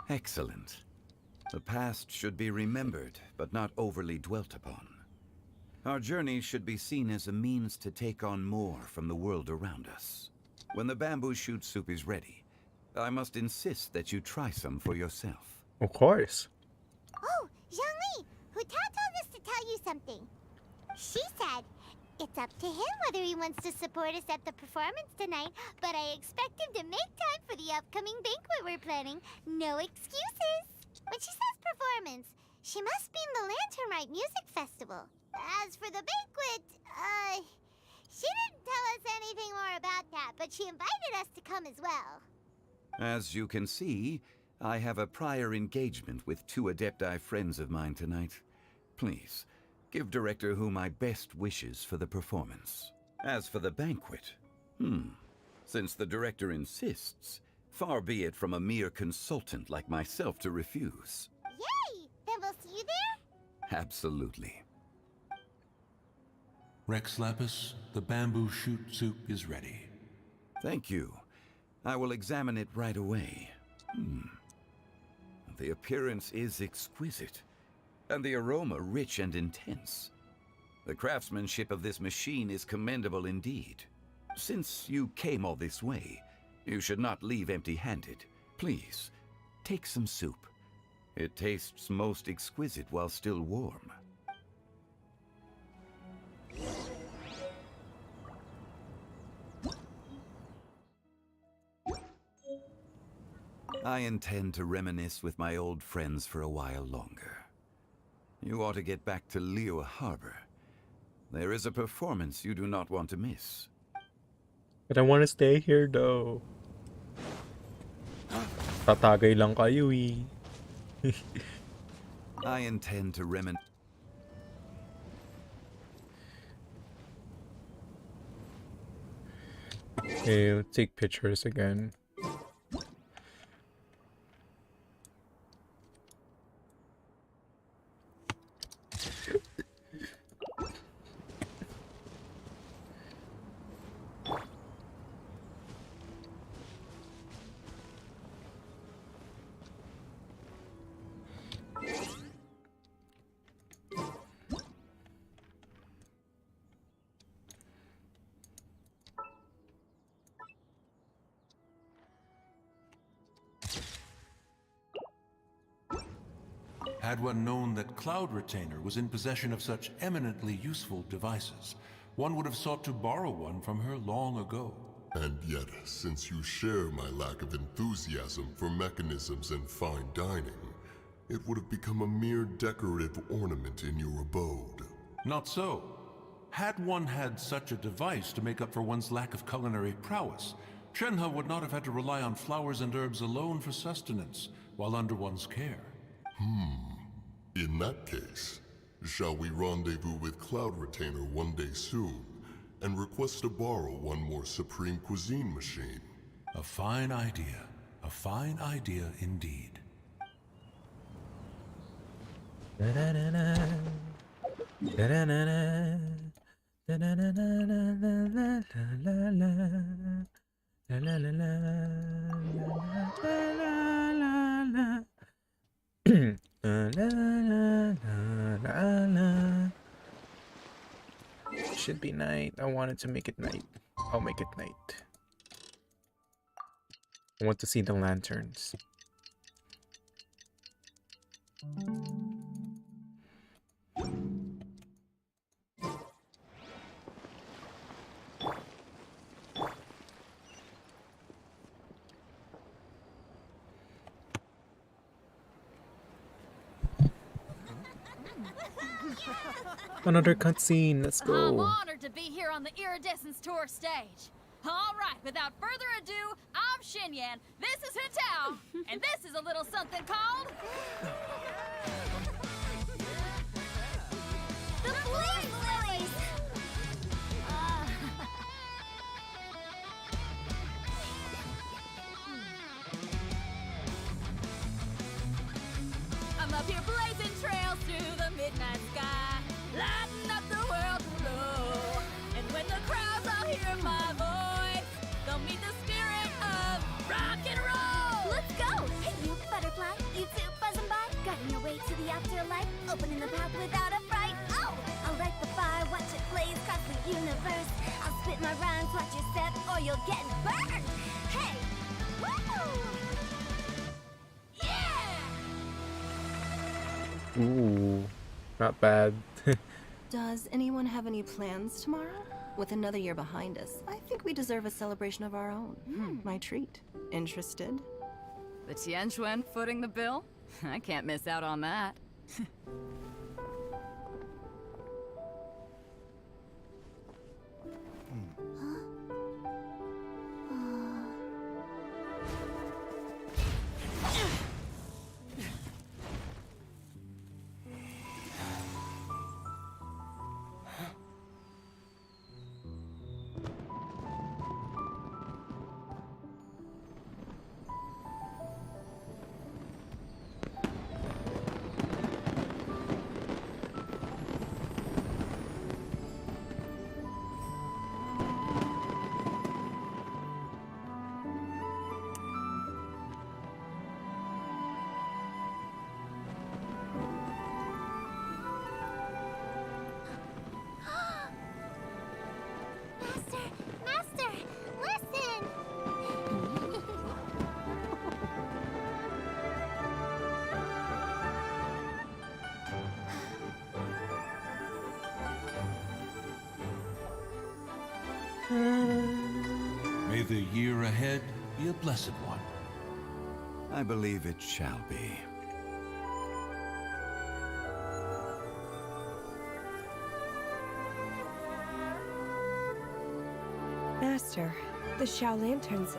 Excellent. The past should be remembered, but not overly dwelt upon. Our journey should be seen as a means to take on more from the world around us. When the bamboo shoot soup is ready, I must insist that you try some for yourself. Of course. Oh, Zhongli! Hutao told us to tell you something. She said, it's up to him whether he wants to support us at the performance tonight, but I expect him to make time for the upcoming banquet we're planning. No excuses! When she says performance, she must mean the Lantern Rite Music Festival. As for the banquet, she didn't tell us anything more about that, but she invited us to come as well. As you can see, I have a prior engagement with 2 Adepti friends of mine tonight. Please, give Director Hu my best wishes for the performance. As for the banquet, since the Director insists, far be it from a mere consultant like myself to refuse. Yay! Then we'll see you there? Absolutely. Rex Lapis, the bamboo shoot soup is ready. Thank you. I will examine it right away. The appearance is exquisite, and the aroma rich and intense. The craftsmanship of this machine is commendable indeed. Since you came all this way, you should not leave empty-handed. Please, take some soup. It tastes most exquisite while still warm. I intend to reminisce with my old friends for a while longer. You ought to get back to Liyue Harbor. There is a performance you do not want to miss. But I want to stay here though. Tatagay lang kayo eh. I intend to reminisce. Okay, let's take pictures again. Had one known that Cloud Retainer was in possession of such eminently useful devices, one would have sought to borrow one from her long ago. And yet, since you share my lack of enthusiasm for mechanisms and fine dining, it would have become a mere decorative ornament in your abode. Not so. Had one had such a device to make up for one's lack of culinary prowess, Shenhe would not have had to rely on flowers and herbs alone for sustenance, while under one's care. In that case, shall we rendezvous with Cloud Retainer one day soon, and request to borrow one more Supreme Cuisine machine? A fine idea indeed. Should be night. I wanted to make it night. I'll make it night. I want to see the lanterns. Another cutscene. Let's I'm go. honored to be here on the Iridescence Tour stage. All right, without further ado, I'm Xinyan, this is Hitao, and this is a little something called... The Blaze Lilies! I'm up here blazing trails through the midnight sky, lighting up the world below. And when the crowds all hear my voice, they'll meet the spirit of rock and roll. Let's go! Hey, you butterfly, you too buzzing by, guiding your way to the afterlife, opening the path without a fright. Oh, I'll light the fire, watch it blaze across the universe. I'll spit my rhymes, watch your step, or you'll get burned. Hey, woo! Ooh, not bad. Does anyone have any plans tomorrow? With another year behind us, I think we deserve a celebration of our own. My treat. Interested? The Tianquan footing the bill? I can't miss out on that. May the year ahead be a blessed one. I believe it shall be. Master, the Shao Lanterns,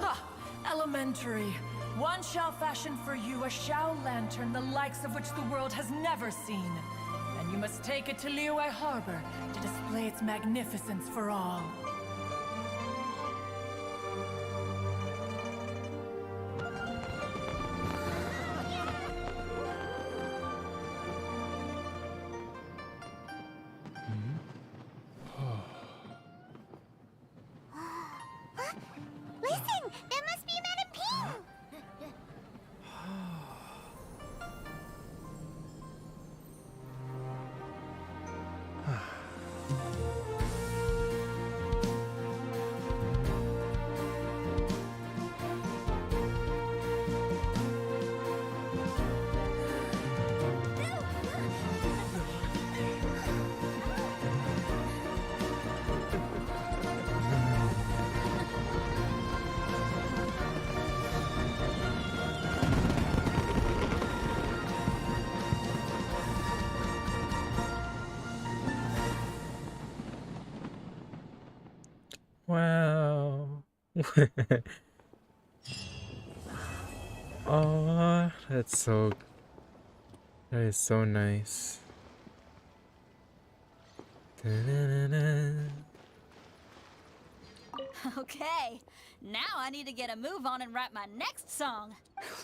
Ha! Elementary. One shall fashion for you a Shao Lantern the likes of which the world has never seen. And you must take it to Liyue Harbor to display its magnificence for all. Listen! That must be Madame Ping! Wow. Oh, that is so nice. Da-na-na-na. Okay, now I need to get a move on and write my next song.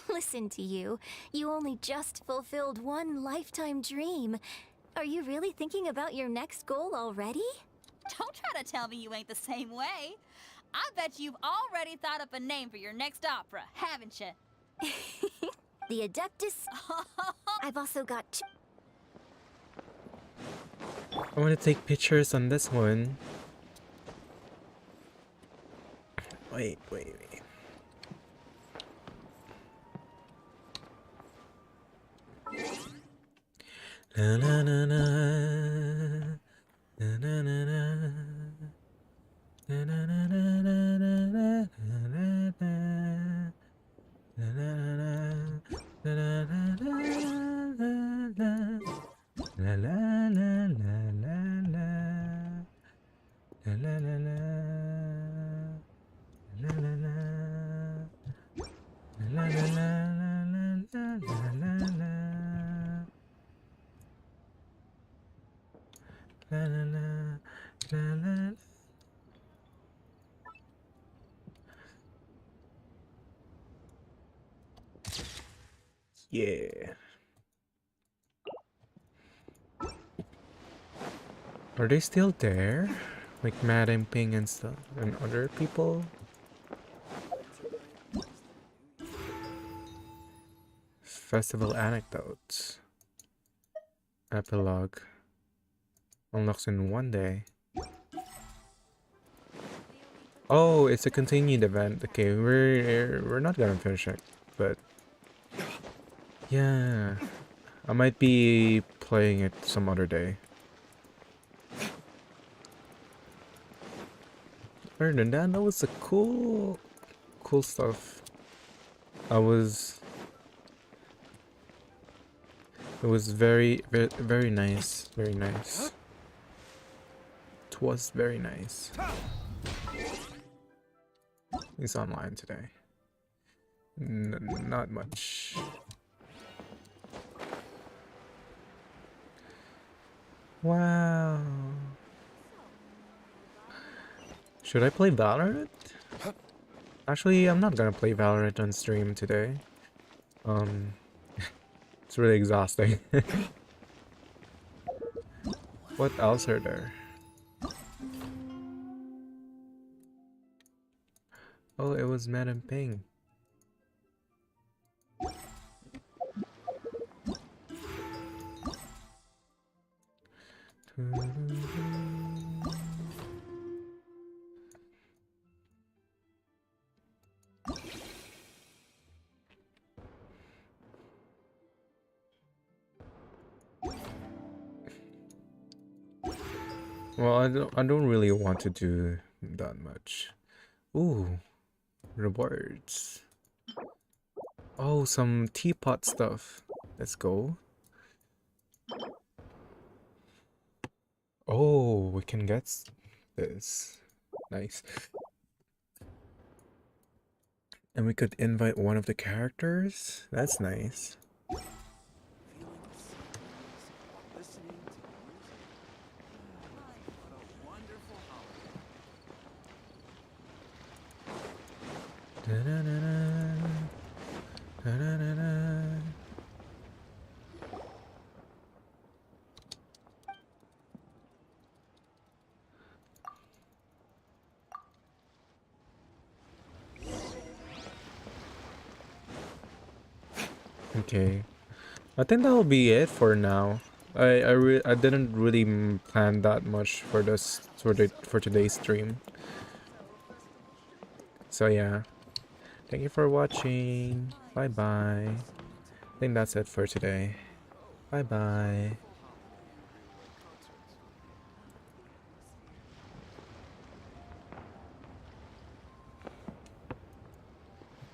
Listen to you. You only just fulfilled one lifetime dream. Are you really thinking about your next goal already? Don't try to tell me you ain't the same way. I bet you've already thought up a name for your next opera, haven't you? The Adeptus. I've also got two. I want to take pictures on this one. Wait. Na na na na. Na na na na. Na na na na na na na na. Na na na na na na na. La la la la la la. La la la la. La la la. La la la la la la la. La la la la la. Yeah. Are they still there? Like Madame Ping and stuff and other people? Festival anecdotes. Epilogue. Unlocks in one day. Oh, it's a continued event. Okay, we're not gonna finish it, but yeah, I might be playing it some other day. Other than that, that was a cool stuff. It was very nice, very nice. It was very nice. He's online today. Not much. Wow. Should I play Valorant? Actually, I'm not gonna play Valorant on stream today. It's really exhausting. What else are there? Oh, it was Madame Ping. Well, I don't really want to do that much. Ooh, rewards. Oh, some teapot stuff. Let's go. Oh, we can get this. Nice. And we could invite one of the characters. That's nice. Okay, I think that'll be it for now. I didn't really plan that much for for today's stream. So yeah, thank you for watching. Bye bye. I think that's it for today. Bye bye.